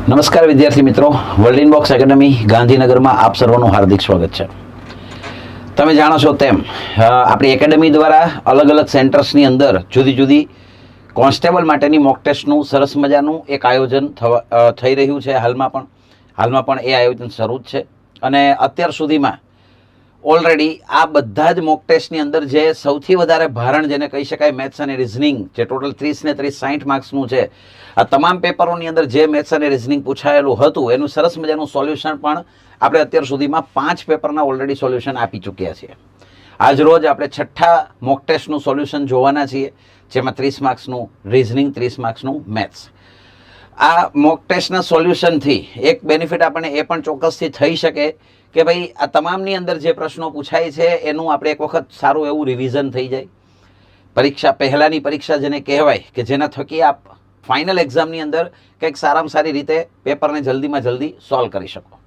નમસ્કાર વિદ્યાર્થી મિત્રો, વર્લ્ડ ઇનબોક્સ એકેડમી ગાંધીનગરમાં આપ સર્વનું હાર્દિક સ્વાગત છે. તમે જાણો છો તેમ આપણી એકેડમી દ્વારા અલગ અલગ સેન્ટર્સની અંદર જુદી જુદી કોન્સ્ટેબલ માટેની મોક ટેસ્ટનું સરસ મજાનું એક આયોજન થઈ રહ્યું છે. હાલમાં પણ એ આયોજન શરૂ જ છે અને અત્યાર સુધીમાં ઓલરેડી આ બધા જ મોક ટેસ્ટની અંદર જે સૌથી વધારે ભારણ જેને કહી શકાય મેથ્સ અને રિઝનિંગ, જે ટોટલ 30 ને 30 60 માર્ક્સનું છે, આ તમામ પેપરોની અંદર જે મેથ્સ અને રિઝનિંગ પૂછાયેલું હતું એનું સરસ મજાનું સોલ્યુશન પણ આપણે અત્યાર સુધીમાં 5 પેપરના ઓલરેડી સોલ્યુશન આપી ચૂક્યા છીએ. આજ રોજ આપણે છઠ્ઠા મોક ટેસ્ટનું સોલ્યુશન જોવાના છીએ, જેમાં 30 માર્ક્સનું રિઝનિંગ, 30 માર્ક્સનું મેથ્સ. આ મોક ટેસ્ટના સોલ્યુશનથી એક બેનિફિટ આપણને એ પણ ચોક્કસથી થઈ શકે કે ભાઈ આ તમામની અંદર જે પ્રશ્નો પૂછાય છે એનું આપણે એક વખત સારું એવું રિવિઝન થઈ જાય. પરીક્ષા પહેલાંની પરીક્ષા જેને કહેવાય કે જેના થકી આપ ફાઇનલ એક્ઝામની અંદર કંઈક સારામાં સારી રીતે પેપરને જલ્દીમાં જલ્દી સોલ્વ કરી શકો.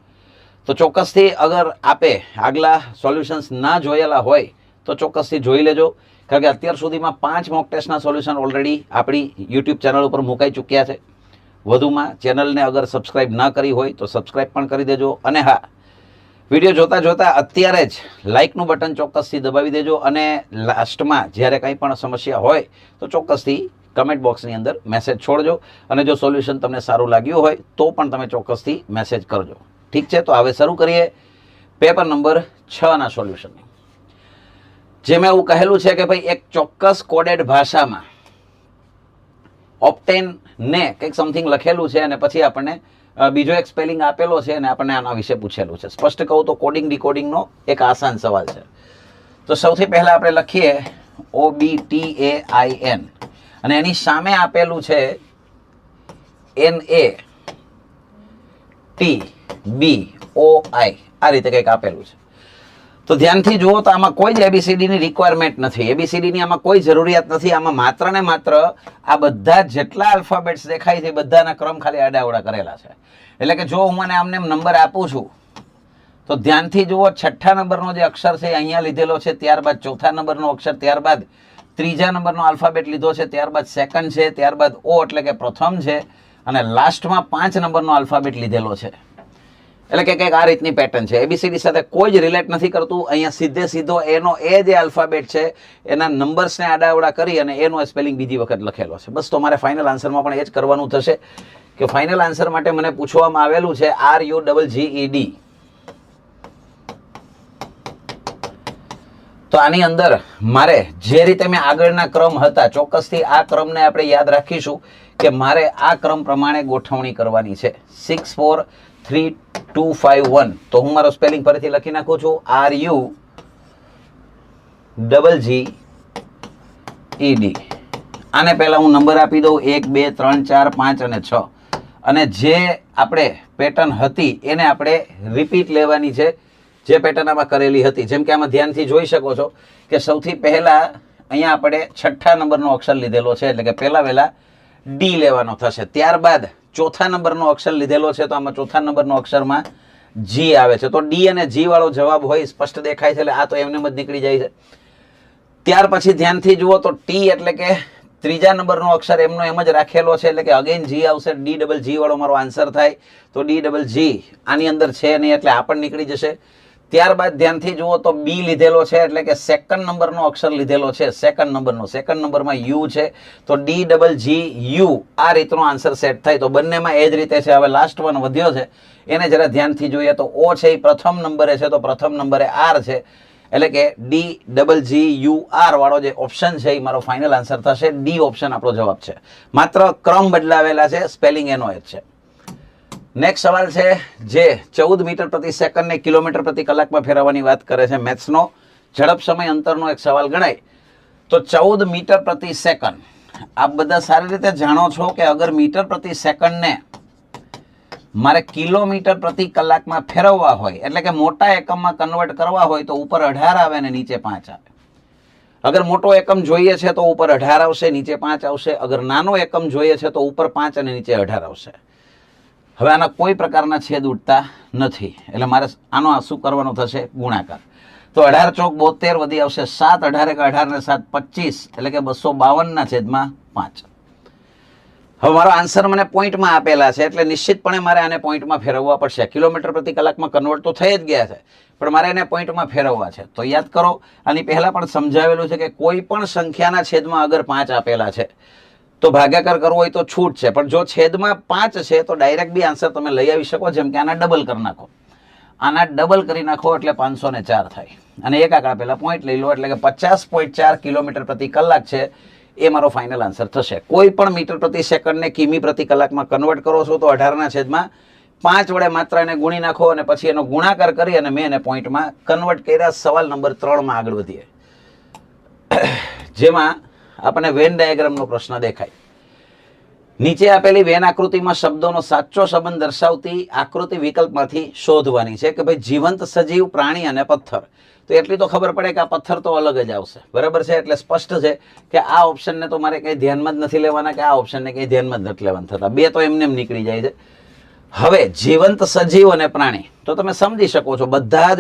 તો ચોક્કસથી અગર આપે આગલા સોલ્યુશન્સ ના જોયેલા હોય તો ચોક્કસથી જોઈ લેજો, કારણ કે અત્યાર સુધીમાં 5 મોક ટેસ્ટના સોલ્યુશન ઓલરેડી આપણી યુટ્યુબ ચેનલ ઉપર મુકાઈ ચૂક્યા છે. વધુમાં ચેનલને અગર સબસ્ક્રાઈબ ન કરી હોય તો સબસ્ક્રાઈબ પણ કરી દેજો. અને હા, વિડીયો જોતા જોતા અત્યારે જ લાઇકનું બટન ચોક્કસથી દબાવી દેજો અને લાસ્ટમાં જ્યારે કંઈ પણ સમસ્યા હોય તો ચોક્કસથી કમેન્ટ બોક્સની અંદર મેસેજ છોડજો. અને જો સોલ્યુશન તમને સારું લાગ્યું હોય તો પણ તમે ચોક્કસથી મેસેજ કરજો. ઠીક છે, તો હવે શરૂ કરીએ પેપર નંબર 6ના સોલ્યુશનની. જેમાં એવું કહેલું છે કે ભાઈ એક ચોક્કસ કોડેડ ભાષામાં ઓપ્ટેન ને કંઈક સમથિંગ લખેલું છે અને પછી આપણને બીજો એક સ્પેલિંગ આપેલો છે અને આપણને આના વિશે પૂછેલું છે. સ્પષ્ટ કહું તો કોડિંગ ડીકોડિંગનો એક આસાન સવાલ છે. તો સૌથી પહેલાં આપણે લખીએ OBTAIN અને એની સામે આપેલું છે NATBOI. આ રીતે કંઈક આપેલું છે. તો ધ્યાનથી જુઓ તો આમાં કોઈ જ ABCDની રિક્વાયરમેન્ટ નથી. ABCDની આમાં કોઈ જરૂરિયાત નથી. આમાં માત્ર ને માત્ર આ બધા જેટલા આલ્ફાબેટ્સ દેખાય છે બધાના ક્રમ ખાલી આડાઅવળા કરેલા છે. એટલે કે જો હું મને આમને નંબર આપું છું તો ધ્યાનથી જુઓ, છઠ્ઠા નંબરનો જે અક્ષર છે અહીંયા લીધેલો છે, ત્યારબાદ ચોથા નંબરનો અક્ષર, ત્યારબાદ ત્રીજા નંબરનો આલ્ફાબેટ લીધો છે, ત્યારબાદ સેકન્ડ છે, ત્યારબાદ O એટલે કે પ્રથમ છે અને લાસ્ટમાં 5 નંબરનો આલ્ફાબેટ લીધેલો છે. એટલે કે કંઈક આ રીતની પેટર્ન છે. ABCD સાથે કોઈ જ રિલેટ નથી કરતું. અહીંયા સીધો એનો એ જે આલ્ફાબેટ છે એના નંબર્સને આડાઅવળા કરી અને એનો સ્પેલિંગ બીજી વખત લખેલો છે. બસ, તો મારે ફાઇનલ આન્સરમાં પણ એ જ કરવાનું થશે કે ફાઇનલ આન્સર માટે મને પૂછવામાં આવેલું છે RUGGED. તો આની અંદર મારે જે રીતે મેં આગળના ક્રમ હતા ચોક્કસથી આ ક્રમને આપણે યાદ રાખીશું કે મારે આ ક્રમ પ્રમાણે ગોઠવણી કરવાની છે. 6 4 3 2 5 1. તો હું મારો સ્પેલિંગ ફરીથી લખી નાખું છું RUGGED. આને પહેલા હું નંબર આપી દઉં 1 2 3 4 5 અને 6. અને જે આપણે પેટર્ન હતી એને આપણે રિપીટ લેવાની છે, જે પેટર્ન આમાં કરેલી હતી. જેમ કે આમાં ધ્યાનથી જોઈ શકો છો કે સૌથી પહેલા અહીંયા આપણે છઠ્ઠા નંબરનો અક્ષર લીધેલો છે, એટલે કે પહેલા D લેવાનો થશે. ત્યારબાદ ચોથા નંબરનો અક્ષર લીધેલો છે, તો આમાં ચોથા નંબરનો અક્ષરમાં G આવે છે. તો D અને G વાળો જવાબ હોય, સ્પષ્ટ દેખાય છે, એટલે આ તો એમને જ નીકળી જાય છે. ત્યાર પછી ધ્યાનથી જુઓ તો T એટલે કે ત્રીજા નંબરનો અક્ષર એમનો એમ જ રાખેલો છે, એટલે કે અગેન G આવશે. DGG વાળો મારો આન્સર થાય. તો DGG આની અંદર છે નહીં એટલે આ પણ નીકળી જશે. ત્યારબાદ ધ્યાનથી જુઓ તો B લીધેલો છે, એટલે કે સેકન્ડ નંબરનો અક્ષર લીધેલો છે, સેકન્ડ નંબરમાં U છે, તો DGGU. આ રીતનો આન્સર સેટ થાય. તો બંનેમાં એ જ રીતે છે. હવે લાસ્ટ વન વધ્યો છે એને જરા ધ્યાનથી જોઈએ તો O છે એ પ્રથમ નંબરે છે, તો પ્રથમ નંબરે R છે, એટલે કે DGGUR વાળો જે ઓપ્શન છે એ મારો ફાઇનલ આન્સર થશે. D ઓપ્શન આપણો જવાબ છે. માત્ર ક્રમ બદલાવેલા છે, સ્પેલિંગ એનો જ છે. નેક્સ્ટ સવાલ છે જે 14 મીટર પ્રતિ સેકન્ડને કિલોમીટર પ્રતિ કલાકમાં ફેરવવાની વાત કરે છે. મેથ્સનો ઝડપ સમય અંતરનો એક સવાલ ગણાય. તો 14 મીટર પ્રતિ સેકન્ડ. આપ બધા સારી રીતે જાણો છો કે અગર મીટર પ્રતિ સેકન્ડને મારે કિલોમીટર પ્રતિ કલાકમાં ફેરવવા હોય, એટલે કે મોટા એકમમાં કન્વર્ટ કરવા હોય તો ઉપર 18 આવે અને નીચે 5 આવે. અગર મોટો એકમ જોઈએ છે તો ઉપર 18 આવશે, નીચે 5 આવશે. અગર નાનો એકમ જોઈએ છે તો ઉપર 5 અને નીચે 18 આવશે. હવે આના કોઈ પ્રકારના છેદ ઉડતા નથી, એટલે મારે આનો શું કરવાનો થશે? ગુણાકાર. તો 18 ચોક 72 વધી આવશે 7. 18 ને 7 25, એટલે કે 252 ના છેદમાં 5. હવે મારો આન્સર મને પોઈન્ટમાં આપેલા છે એટલે નિશ્ચિતપણે મારે આને પોઈન્ટમાં ફેરવવા પડશે. કિલોમીટર પ્રતિ કલાકમાં કન્વર્ટ તો થઈ જ ગયા છે, પણ મારે એને પોઈન્ટમાં ફેરવવા છે. તો યાદ કરો, આની પહેલા પણ સમજાવેલું છે કે કોઈ પણ સંખ્યાના છેદમાં અગર 5 આપેલા છે તો ભાગાકાર કરવો હોય તો છૂટ છે, પણ જો છેદમાં 5 છે તો ડાયરેક્ટ બી આન્સર તમે લઈ આવી શકો. જેમ કે આના ડબલ કરી નાખો, આના ડબલ કરી નાખો એટલે 504 થાય, અને એક આંકડા પહેલા પોઈન્ટ લઈ લો એટલે કે 50.4 કિલોમીટર પ્રતિ કલાક છે. એ મારો ફાઇનલ આન્સર થશે. કોઈ પણ મીટર પ્રતિ સેકન્ડને કિમી પ્રતિ કલાકમાં કન્વર્ટ કરો છો તો 18/5 વડે માત્ર એને ગુણી નાખો અને પછી એનો ગુણાકાર કરી અને મેં એને પોઈન્ટમાં કન્વર્ટ કર્યા. સવાલ નંબર 3માં આગળ વધીએ, જેમાં આપણને વેન ડાયાગ્રામનો પ્રશ્ન દેખાય. નીચે આપેલી વેન આકૃતિમાં શબ્દોનો સાચો સંબંધ દર્શાવતી આકૃતિ વિકલ્પમાંથી શોધવાની છે કે ભાઈ જીવંત, સજીવ, પ્રાણી અને પથ્થર. તો એટલી તો ખબર પડે કે આ પથ્થર તો અલગ જ આવશે, બરાબર છે. એટલે સ્પષ્ટ છે કે આ ઓપ્શનને તો મારે કંઈ ધ્યાનમાં જ નથી લેવાના કે આ ઓપ્શનને કંઈ ધ્યાનમાં જ નથી લેવાના થતા. બે તો એમને એમ નીકળી જાય છે. હવે જીવંત, સજીવ અને પ્રાણી તો તમે સમજી શકો છો, બધા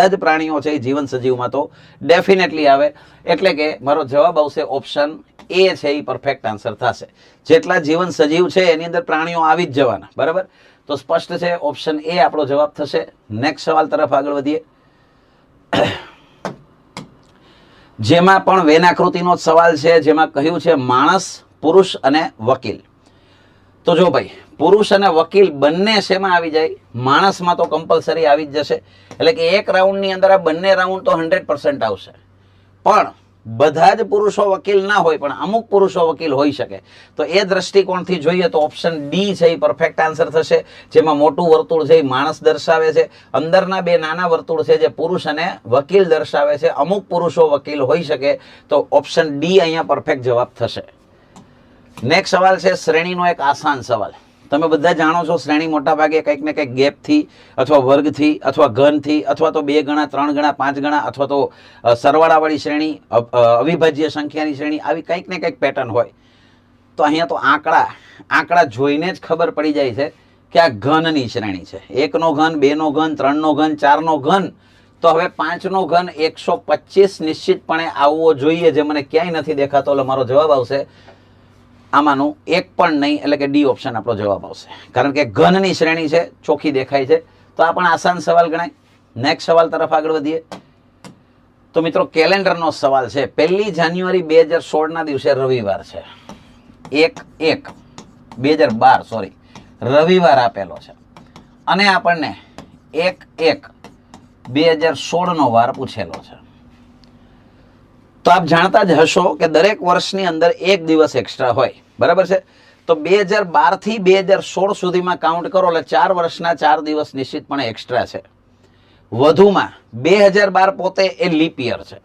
જ પ્રાણીઓ છે એ જીવંત સજીવમાં તો ડેફિનેટલી આવે. એટલે કે મારો જવાબ આવશે ઓપ્શન એ છે, એ પરફેક્ટ આન્સર થશે. જેટલા જીવંત સજીવ છે એની અંદર પ્રાણીઓ આવી જ જવાના, બરાબર. તો સ્પષ્ટ છે, ઓપ્શન એ આપણો જવાબ થશે. નેક્સ્ટ સવાલ તરફ આગળ વધીએ, જેમાં પણ વેનાકૃતિનો સવાલ છે, જેમાં કહ્યું છે માણસ, પુરુષ અને વકીલ. તો જો ભાઈ, પુરુષ અને વકીલ બંને શેમાં આવી જાય? માણસમાં તો કમ્પલસરી આવી જ જશે. એટલે કે એક રાઉન્ડની અંદર આ બંને રાઉન્ડ તો 100% આવશે. પણ બધા જ પુરુષો વકીલ ના હોય, પણ અમુક પુરુષો વકીલ હોઈ શકે. તો એ દ્રષ્ટિકોણથી જોઈએ તો ઓપ્શન ડી છે એ પરફેક્ટ આન્સર થશે. જેમાં મોટું વર્તુળ છે એ માણસ દર્શાવે છે, અંદરના બે નાના વર્તુળ છે જે પુરુષ અને વકીલ દર્શાવે છે. અમુક પુરુષો વકીલ હોઈ શકે, તો ઓપ્શન ડી અહીંયા પરફેક્ટ જવાબ થશે. નેક્સ્ટ સવાલ છે શ્રેણીનો એક આસાન સવાલ. તમે બધા જાણો છો શ્રેણી મોટા ભાગે કંઈક ને કંઈક ગેપથી અથવા વર્ગથી અથવા ઘનથી અથવા તો 2 ગણા, 3 ગણા, 5 ગણા અથવા તો સરવાળાવાળી શ્રેણી, અવિભાજ્ય સંખ્યાની શ્રેણી, આવી કંઈક ને કંઈક પેટર્ન હોય. તો અહીંયા તો આંકડા જોઈને જ ખબર પડી જાય છે કે આ ઘનની શ્રેણી છે. 1નો ઘન, 2નો ઘન, 3નો ઘન, 4નો ઘન. તો હવે 5નો ઘન 125 નિશ્ચિતપણે આવવો જોઈએ, જે મને ક્યાંય નથી દેખાતો. એટલે મારો જવાબ આવશે આમાંનું એક પણ નહીં, એટલે કે ડી ઓપ્શન આપણો જવાબ આવશે. કારણ કે ઘનની શ્રેણી છે, ચોખ્ખી દેખાય છે. તો આ પણ આસાન સવાલ ગણાય. નેક્સ્ટ સવાલ તરફ આગળ વધીએ. તો મિત્રો કેલેન્ડરનો સવાલ છે. 1 જાન્યુઆરી 2016ના દિવસે રવિવાર છે. 1/1/2012 સોરી રવિવાર આપેલો છે, અને આપણને 1/1/2016નો વાર પૂછેલો છે. તો આપ જાણતા જ હશો કે દરેક વર્ષની અંદર એક દિવસ એક્સ્ટ્રા હોય, બરાબર છે. તો 2012 થી 2016 સુધીમાં કાઉન્ટ કરો એટલે 4 વર્ષના 4 દિવસ નિશ્ચિતપણે એક્સ્ટ્રા છે. વધુમાં 2012 પોતે એ લીપ યર છે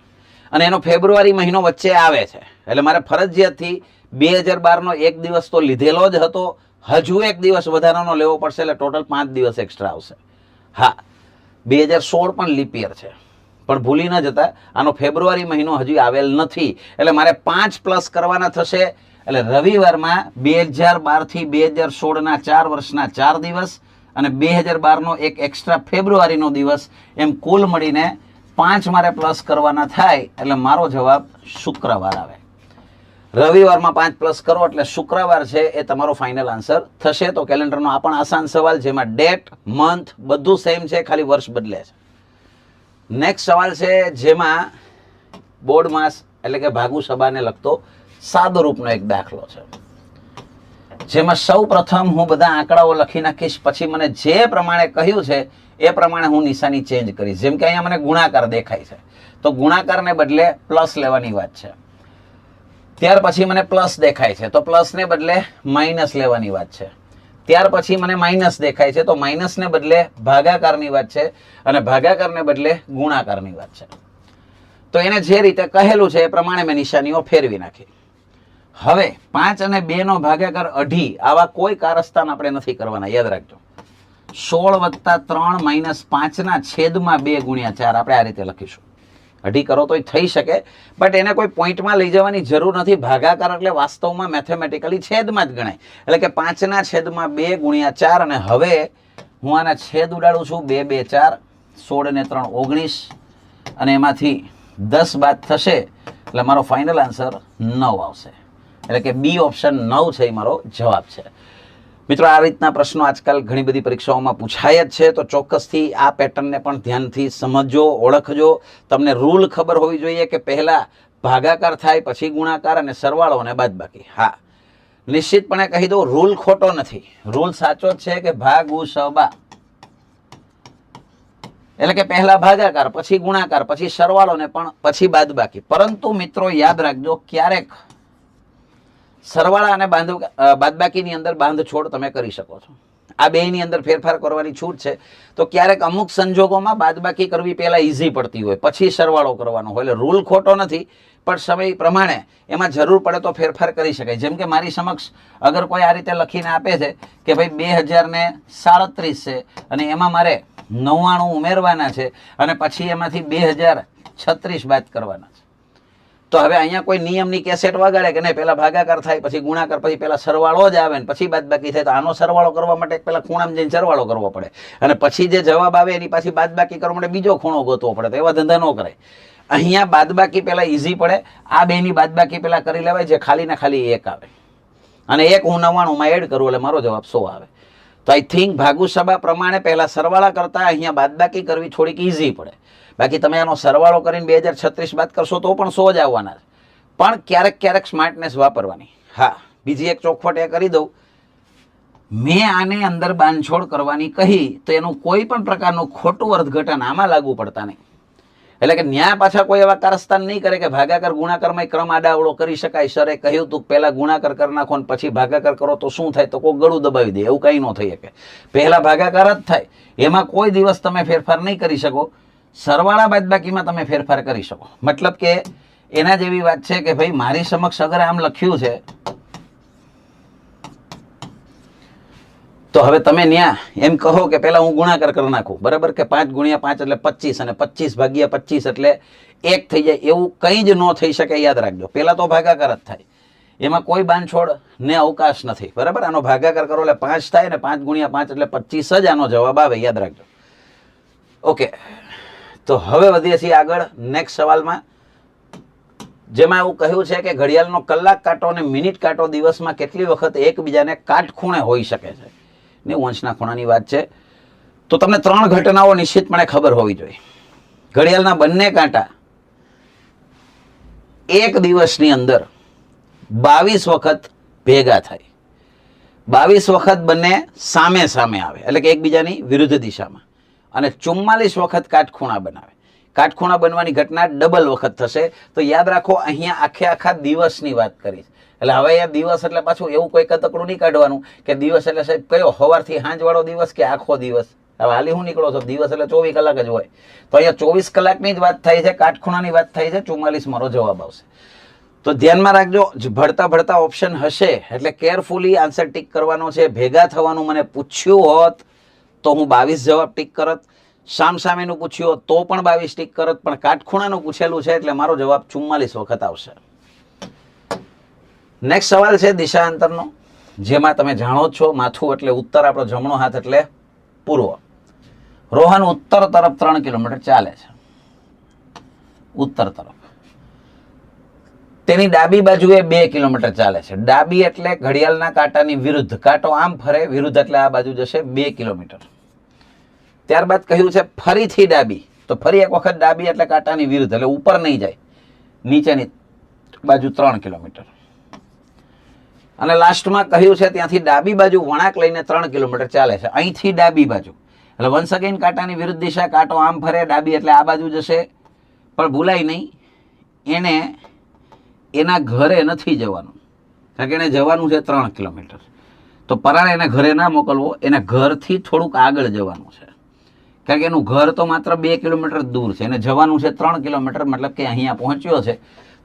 અને એનો ફેબ્રુઆરી મહિનો વચ્ચે આવે છે. એટલે મારે ફરજિયાતથી 2012નો એક દિવસ તો લીધેલો જ હતો, હજુ એક દિવસ વધારાનો લેવો પડશે, એટલે ટોટલ 5 દિવસ એક્સ્ટ્રા આવશે. હા, 2016 પણ લીપ યર છે, પણ ભૂલી ન જતા આનો ફેબ્રુઆરી મહિનો હજી આવેલ નથી, એટલે મારે 5 પ્લસ કરવાના થશે. એટલે રવિવારમાં 2012 થી 2016ના 4 વર્ષના 4 દિવસ અને 2012નો એક એક્સ્ટ્રા ફેબ્રુઆરીનો દિવસ, એમ કુલ મળીને 5 મારે પ્લસ કરવાના થાય. એટલે મારો જવાબ શુક્રવાર આવે. રવિવારમાં 5 પ્લસ કરો એટલે શુક્રવાર છે એ તમારો ફાઇનલ આન્સર થશે. તો કેલેન્ડરનો આ પણ આસાન સવાલ, જેમાં ડેટ, મંથ બધું સેમ છે, ખાલી વર્ષ બદલે છે. નેક્સ્ટ સવાલ છે, જેમાં બોર્ડ માસ એટલે કે ભાગુ સભાને લગતો સાદો રૂપનો એક દાખલો છે, જેમાં સૌ પ્રથમ હું બધા આંકડાઓ લખી નાખીશ, પછી મને જે પ્રમાણે કહ્યું છે એ પ્રમાણે હું નિશાની ચેન્જ કરીશ. જેમ કે અહીંયા મને ગુણાકાર દેખાય છે, તો ગુણાકારને બદલે પ્લસ લેવાની વાત છે. ત્યાર પછી મને પ્લસ દેખાય છે, તો પ્લસને બદલે માઇનસ લેવાની વાત છે. ત્યાર પછી મને માઇનસ દેખાય છે, તો માઇનસને બદલે ભાગાકારની વાત છે, અને ભાગાકારને બદલે ગુણાકારની વાત છે. તો એને જે રીતે કહેલું છે એ પ્રમાણે મેં નિશાનીઓ ફેરવી નાખી. હવે 5 અને 2નો ભાગાકાર 2.5, આવા કોઈ કારસ્તાન આપણે નથી કરવાના, યાદ રાખજો. 16 + 3 - 5ના છેદમાં 2 × 4 આપણે આ રીતે લખીશું. 2.5 કરો તોય થઈ શકે, બટ એને કોઈ પોઈન્ટમાં લઈ જવાની જરૂર નથી. ભાગાકાર એટલે વાસ્તવમાં મેથેમેટિકલી છેદમાં જ ગણાય. એટલે કે 5ના છેદમાં 2 × 4, અને હવે હું આના છેદ ઉડાડું છું. 2 × 2 = 4, 16 અને 3 = 19, અને એમાંથી 10 બાદ થશે એટલે મારો ફાઇનલ આન્સર 9 આવશે. એટલે કે બી ઓપ્શન 9 છે એ મારો જવાબ છે. મિત્રો, આ રીતના પ્રશ્નો આજકાલ ઘણી બધી પરીક્ષાઓમાં પૂછાય જ છે, તો ચોક્કસથી આ પેટર્નને પણ ધ્યાનથી સમજો, ઓળખજો. તમને રૂલ ખબર હોવી જોઈએ કે પહેલા ભાગાકાર થાય, પછી ગુણાકાર અને સરવાળો અને બાદબાકી. હા, નિશ્ચિતપણે કહી દઉં, રૂલ ખોટો નથી, રૂલ સાચો જ છે કે ભાગુસબા એટલે કે પહેલા ભાગાકાર, પછી ગુણાકાર, પછી સરવાળો ને પણ પછી બાદબાકી. પરંતુ મિત્રો યાદ રાખજો, ક્યારેક સરવાળા અને બાદબાકીની અંદર બાંધછોડ તમે કરી શકો છો. આ બેની અંદર ફેરફાર કરવાની છૂટ છે. તો ક્યારેક અમુક સંજોગોમાં બાદબાકી કરવી પહેલા ઈઝી પડતી હોય, પછી સરવાળો કરવાનો હોય. એટલે રૂલ ખોટો નથી, પણ સમય પ્રમાણે એમાં જરૂર પડે તો ફેરફાર કરી શકાય. જેમ કે મારી સમક્ષ અગર કોઈ આ રીતે લખીને આપે છે કે ભાઈ 2037 છે અને એમાં મારે 99 ઉમેરવાના છે અને પછી એમાંથી 2036 બાદ કરવાના છે, તો હવે અહીંયા કોઈ નિયમની કેસેટ વગાડે કે નહીં, પહેલા ભાગાકાર થાય, પછી ગુણાકાર, પછી પહેલા સરવાળો જ આવે ને પછી બાદબાકી થાય, તો આનો સરવાળો કરવા માટે પહેલા ખૂણામાં જઈને સરવાળો કરવો પડે અને પછી જે જવાબ આવે એની પાછી બાદબાકી કરવા માટે બીજો ખૂણો ગોતવો પડે. તો એવા ધંધા ન કરાય. અહીંયા બાદબાકી પહેલા ઈઝી પડે, આ બેની બાદબાકી પહેલા કરી લેવાય, જે ખાલી ને ખાલી 1 આવે અને 1 હું 99 એડ કરું એટલે મારો જવાબ 100 આવે. તો આઈ થિંક ભાગુસબા પ્રમાણે પહેલા સરવાળા કરતા અહીંયા બાદબાકી કરવી થોડીક ઈઝી પડે. બાકી તમે આનો સરવાળો કરીને 2036 બાદ કરશો તો પણ 100 જ આવવાના છે. પણ ક્યારેક ક્યારેક સ્માર્ટનેસ વાપરવાની. હા, બીજી એક ચોખવટ એ કરી દઉં, મેં આને અંદર બાંધછોડ કરવાની કહી તો એનું કોઈ પણ પ્રકારનું ખોટું અર્થઘટન આમાં લાગુ પડતા નહીં. એટલે કે ન્યા પાછા કોઈ એવા કારસ્તાન નહીં કરે કે ભાગાકાર ગુણાકારમાં ક્રમ આડાવડો કરી શકાય. સરે કહ્યું તું પહેલા ગુણાકાર કરી નાખો ને પછી ભાગાકાર કરો તો શું થાય, તો કોઈ ગળું દબાવી દે, એવું કંઈ ન થઈ શકે. પહેલા ભાગાકાર જ થાય, એમાં કોઈ દિવસ તમે ફેરફાર નહીં કરી શકો. સરવાળા બાદબાકીમાં તમે ફેરફાર કરી શકો. મતલબ કે એના જેવી વાત છે કે ભાઈ મારી સમક્ષ અગર આમ લખ્યું છે તો હવે તમે ન્યા એમ કહો કે પહેલા હું ગુણાકાર કરી નાખું, બરાબર, કે 5 × 5 એટલે 25 અને 25 / 25 એટલે 1 થઈ જાય. એવું કંઈ જ ન થઈ શકે, યાદ રાખજો. પહેલા તો ભાગાકાર જ થાય, એમાં કોઈ બાંધછોડ ને અવકાશ નથી, બરાબર. આનો ભાગાકાર કરો એટલે 5 થાય ને 5 × 5 એટલે 25 જ આનો જવાબ આવે, યાદ રાખજો. ઓકે, તો હવે વધીએ છીએ આગળ નેક્સ્ટ સવાલમાં, જેમાં એવું કહ્યું છે કે ઘડિયાળનો કલાક કાંટો અને મિનિટ કાંટો દિવસમાં કેટલી વખત એકબીજાને કાટખૂણે હોઈ શકે છે. 90 અંશના ખૂણાની વાત છે. તો તમને 3 ઘટનાઓ નિશ્ચિતપણે ખબર હોવી જોઈએ. ઘડિયાળના બંને કાંટા એક દિવસની અંદર 22 વખત ભેગા થાય. 22 વખત બંને સામે સામે આવે, એટલે કે એકબીજાની વિરુદ્ધ દિશામાં, અને 44 વખત કાટખૂણા બનાવે. કાટખૂણા બનવાની ઘટના ડબલ વખત થશે. તો યાદ રાખો, અહીંયા આખા દિવસની વાત કરી. એટલે હવે અહીંયા દિવસ એટલે પાછું એવું કોઈ કતકડું નહીં કાઢવાનું કે દિવસ એટલે સાહેબ કયો સવારથી સાંજ વાળો દિવસ કે આખો દિવસ. હવે હાલી હું નીકળો છો, દિવસ એટલે 24 કલાક જ હોય. તો અહીંયા 24 કલાકની જ વાત થાય છે, કાટખૂણાની વાત થાય છે. 44 મારો જવાબ આવશે. તો ધ્યાનમાં રાખજો, ભળતા ઓપ્શન હશે એટલે કેરફુલી આન્સર ટીક કરવાનો છે. ભેગા થવાનું મને પૂછ્યું હોત તો હું 22 જવાબ ટીક કરત, સામસામેનું પૂછ્યું હોત તો પણ 22 ટીક કરત, પણ કાટખૂણાનું પૂછેલું છે એટલે મારો જવાબ 44 વખત આવશે. નેક્સ્ટ સવાલ છે દિશાંતરનો, જેમાં તમે જાણો છો માથું એટલે ઉત્તર, આપણો જમણો હાથ એટલે પૂર્વ. રોહન ઉત્તર તરફ 3 કિલોમીટર ચાલે છે, ઉત્તર તરફ. તેની ડાબી બાજુએ 2 કિલોમીટર ચાલે છે. ડાબી એટલે ઘડિયાળના કાંટાની વિરુદ્ધ, કાંટો આમ ફરે, વિરુદ્ધ એટલે આ બાજુ જશે 2 કિલોમીટર. ત્યારબાદ કહ્યું છે ફરીથી ડાબી, તો ફરી એક વખત ડાબી એટલે કાંટાની વિરુદ્ધ, એટલે ઉપર નહીં જાય, નીચેની બાજુ 3 કિલોમીટર. અને લાસ્ટમાં કહ્યું છે ત્યાંથી ડાબી બાજુ વળાંક લઈને 3 કિલોમીટર ચાલે છે, અહીંથી ડાબી બાજુ. એટલે વન્સ અગેન કાંટાની વિરુદ્ધ દિશા, કાંટો આમ ફરે, ડાબી એટલે આ બાજુ જશે. પણ ભૂલાય નહીં, એને એના ઘરે નથી જવાનું, કારણ કે એને જવાનું છે 3 કિલોમીટર. તો પરાણે એને ઘરે ના મોકલવો, એને ઘરથી થોડુંક આગળ જવાનું છે, કારણ કે એનું ઘર તો માત્ર 2 કિલોમીટર દૂર છે, એને જવાનું છે 3 કિલોમીટર, મતલબ કે અહીંયા પહોંચ્યો છે.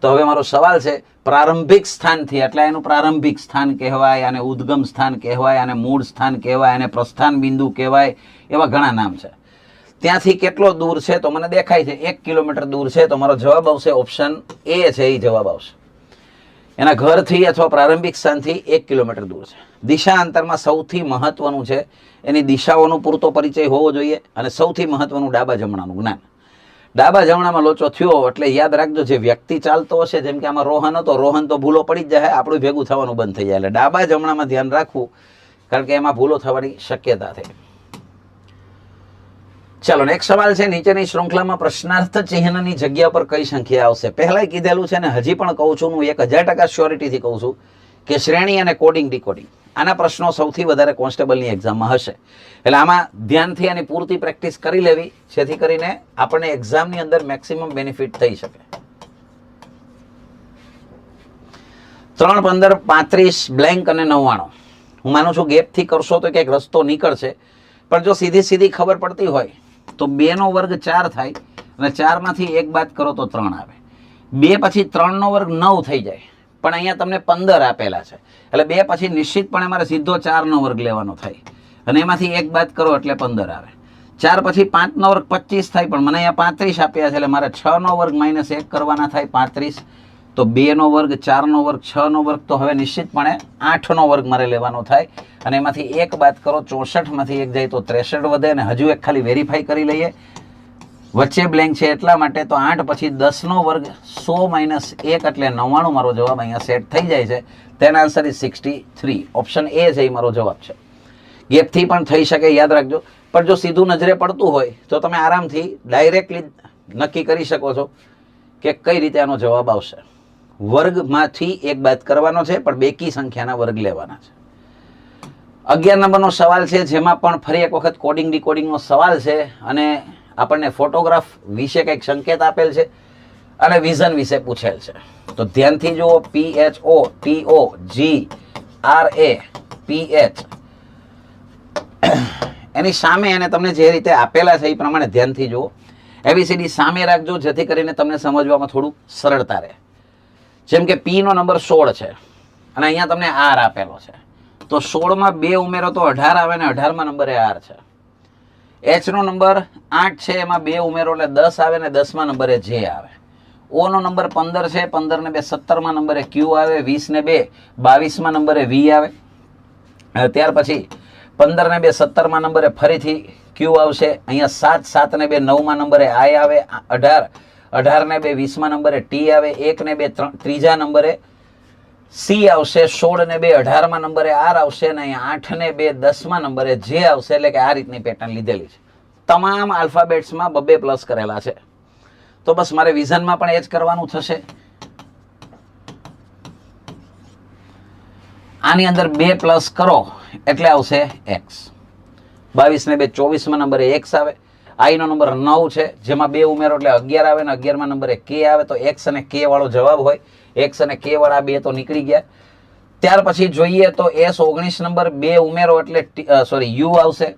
તો હવે મારો સવાલ છે પ્રારંભિક સ્થાનથી, એટલે એનું પ્રારંભિક સ્થાન કહેવાય, આને ઉદ્ગમ સ્થાન કહેવાય, આને મૂળ સ્થાન કહેવાય, આને પ્રસ્થાન બિંદુ કહેવાય, એવા ઘણા નામ છે. ત્યાંથી કેટલો દૂર છે તો મને દેખાય છે 1 કિલોમીટર દૂર છે. તો મારો જવાબ આવશે ઓપ્શન એ છે, એ જવાબ આવશે. એના ઘરથી અથવા પ્રારંભિક સ્થાનથી 1 કિલોમીટર દૂર છે. દિશા અંતરમાં સૌથી મહત્વનું છે એની દિશાઓનો પૂરતો પરિચય હોવો જોઈએ, અને સૌથી મહત્વનું ડાબા જમણાનું જ્ઞાન. ડાબા જમણામાં લોચો થયો એટલે યાદ રાખજો, જે વ્યક્તિ ચાલતો હશે, જેમ કે આમાં રોહન હતો, રોહન તો ભૂલો પડી જ જાય, આપણું ભેગું થવાનું બંધ થઈ જાય. એટલે ડાબા જમણામાં ધ્યાન રાખવું, કારણ કે એમાં ભૂલો થવાની શક્યતા છે. ચાલો નેક્સ્ટ સવાલ છે, નીચેની શૃંખલામાં પ્રશ્નાર્થ ચિહ્નની જગ્યા પર કઈ સંખ્યા આવશે? પહેલાય કીધેલું છે ને હજી પણ કહું છું, હું 1000% શ્યોરિટીથી કહું છું કે શ્રેણી અને કોડિંગ ડીકોડિંગ આના પ્રશ્નો સૌથી વધારે કોન્સ્ટેબલની એક્ઝામમાં હશે. એટલે આમાં ધ્યાનથી આની પૂરતી પ્રેક્ટિસ કરી લેવી, જેથી કરીને આપણને એક્ઝામની અંદર મેક્સિમમ બેનિફિટ થઈ શકે. 3, 15, 35 બ્લેન્ક અને 99. હું માનું છું ગેપથી કરશો તો કંઈક રસ્તો નીકળશે, પણ જો સીધી ખબર પડતી હોય તો 2 નો વર્ગ 4 થાય અને 4 માંથી 1 બાદ કરો તો 3 આવે. 2 પછી 3 નો વર્ગ 9 થઈ જાય, પણ અહીંયા તમને 15 આપેલા છે, એટલે 2 પછી નિશ્ચિતપણે મારે સીધો 4 નો વર્ગ લેવાનો થાય અને એમાંથી 1 બાદ કરો એટલે 15 આવે. 4 પછી 5 નો વર્ગ 25 થાય, પણ મને અહીંયા 35 આપ્યા છે, એટલે મારે 6 નો વર્ગ -1 કરવાના થાય 35. તો 2 નો વર્ગ, 4 નો વર્ગ, 6 નો વર્ગ, તો હવે નિશ્ચિતપણે 8 નો વર્ગ મારે લેવાનો થાય અને એમાંથી 1 બાદ કરો, 64 માંથી 1 જાય તો 63 વધે. અને હજુ એક ખાલી વેરીફાઈ કરી લઈએ, વચ્ચે બ્લેન્ક છે એટલા માટે. તો 8 પછી 10 નો વર્ગ 100 - 1 એટલે 99 મારો જવાબ અહીંયા સેટ થઈ જાય છે. તેનો આન્સર ઇઝ 63. ઓપ્શન એ છે એ મારો જવાબ છે. ગેપથી પણ થઈ શકે, યાદ રાખજો. પણ જો સીધું નજરે પડતું હોય તો તમે આરામથી ડાયરેક્ટલી નક્કી કરી શકો છો કે કઈ રીતે આનો જવાબ આવશે. વર્ગમાંથી 1 બાદ કરવાનો છે, પણ બેકી સંખ્યાના વર્ગ લેવાના છે. 11 નંબરનો સવાલ છે, જેમાં પણ ફરી એક વખત કોડિંગ ડીકોડિંગનો સવાલ છે અને આપણને ફોટોગ્રાફ વિશે કંઈક સંકેત આપેલ છે અને વિઝન વિશે પૂછેલ છે. તો ધ્યાનથી જુઓ. PHOTOGRAPH એની સામે અને તમને જે રીતે આપેલા છે એ પ્રમાણે ધ્યાનથી જુઓ. ABCD સામે રાખજો, જેથી કરીને તમને સમજવામાં થોડું સરળતા રહે. જેમ કે P નો નંબર 16 છે અને અહીંયા તમને R આપેલો છે, તો 16 માં 2 ઉમેરો તો 18 આવે ને 18માં નંબરે R છે. H નો નંબર 8 છે, એમાં 2 ઉમેરો એટલે 10 આવે ને 10માં નંબરે J આવે. O નો નંબર 15 છે, 15 ને 2 17માં નંબરે Q આવે, 20 ને 2 22માં નંબરે V આવે. ત્યાર પછી 15 ને 2 17માં નંબરે ફરીથી Q આવશે. અહીંયા 7, 7 ને 2 9માં નંબરે I આવે. 18, 18 ને 2 20માં નંબરે T આવે. 1 ને 2 ત્રીજા નંબરે C આવશે. 16 ને 2 18માં નંબરે R આવશે અને અહીંયા 8 ને 2 10માં નંબરે J આવશે. એટલે કે આ રીતની પેટર્ન લીધેલી છે. તમામ આલ્ફાબેટ્સમાં 2 પ્લસ કરેલા છે. તો બસ મારે વિઝનમાં પણ એ જ કરવાનું થશે. આની અંદર 2 પ્લસ કરો એટલે આવશે X. 22 ને 2 24માં નંબરે X આવે. I નો નંબર 9 છે, જેમાં 2 ઉમેરો એટલે 11 આવે ને 11માં નંબરે K આવે. તો X અને K વાળો જવાબ હોય. X અને K વાળા 2 તો નીકળી ગયા. ત્યાર પછી જોઈએ તો S19 નંબર 2 ઉમેરો એટલે U આવશે.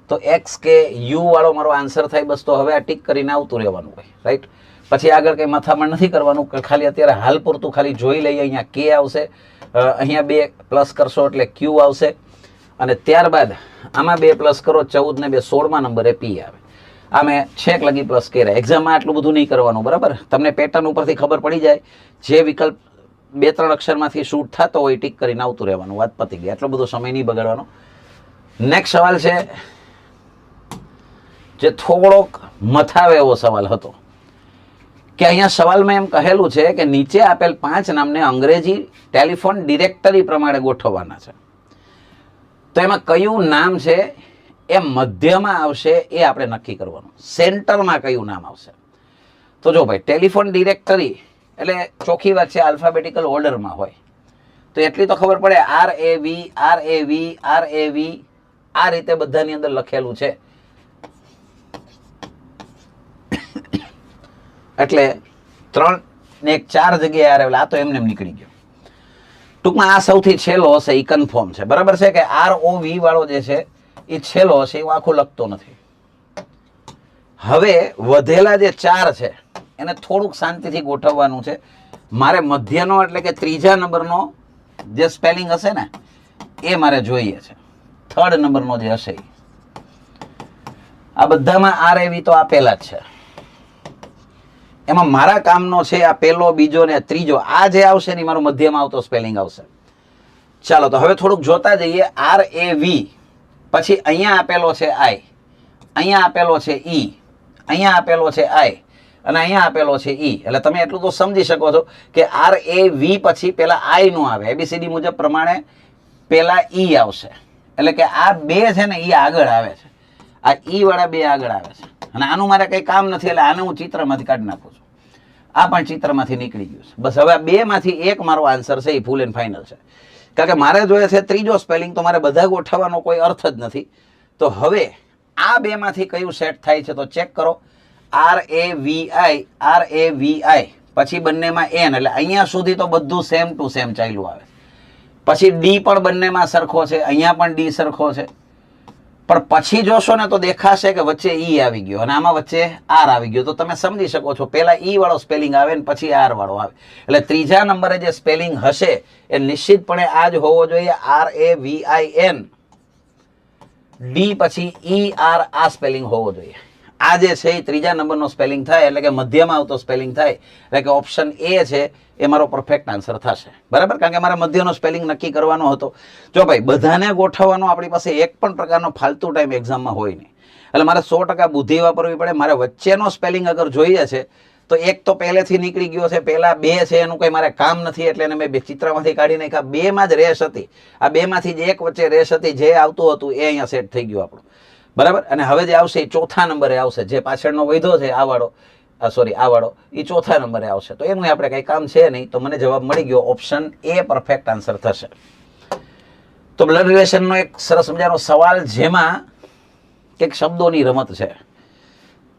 તો X K U વાળો મારો આન્સર થાય. બસ તો હવે આ ટીક કરીને આવતું રહેવાનું હોય, રાઈટ. પછી આગળ કંઈ મથામણ નથી કરવાનું, ખાલી અત્યારે હાલ પૂરતું ખાલી જોઈ લઈએ. અહીંયા K આવશે, અહીંયા 2 પ્લસ કરશો એટલે Q આવશે અને ત્યારબાદ આમાં 2 પ્લસ કરો, 14 ને 2 16માં નંબરે P આવે. આ મેં છેક લગી પ્લસ કર્યા. એક્ઝામમાં આટલું બધું નહીં કરવાનું, બરાબર. તમને પેટર્ન ઉપરથી ખબર પડી જાય, જે વિકલ્પ 2-3 અક્ષરમાંથી શૂટ થતો હોય ટીક કરીને આવતું રહેવાનું. વાત પતી ગઈ, એટલો બધો સમય નહીં બગાડવાનો. નેક્સ્ટ સવાલ છે, જે થોડોક મથાવે એવો સવાલ હતો કે અહીંયા સવાલમાં એમ કહેલું છે કે નીચે આપેલ 5 નામને અંગ્રેજી ટેલિફોન ડિરેક્ટરી પ્રમાણે ગોઠવવાના છે. તો એમાં કયું નામ છે એ મધ્યમાં આવશે એ આપણે નક્કી કરવાનું. સેન્ટરમાં કયું નામ આવશે? તો જો ભાઈ, ટેલિફોન ડિરેક્ટરી એટલે ચોખ્ખી વાત છે આલ્ફાબેટિકલ ઓર્ડરમાં હોય. તો એટલી તો ખબર પડે, RAV આ રીતે બધાની અંદર લખેલું છે. એટલે 3 ને 1 4 જગ્યાએ આવેલા. આ તો એમને નીકળી ગયો. ટૂંકમાં આ સૌથી છેલ્લો હશે, એ કન્ફર્મ છે. બરાબર છે કે ROV વાળો જે છે એ છેલ્લો હશે, હું આખું લખતો નથી. હવે વધેલા જે 4 છે એને થોડુંક શાંતિથી ગોઠવવાનું છે. મારે મધ્યનો એટલે કે ત્રીજા નંબરનો જે સ્પેલિંગ હશે ને એ મારે જોઈએ છે. 3rd નંબરનો જે હશે આ બધામાં RAV તો આપેલા જ છે. એમાં મારા કામનો છે આ પહેલો, બીજો ને ત્રીજો. આ જે આવશે ને મારો મધ્યમાં આવતો સ્પેલિંગ આવશે. ચાલો તો હવે થોડુંક જોતા જઈએ. RAV પછી અહીંયા આપેલો છે I, અહીંયા આપેલો છે E, અહીંયા આપેલો છે આઈ અને અહીંયા આપેલો છે ઈ, એટલે તમે એટલું તો સમજી શકો છો કે RAV પછી પેલા આઈ નું આવે, ABCD મુજબ પ્રમાણે પેલા ઈ આવશે, એટલે કે આ બે છે ને ઈ આગળ આવે છે, આ ઈ વાળા બે આગળ આવે છે, અને આનું મારે કઈ કામ નથી એટલે આને હું ચિત્રમાંથી કાઢી નાખું છું. આ પણ ચિત્રમાંથી નીકળી ગયું છે. બસ હવે આ બે માંથી એક મારો આન્સર છે, એ ફૂલ એન્ડ ફાઇનલ છે. કારણ કે મારે જોઈએ છે ત્રીજો સ્પેલિંગ, તો મારે બધા ગોઠવવાનો કોઈ અર્થ જ નથી. તો હવે આ બે માંથી કયું સેટ થાય છે તો ચેક કરો. RAVI પછી બંનેમાં N, એટલે અહીંયા સુધી તો બધું સેમ ટુ સેમ ચાલ્યું આવે. પછી ડી પણ બંનેમાં સરખો છે, અહીંયા પણ ડી સરખો છે, પણ પછી જોશો ને તો દેખાશે કે વચ્ચે ઈ આવી ગયો અને આમાં વચ્ચે આર આવી ગયો. તો તમે સમજી શકો છો પહેલા ઈ વાળો સ્પેલિંગ આવે ને પછી આર વાળો આવે, એટલે ત્રીજા નંબરે જે સ્પેલિંગ હશે એ નિશ્ચિતપણે આ જ હોવો જોઈએ, RAVIN, ડી પછી ER, આ સ્પેલિંગ હોવો જોઈએ. આ જે છે એ ત્રીજા નંબરનો સ્પેલિંગ થાય, એટલે કે મધ્યમાં આવતો સ્પેલિંગ થાય, એટલે કે ઓપ્શન એ છે એ મારો પરફેક્ટ આન્સર થશે. બરાબર, કારણ કે મારે મધ્યનો સ્પેલિંગ નક્કી કરવાનો હતો. જો ભાઈ બધાને ગોઠવવાનો આપણી પાસે એક પણ પ્રકારનો ફાલતુ ટાઈમ એક્ઝામમાં હોય નહીં, એટલે મારે 100% બુદ્ધિ વાપરવી પડે. મારે વચ્ચેનો સ્પેલિંગ અગર જોઈએ છે તો એક તો પહેલેથી નીકળી ગયો છે, પહેલા બે છે એનું કંઈ મારે કામ નથી, એટલે એને મેં બે ચિત્રમાંથી કાઢી નાખ્યા. બેમાં જ રેશ હતી, આ બેમાંથી જ એક વચ્ચે રેશ હતી, જે આવતું હતું એ અહીંયા સેટ થઈ ગયું આપણું. બરાબર, અને હવે જે આવશે એ ચોથા નંબરે આવશે, જે પાછળનો વૈધો છે આ વાળો, આ વાળો એ ચોથા નંબરે આવશે. તો એનું આપણે કંઈ કામ છે નહીં, તો મને જવાબ મળી ગયો, ઓપ્શન એ પરફેક્ટ આન્સર થશે. તો બ્લડ રિલેશનનો એક સરસ મજાનો સવાલ, જેમાં કંઈક શબ્દોની રમત છે.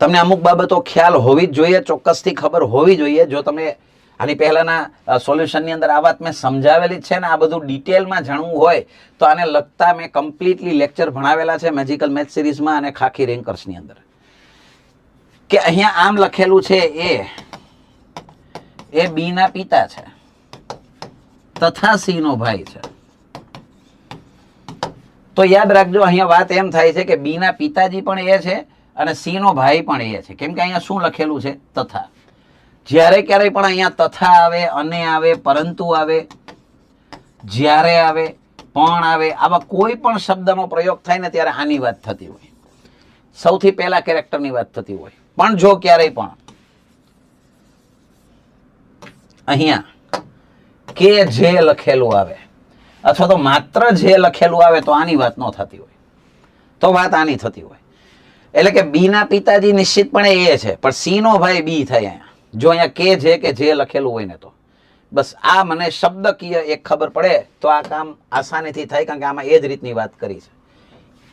તમને અમુક બાબતો ખ્યાલ હોવી જ જોઈએ, ચોક્કસથી ખબર હોવી જોઈએ. જો તમે આની પહેલાના સોલ્યુશનની અંદર આ વાત મેં સમજાવેલી જ છે ને, આ બધું ડિટેલમાં જાણવું હોય તો આને લગતા મેં કમ્પ્લીટલી લેક્ચર ભણાવેલા છે મેજિકલ મેથ સિરીઝમાં અને ખાખી રેન્કર્સની અંદર. કે અહીંયા આમ લખેલું છે એ બી ના પિતા છે તથા સી નો ભાઈ છે. તો યાદ રાખજો, અહીંયા વાત એમ થાય છે કે બી ના પિતાજી પણ એ છે અને સી નો ભાઈ પણ એ છે. કેમ કે અહીંયા શું લખેલું છે? તથા. જ્યારે ક્યારેય પણ અહીંયા તથા આવે, અને આવે, પરંતુ આવે, જ્યારે આવે, પણ આવે, આવા કોઈ પણ શબ્દનો પ્રયોગ થાય ને ત્યારે આની વાત થતી હોય, સૌથી પહેલા કેરેક્ટરની વાત થતી હોય. પણ જો ક્યારેય પણ અહીંયા કે જે લખેલું આવે અથવા તો માત્ર જે લખેલું આવે તો આની વાત ન થતી હોય, તો વાત આની થતી હોય. એટલે કે બી ના પિતાજી નિશ્ચિતપણે એ છે, પણ સી નો ભાઈ બી થાય અહીંયા. જો અહીંયા કે જે લખેલું હોય ને તો બસ આ મને શબ્દકીય એક ખબર પડે તો આ કામ આસાનીથી થાય, કારણ કે આમાં એ જ રીતની વાત કરી છે.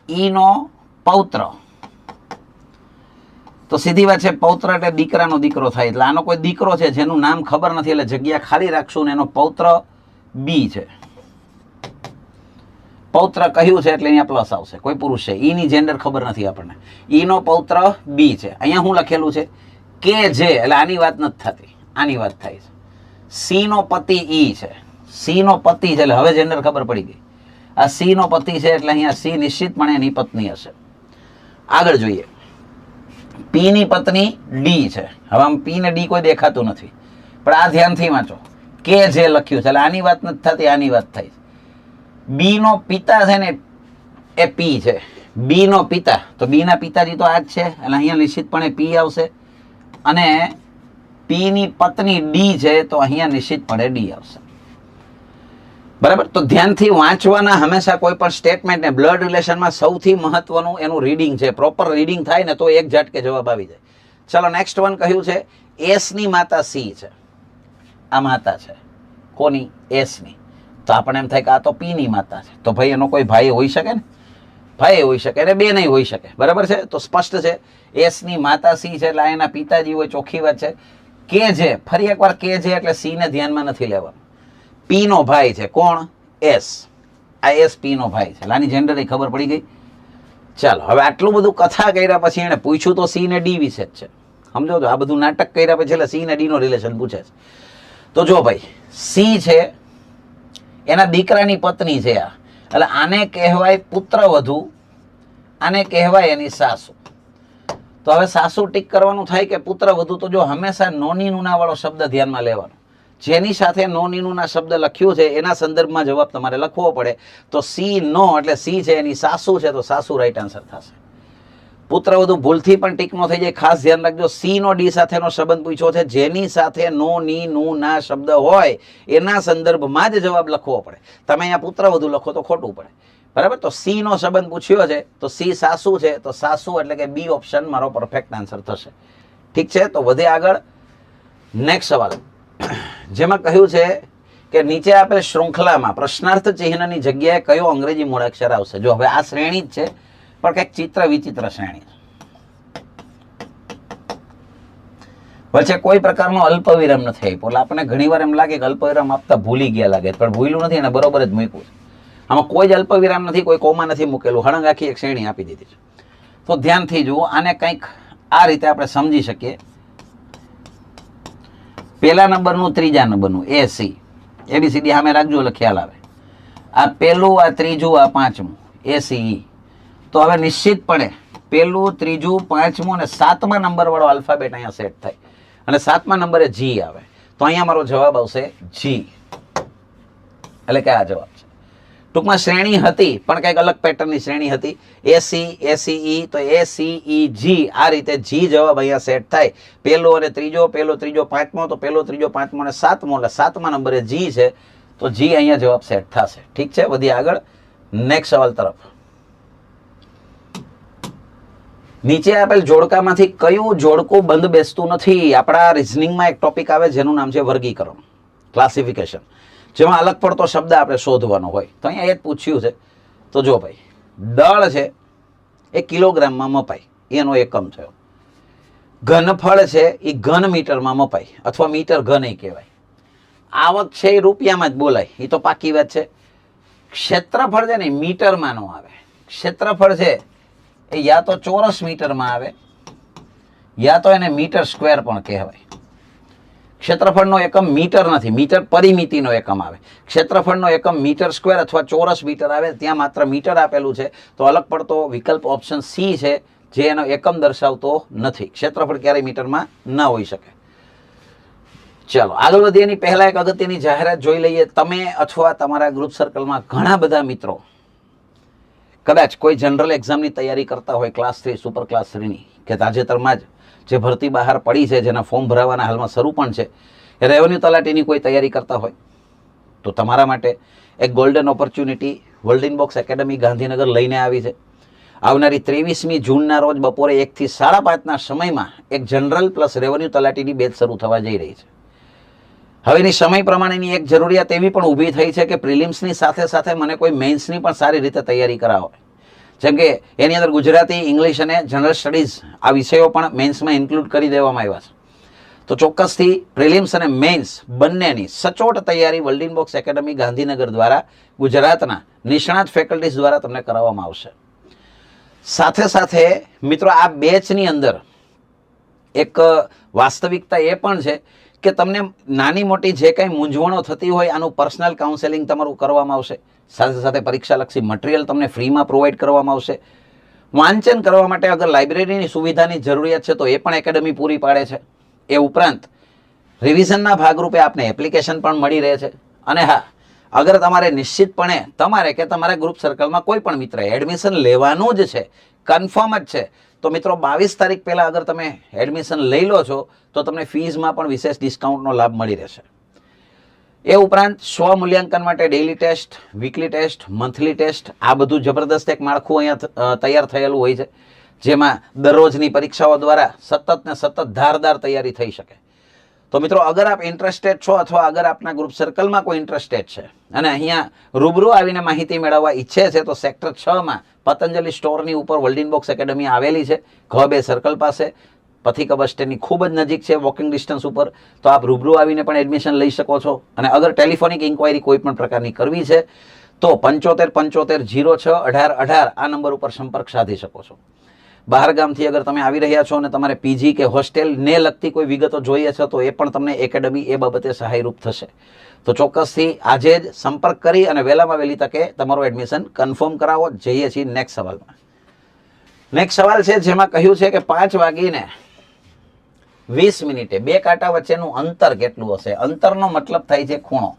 ઈ નો પૌત્ર, તો સીધી વાત છે, પૌત્ર એટલે દીકરાનો દીકરો થાય, એટલે આનો કોઈ દીકરો છે જેનું નામ ખબર નથી, એટલે જગ્યા ખાલી રાખશું ને એનો પૌત્ર બી છે. પૌત્ર કહ્યું છે એટલે અહીંયા પ્લસ આવશે, કોઈ પુરુષ છે, ઈની જેન્ડર ખબર નથી આપણને. ઈનો પૌત્ર બી છે. અહીંયા શું લખેલું છે? કે જે, એટલે આની વાત નથી થતી, આની વાત થાય છે. સી નો પતિ ઈ છે, સી નો પતિ છે, એટલે હવે જેન્ડર ખબર પડી ગઈ. આ સી નો પતિ છે એટલે અહીંયા સી નિશ્ચિતપણે એની પત્ની હશે. આગળ જોઈએ, પી ની પત્ની ડી છે. હવે આમ પી ને ડી કોઈ દેખાતું નથી, પણ આ ધ્યાનથી વાંચો, કે જે લખ્યું છે એટલે આની વાત નથી થતી, આની વાત થાય છે. બી નો પિતા છે ને એ પી છે, બી નો પિતા, તો બી ના પિતાજી તો આ જ છે, એટલે અહીંયા નિશ્ચિતપણે પી આવશે. અને પી ની પત્ની ડી છે તો અહીંયા નિશ્ચિતપણે ડી આવશે. બરાબર, તો ધ્યાનથી વાંચવાના હંમેશા કોઈ પણ સ્ટેટમેન્ટને. બ્લડ રિલેશનમાં સૌથી મહત્વનું એનું રીડિંગ છે. પ્રોપર રીડિંગ થાય ને તો એક ઝાટકે જવાબ આવી જાય. ચલો નેક્સ્ટ વન કહ્યું છે એસ ની માતા સી છે. આ માતા છે કોની? એસ ની. તો આપણે એમ થાય કે આ તો પી ની માતા છે, તો ભાઈ એનો કોઈ ભાઈ હોઈ શકે ને? ભાઈ હોઈ શકે, અને બે નહીં હોઈ શકે. બરાબર છે, તો સ્પષ્ટ છે એસ ની માતા સી છે એટલે એના પિતાજી હોય, ચોખ્ખી વાત છે. કે જે, ફરી એકવાર કે જે એટલે સી ને ધ્યાનમાં નથી લેવાનું. પી નો ભાઈ છે કોણ? એસ. આ એસ પી નો ભાઈ છે, આની જેન્ડર ખબર પડી ગઈ. ચાલો, હવે આટલું બધું કથા કર્યા પછી એને પૂછ્યું તો સી ને ડી વિશે જ છે. સમજો તો આ બધું નાટક કર્યા પછી એટલે સી ને ડી નો રિલેશન પૂછે છે. તો જો ભાઈ સી છે એના દીકરાની પત્ની છે આ, એટલે આને કહેવાય પુત્રવધુ, આને કહેવાય એની સાસુ. તો હવે સાસુ ટીક કરવાનું થાય કે પુત્રવધુ? તો જો હંમેશા નોની નુના વાળો શબ્દ ધ્યાનમાં લેવાનો. જેની સાથે નોની નુના શબ્દ લખ્યું છે એના સંદર્ભમાં જવાબ તમારે લખવો પડે. તો સી નો એટલે સી છે એની સાસુ છે, તો સાસુ રાઈટ આન્સર થશે. પુત્રવધુ ભૂલથી પણ ટીક નો થઈ જાય, ખાસ ધ્યાન રાખજો. સી નો ડી સાથેનો સંબંધ પૂછ્યો છે, જેની સાથે નો, ની, નું, ના શબ્દ હોય એના સંદર્ભમાં જ જવાબ લખવો પડે. તમે અહીંયા પુત્રવધુ લખો તો ખોટું પડે, બરાબર. તો સી નો સંબંધ પૂછ્યો છે, તો સી સાસુ છે, તો સાસુ એટલે કે બી ઓપ્શન મારો પરફેક્ટ આન્સર થશે. ઠીક છે, તો વધે આગળ. નેક્સ્ટ સવાલ, જેમાં કહ્યું છે કે નીચે આપેલ શૃંખલામાં પ્રશ્નાર્થ ચિહ્નની જગ્યાએ કયો અંગ્રેજી મૂળાક્ષર આવશે. જો હવે આ શ્રેણી જ છે, પણ કંઈક ચિત્ર વિચિત્ર શ્રેણી છે. વચ્ચે કોઈ પ્રકારનો અલ્પવિરામ નથી આપ્યો, એટલે આપણને ઘણીવાર એમ લાગે કે અલ્પવિરામ આપતા ભૂલી ગયા લાગે, પણ ભૂલ્યું નથી અને બરોબર જ મૂક્યું છે. આમાં કોઈ જ અલ્પવિરામ નથી, કોઈ કોમા નથી મૂકેલું, હળંગ આખી એક શ્રેણી આપી દીધી છે. તો ધ્યાનથી જુઓ, આને કંઈક આ રીતે આપણે સમજી શકીએ. પહેલા નંબરનું ત્રીજા નંબરનું એ સી, એબીસીડી સામે રાખજો એટલે ખ્યાલ આવે. આ પહેલું, આ ત્રીજું, આ પાંચમું, એ સી. તો હવે નિશ્ચિતપણે પહેલું, ત્રીજું, પાંચમું અને સાતમા નંબર વાળો આલ્ફાબેટ અહીંયા સેટ થાય અને સાતમા નંબરે જી આવે. તો અહીંયા મારો જવાબ આવશે જી, એટલે કે આ જવાબ છે. ટૂંકમાં શ્રેણી હતી પણ કંઈક અલગ પેટર્નની શ્રેણી હતી. એસી, એસીઈ, તો એસીઈ જી, આ રીતે જી જવાબ અહીંયા સેટ થાય. પહેલો અને ત્રીજો, પહેલો, ત્રીજો, પાંચમો, તો પહેલો, ત્રીજો, પાંચમો અને સાતમો, એટલે સાતમા નંબરે જી છે, તો જી અહીંયા જવાબ સેટ થશે. ઠીક છે, વધી આગળ નેક્સ્ટ સવાલ તરફ. નીચે આપેલ જોડકામાંથી કયું જોડકું બંધ બેસતું નથી. આપણા રિઝનિંગમાં એક ટોપિક આવે જેનું નામ છે વર્ગીકરણ, ક્લાસિફિકેશન, જેમાં અલગ પડતો શબ્દ આપણે શોધવાનો હોય. તો અહીંયા એ જ પૂછ્યું છે. તો જો ભાઈ, દળ છે એ કિલોગ્રામમાં મપાય, એનો એકમ છે. ઘનફળ છે એ ઘન મીટરમાં મપાય અથવા મીટર ઘન એ કહેવાય. આવક છે એ રૂપિયામાં જ બોલાય, એ તો પાકી વાત છે. ક્ષેત્રફળ છે ને મીટરમાં નો આવે. ક્ષેત્રફળ છે એ યા તો ચોરસ મીટરમાં આવે, યા તો એને મીટર સ્ક્વેર પણ કહેવાય. ક્ષેત્રફળનો એકમ મીટર નથી, મીટર પરિમિતિનો એકમ આવે. ક્ષેત્રફળનો એકમ મીટર સ્ક્વેર અથવા ચોરસ મીટર આવે, ત્યાં માત્ર મીટર આપેલું છે. તો અલગ પડતો વિકલ્પ ઓપ્શન સી છે, જે એનો એકમ દર્શાવતો નથી. ક્ષેત્રફળ ક્યારેય મીટરમાં ન હોઈ શકે. ચાલો આગળ વધીએ એની પહેલા એક અગત્યની જાહેરાત જોઈ લઈએ. તમે અથવા તમારા ગ્રુપ સર્કલમાં ઘણા બધા મિત્રો કદાચ કોઈ જનરલ એક્ઝામની તૈયારી કરતા હોય, ક્લાસ 3, સુપર ક્લાસ 3ની, કે તાજેતરમાં જ જે ભરતી બહાર પડી છે, જેના ફોર્મ ભરાવાના હાલમાં શરૂ પણ છે, એ રેવન્યુ તલાટીની કોઈ તૈયારી કરતા હોય, તો તમારા માટે એક golden opportunity world inbox academy Gandhinagar લઈને આવી છે. આવનારી 23મી જૂનના રોજ બપોરે 1 થી 5:30ના સમયમાં એક જનરલ પ્લસ રેવન્યુ તલાટીની બેચ શરૂ થવા જઈ રહી છે. હવેની સમય પ્રમાણેની એક જરૂરિયાત એવી પણ ઊભી થઈ છે કે પ્રિલિમ્સની સાથે સાથે મને કોઈ મેઇન્સની પણ સારી રીતે તૈયારી કરાવો. જેમ કે એની અંદર ગુજરાતી, ઇંગ્લિશ અને જનરલ સ્ટડીઝ આ વિષયો પણ મેઇન્સમાં ઇન્ક્લુડ કરી દેવામાં આવ્યા છે. તો ચોક્કસથી પ્રિલિમ્સ અને મેઇન્સ બંનેની સચોટ તૈયારી વર્લ્ડ ઇનબોક્સ એકેડમી ગાંધીનગર દ્વારા ગુજરાતના નિષ્ણાત ફેકલ્ટીઝ દ્વારા તમને કરાવવામાં આવશે. સાથે સાથે મિત્રો, આ બેચની અંદર એક વાસ્તવિકતા એ પણ છે કે તમને નાની મોટી જે કંઈ મૂંઝવણો થતી હોય, આનું પર્સનલ કાઉન્સેલિંગ તમારું કરવામાં આવશે. સાથે સાથે પરીક્ષાલક્ષી મટીરિયલ તમને ફ્રીમાં પ્રોવાઈડ કરવામાં આવશે. વાંચન કરવા માટે અગર લાઇબ્રેરીની સુવિધાની જરૂરિયાત છે તો એ પણ એકેડમી પૂરી પાડે છે. એ ઉપરાંત રિવિઝનના ભાગરૂપે આપને એપ્લિકેશન પણ મળી રહે છે. અને હા, અગર તમારે નિશ્ચિતપણે તમારે કે તમારા ગ્રુપ સર્કલમાં કોઈ પણ મિત્ર એડમિશન લેવાનું જ છે, કન્ફર્મ જ છે, તો મિત્રો 22 તારીખ પહેલાં અગર તમે એડમિશન લઈ લો છો તો તમને ફીઝમાં પણ વિશેષ ડિસ્કાઉન્ટનો લાભ મળી રહેશે. એ ઉપરાંત સ્વમૂલ્યાંકન માટે daily test, weekly test, monthly test, આ બધું જબરદસ્ત એક માળખું અહીંયા તૈયાર થયેલું હોય છે, જેમાં દરરોજની પરીક્ષાઓ દ્વારા સતત ને સતત ધારદાર તૈયારી થઈ શકે. તો મિત્રો, અગર આપ ઇન્ટરેસ્ટેડ છો અથવા અગર આપના ગ્રુપ સર્કલમાં કોઈ ઇન્ટરેસ્ટેડ છે અને અહીંયા રૂબરૂ આવીને માહિતી મેળવવા ઈચ્છે છે, તો સેક્ટર 6માં પતંજલિ સ્ટોરની ઉપર વર્લ્ડ ઇનબોક્સ એકેડમી આવેલી છે, ઘ2 સર્કલ પાસે, પથિકા બસ સ્ટેન્ડની ખૂબ જ નજીક છે, વોકિંગ ડિસ્ટન્સ ઉપર. તો આપ રૂબરૂ આવીને પણ એડમિશન લઈ શકો છો. અને અગર ટેલિફોનિક ઇન્ક્વાયરી કોઈ પણ પ્રકારની કરવી છે તો 75 75 06 18 18 આ નંબર ઉપર સંપર્ક સાધી શકો છો. બહાર ગામથી અગર તમે આવી રહ્યા છો અને તમારે પીજી કે હોસ્ટેલને લગતી કોઈ વિગતો જોઈએ છે તો એ પણ તમને એકેડમી એ બાબતે સહાયરૂપ થશે. તો ચોક્કસથી આજે જ સંપર્ક કરી અને વહેલામાં વહેલી તકે તમારું એડમિશન કન્ફર્મ કરાવો. જઈએ છીએ નેક્સ્ટ સવાલમાં. નેક્સ્ટ સવાલ છે જેમાં કહ્યું છે કે 5:20 બે કાંટા વચ્ચેનું અંતર કેટલું હશે. અંતરનો મતલબ થાય છે ખૂણો.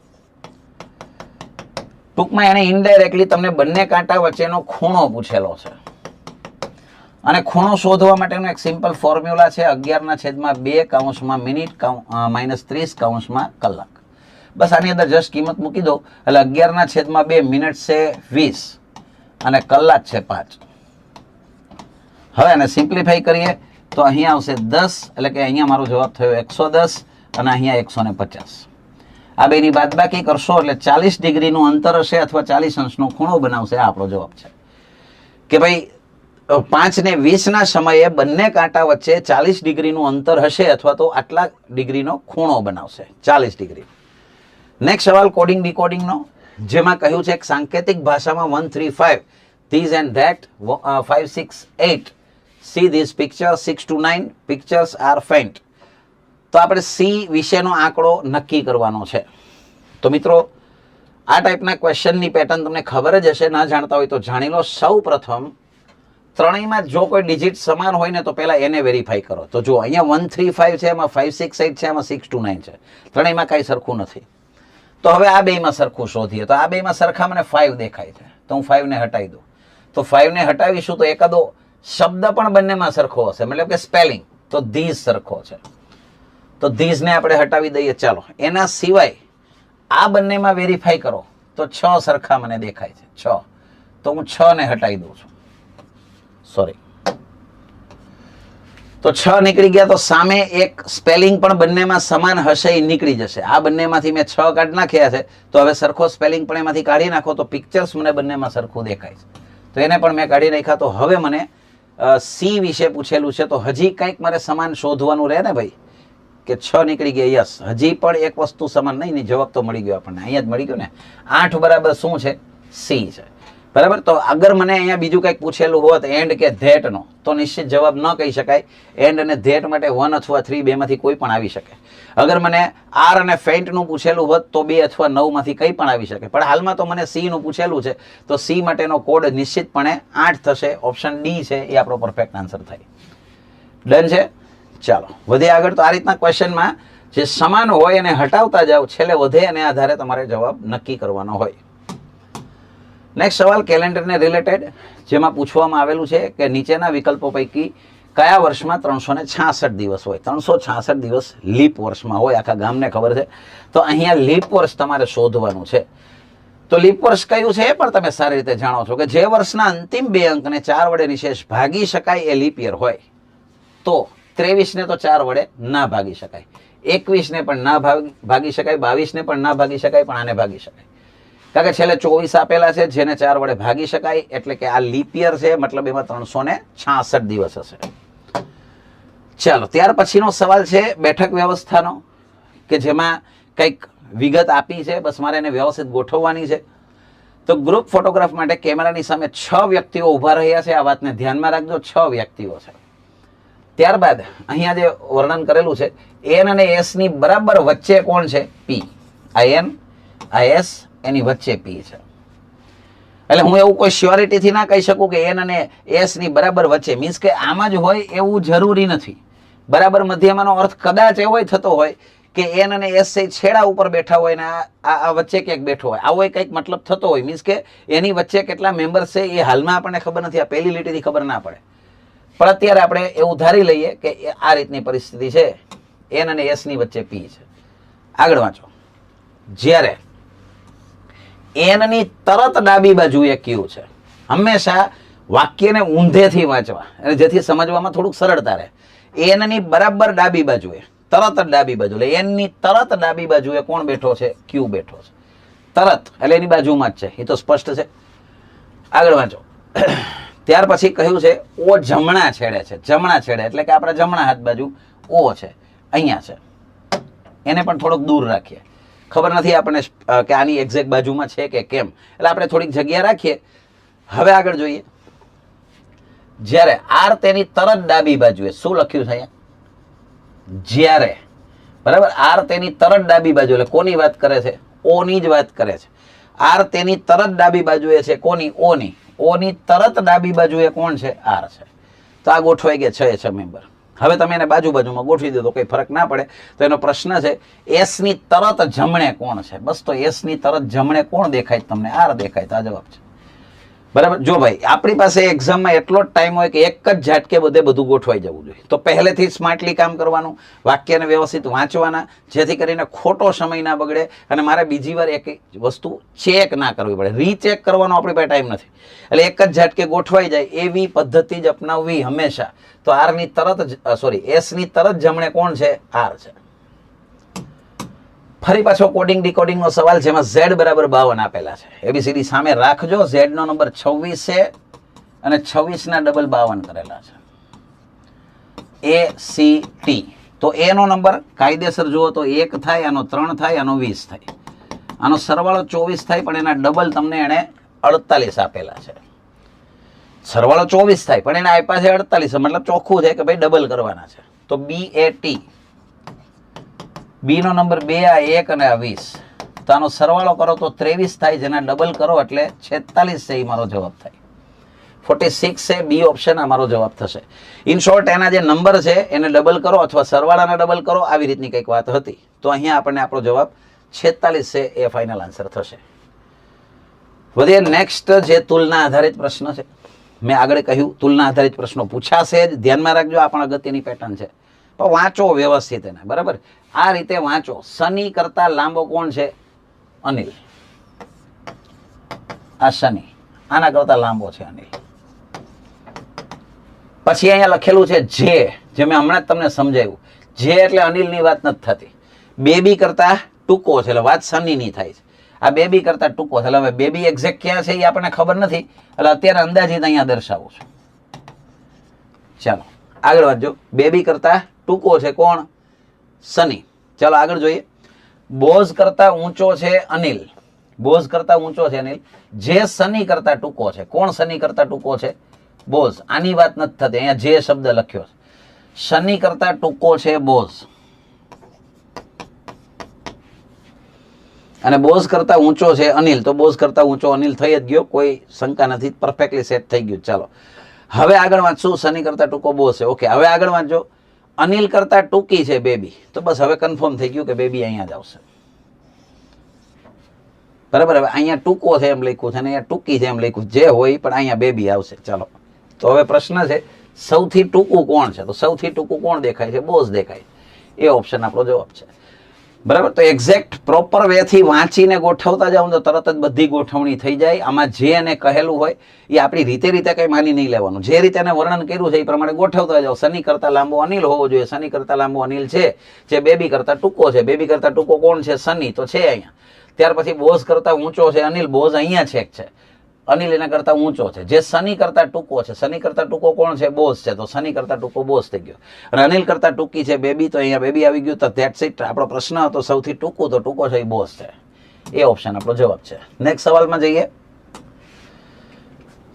ટૂંકમાં એને ઇનડાયરેક્ટલી તમને બંને કાંટા વચ્ચેનો ખૂણો પૂછેલો છે. અને ખૂણો શોધવા માટેનો એક સિમ્પલ ફોર્મ્યુલા છે 11/2 મિનિટ -30 કલાક. બસ આની અંદર જસ્ટ કિંમત મૂકી દો એટલે 11/2 મિનિટ છે 20 અને કલાક છે 5. હવે આને સિમ્પ્લિફાઈ કરીએ તો અહીંયા આવશે 10 એટલે કે અહીંયા મારો જવાબ થયો 110 અને અહીંયા 150. આ બેની બાદબાકી કરશો એટલે 40 ડિગ્રીનું અંતર હશે અથવા 40 અંશનો ખૂણો બનાવશે. આ આપણો જવાબ છે કે ભાઈ 5 ને 20 ના સમયે બંને કાંટા વચ્ચે 40 ડિગ્રીનું અંતર હશે અથવા તો આટલા ડિગ્રીનો ખૂણો બનાવશે 40 ડિગ્રી. નેક્સ્ટ સવાલ કોડિંગ ડીકોડિંગનો, જેમાં કહ્યું છે કે સાંકેતિક ભાષામાં 135 this and that 568 see this picture 6 to 9 pictures are faint. તો આપણે સી વિશેનો આંકડો નક્કી કરવાનો છે. તો મિત્રો આ ટાઈપના ક્વેશ્ચનની પેટર્ન તમને ખબર જ હશે, ના જાણતા હોય તો જાણી લો. સૌ પ્રથમ ત્રણેયમાં જો કોઈ ડિજિટ સમાન હોય ને તો પહેલા એને વેરીફાઈ કરો. તો જો અહીંયા 135 છે, એમાં 568 છે, એમાં 6 to 9 છે, ત્રણેયમાં કાંઈ સરખું નથી. તો હવે આ બેમાં સરખું શોધીએ. તો આ બેમાં સરખા મને 5 દેખાય છે, તો હું 5 ને હટાવી દઉં. તો 5 ને હટાવીશું તો એકાદો શબ્દ પણ બંનેમાં સરખો હશે, મતલબ કે સ્પેલિંગ. તો ધીસ સરખો છે, તો ધીસ ને આપણે હટાવી દઈએ. ચાલો એના સિવાય આ બંનેમાં વેરીફાઈ કરો તો 6 સરખા મને દેખાય છે, 6. તો હું 6 ને હટાવી દઉં છું. સોરી, તો 6 નીકળી ગયા. તો સામે એક સ્પેલિંગ પણ બંનેમાં સમાન હશે, એ નીકળી જશે. આ બંનેમાંથી મેં 6 કાઢી નાખ્યા છે, તો હવે સરખો સ્પેલિંગ પણ એમાંથી કાઢી નાખો તો પિક્ચર્સ મને બંનેમાં સરખું દેખાય છે. તો એને પણ મેં કાઢી નાખ્યા. તો હવે મને સી વિશે પૂછેલું છે, તો હજી કંઈક મારે સમાન શોધવાનું રહે ને ભાઈ, કે 6 નીકળી ગયા. યસ, હજી પણ એક વસ્તુ સમાન નહીં. જવાબ તો મળી ગયો આપણને, અહીંયા જ મળી ગયો ને. 8 બરાબર શું છે? સી છે, બરાબર. તો અગર મને અહીંયા બીજું કંઈક પૂછેલું હોત એન્ડ કે ધેટ નો, તો નિશ્ચિત જવાબ ન કહી શકાય. એન્ડ અને ધેટ માટે 1 અથવા 3 બેમાંથી કોઈ પણ આવી શકે. અગર મને આર અને ફેન્ટ નું પૂછેલું હોત તો 2 અથવા 9 માંથી કંઈ પણ આવી શકે. પણ હાલમાં તો મને સી નું પૂછેલું છે, તો સી માટેનો કોડ નિશ્ચિતપણે 8 થશે. ઓપ્શન ડી છે એ આપણો પરફેક્ટ આન્સર થાય. ડન છે. ચાલો વધે આગળ. તો આ રીતના ક્વેશ્ચનમાં જે સમાન હોય એને હટાવતા જાઓ, છેલ્લે વધે અને આધારે તમારે જવાબ નક્કી કરવાનો હોય. નેક્સ્ટ સવાલ કેલેન્ડરને રિલેટેડ, જેમાં પૂછવામાં આવેલું છે કે નીચેના વિકલ્પો પૈકી કયા વર્ષમાં 366 દિવસ હોય? 366 દિવસ લીપ વર્ષમાં હોય, આખા ગામને ખબર છે. તો અહીંયા લીપ વર્ષ તમારે શોધવાનું છે. તો લીપ વર્ષ કયું છે એ પણ તમે સારી રીતે જાણો છો કે જે વર્ષના અંતિમ 2 અંકને 4 વડે નિશેષ ભાગી શકાય એ લીપ યર હોય. તો 23 ને તો 4 વડે ના ભાગી શકાય, 21 ને પણ ના ભાગી શકાય, 22 ને પણ ના ભાગી શકાય, પણ આને ભાગી શકાય. કારણ કે છેલ્લે 24 આપેલા છે જેને 4 વડે ભાગી શકાય, એટલે કે આ લીપ યર છે, મતલબ એમાં 366 દિવસ હશે. ચાલો ત્યાર પછીનો સવાલ છે બેઠક વ્યવસ્થાનો, કે જેમાં કંઈક વિગત આપી છે, બસ મારે એને વ્યવસ્થિત ગોઠવવાની છે. તો ગ્રુપ ફોટોગ્રાફ માટે કેમેરાની સામે 6 વ્યક્તિઓ ઊભા રહ્યા છે. આ વાતને ધ્યાનમાં રાખજો, 6 વ્યક્તિઓ છે. ત્યારબાદ અહીંયા જે વર્ણન કરેલું છે, એન અને એસ ની બરાબર વચ્ચે કોણ છે? પી. આ એન, આ એસ, એની વચ્ચે પી છે. એટલે હું એવું કોઈ શ્યોરિટીથી ના કહી શકું કે એન અને એસ ની બરાબર વચ્ચે, મીન્સ કે આમાં જ હોય એવું જરૂરી નથી. બરાબર મધ્યમાંનો અર્થ કદાચ એવો થતો હોય કે એન અને એસ છેડા ઉપર બેઠા હોય ને આ વચ્ચે ક્યાંક બેઠો હોય, આવો કંઈક મતલબ થતો હોય. મીન્સ કે એની વચ્ચે કેટલા મેમ્બર્સ છે એ હાલમાં આપણને ખબર નથી, આ પહેલી લીટીથી ખબર ના પડે. પણ અત્યારે આપણે એવું ધારી લઈએ કે આ રીતની પરિસ્થિતિ છે, એન અને એસ ની વચ્ચે પી છે. આગળ વાંચો. જ્યારે એન ની તરત ડાબી બાજુએ ક્યુ છે. હંમેશા વાક્યને ઊંધેથી વાંચવા, અને જેથી સમજવામાં થોડુંક સરળતા રહે. એન ની બરાબર ડાબી બાજુએ, તરત જ ડાબી બાજુ, એટલે એન ની તરત ડાબી બાજુએ કોણ બેઠો છે? ક્યુ બેઠો છે. તરત એટલે એની બાજુમાં જ છે, એ તો સ્પષ્ટ છે. આગળ વાંચો. ત્યાર પછી કહ્યું છે ઓ જમણા છેડે છે. જમણા છેડે એટલે કે આપણા જમણા હાથ બાજુ ઓ છે, અહીંયા છે. એને પણ થોડોક દૂર રાખીએ, ખબર નથી આપણને કે આની એક્ઝેક્ટ બાજુમાં છે કે કેમ, એટલે આપણે થોડીક જગ્યા રાખીએ. હવે આગળ જોઈએ. જ્યારે આર તેની તરત ડાબી બાજુએ, શું લખ્યું છે અહીંયા? જ્યારે, બરાબર. આર તેની તરત ડાબી બાજુ, એટલે કોની વાત કરે છે? ઓ ની જ વાત કરે છે. આર તેની તરત ડાબી બાજુએ છે, કોની? ઓ ની. ઓ ની તરત ડાબી બાજુએ કોણ છે? આર છે. તો આ ગોઠવાઈ ગયા 6 મેમ્બર. હવે તમે એને બાજુ બાજુમાં ગોઠવી દો તો કંઈ ફરક ના પડે. તો એનો પ્રશ્ન છે એસ ની તરત જમણે કોણ છે? બસ. તો એસ ની તરત જમણે કોણ દેખાય તમને? આર દેખાય. તો આ જવાબ છે. બરાબર. જો ભાઈ આપણી પાસે એક્ઝામમાં એટલો જ ટાઈમ હોય કે એક જ ઝાટકે બધું ગોઠવાઈ જવું જોઈએ, તો પહેલેથી સ્માર્ટલી કામ કરવાનું, વાક્યને વ્યવસ્થિત વાંચવાના, જેથી કરીને ખોટો સમય ના બગડે અને મારે બીજી વાર એક વસ્તુ ચેક ના કરવી પડે. રીચેક કરવાનો આપણી પાસે ટાઈમ નથી, એટલે એક જ ઝાટકે ગોઠવાઈ જાય એવી પદ્ધતિ જ અપનાવવી હંમેશા. તો આરની તરત એસની તરત જમણે કોણ છે? આર છે. ફરી પાછો કોડિંગ ડીકોડિંગનો સવાલ, જેમાં ઝેડ બરાબર 52 આપેલા છે. એબીસીડી સામે રાખજો. ઝેડ નો નંબર 26 છે અને 26 ના ડબલ 52 કરેલા છે. ACT. તો એ નો નંબર કાયદેસર જુઓ તો 1 થાય, આનો 3 થાય, આનો 20 થાય, આનો સરવાળો 24 થાય, પણ એના ડબલ તમને એને 48 આપેલા છે. સરવાળો 24 થાય પણ એને આપ્યા છે 48, મતલબ ચોખ્ખું છે કે ભાઈ ડબલ કરવાના છે. તો BAT. બી નો નંબર 2, આ 1 અને આ 20, તો આનો સરવાળો કરો તો 23 થાય, જેના ડબલ કરો એટલે 46 છે, એ મારો જવાબ થાય. 46 છે, બી ઓપ્શન આ મારો જવાબ થશે. ઇન શોર્ટ એના જે નંબર છે એને ડબલ કરો અથવા સરવાળાના ડબલ કરો, આવી રીતની કંઈક વાત હતી. તો અહીંયા આપણને આપણો જવાબ 46 છે, એ ફાઇનલ આન્સર થશે. વધીએ નેક્સ્ટ, જે તુલના આધારિત પ્રશ્ન છે. મેં આગળ કહ્યું તુલના આધારિત પ્રશ્નો પૂછાશે જ, ધ્યાનમાં રાખજો. આ પણ અગત્યની પેટર્ન છે, પણ વાંચો વ્યવસ્થિત એને, બરાબર. આ રીતે વાંચો. શનિ કરતા લાંબો કોણ છે? અનિલ. આ શનિ, આના કરતા લાંબો છે અનિલ. પછી અહીંયા લખેલું છે જે મેં હમણાં જ તમને સમજાવ્યું. જે એટલે અનિલની વાત નથી થતી. બેબી કરતા ટૂંકો છે, એટલે વાત શનિની થાય છે. આ બેબી કરતા ટૂંકો છે, એટલે હવે બેબી એક્ઝેક્ટ ક્યાં છે એ આપણને ખબર નથી, એટલે અત્યારે અંદાજિત અહીંયા દર્શાવું છું. ચાલો આગળ વાંચજો. બેબી કરતા ટૂંકો છે કોણ? શનિ. ચાલો આગળ જોઈએ. બોઝ કરતા ઊંચો છે અનિલ. બોઝ કરતા ઊંચો છે અનિલ. જે શનિ કરતા ટૂંકો છે. કોણ શનિ કરતા ટૂંકો છે? બોઝ. આની વાત નથી થતી, અહીંયા જે શબ્દ લખ્યો છે. શનિ કરતા ટૂંકો છે બોઝ, અને બોઝ કરતા ઊંચો છે અનિલ. તો બોઝ કરતા ઊંચો અનિલ થઈ જ ગયો, કોઈ શંકા નથી, પરફેક્ટલી સેટ થઈ ગયું. ચાલો હવે આગળ વાંચશું. શનિ કરતા ટૂંકો બોઝ છે, ઓકે. હવે આગળ વાંચજો. અનિલ કરતા ટૂંકી છે બેબી. તો બસ હવે કન્ફર્મ થઈ ગયું કે બેબી અહીંયા જ આવશે, બરાબર. હવે અહીંયા ટૂંકો છે એમ લખ્યું છે, અને અહીંયા ટૂંકી છે એમ લખ્યું, જે હોય પણ અહીંયા બેબી આવશે. ચાલો તો હવે પ્રશ્ન છે સૌથી ટૂંકું કોણ છે? તો સૌથી ટૂંકું કોણ દેખાય છે? બોઝ દેખાય. એ ઓપ્શન આપણો જવાબ છે, બરાબર. તો એક્ઝેક્ટ પ્રોપર વે થી વાંચીને ગોઠવતા જાવ તો તરત જ બધી ગોઠવણી થઈ જાય. આમાં જે એને કહેલું હોય એ આપણી રીતે કઈ માની નહીં લેવાનું. જે રીતે એને વર્ણન કર્યું છે એ પ્રમાણે ગોઠવતા જાવ. શનિ કરતા લાંબો અનિલ હોવો જોઈએ. શનિ કરતા લાંબો અનિલ છે, જે બેબી કરતા ટૂંકો છે. બેબી કરતા ટૂંકો કોણ છે? શનિ, તો છે અહીંયા. ત્યાર પછી બોઝ કરતા ઊંચો છે અનિલ. બોઝ અહીંયા છે. અનિલ એના કરતા ઊંચો છે. જે શનિ કરતા ટૂંકો છે. શનિ કરતા ટૂંકો કોણ છે? બોઝ છે, તો શનિ કરતા ટૂંકો બોઝ થઈ ગયો. અને અનિલ કરતા ટૂંકી છે બેબી, તો અહીંયા બેબી આવી ગયું. તો ધેટ્સ ઇટ. આપણો પ્રશ્ન હતો સૌથી ટૂંકું, તો ટૂંકો છે એ બોઝ છે. એ ઓપ્શન આપણો જવાબ છે. નેક્સ્ટ સવાલમાં જઈએ.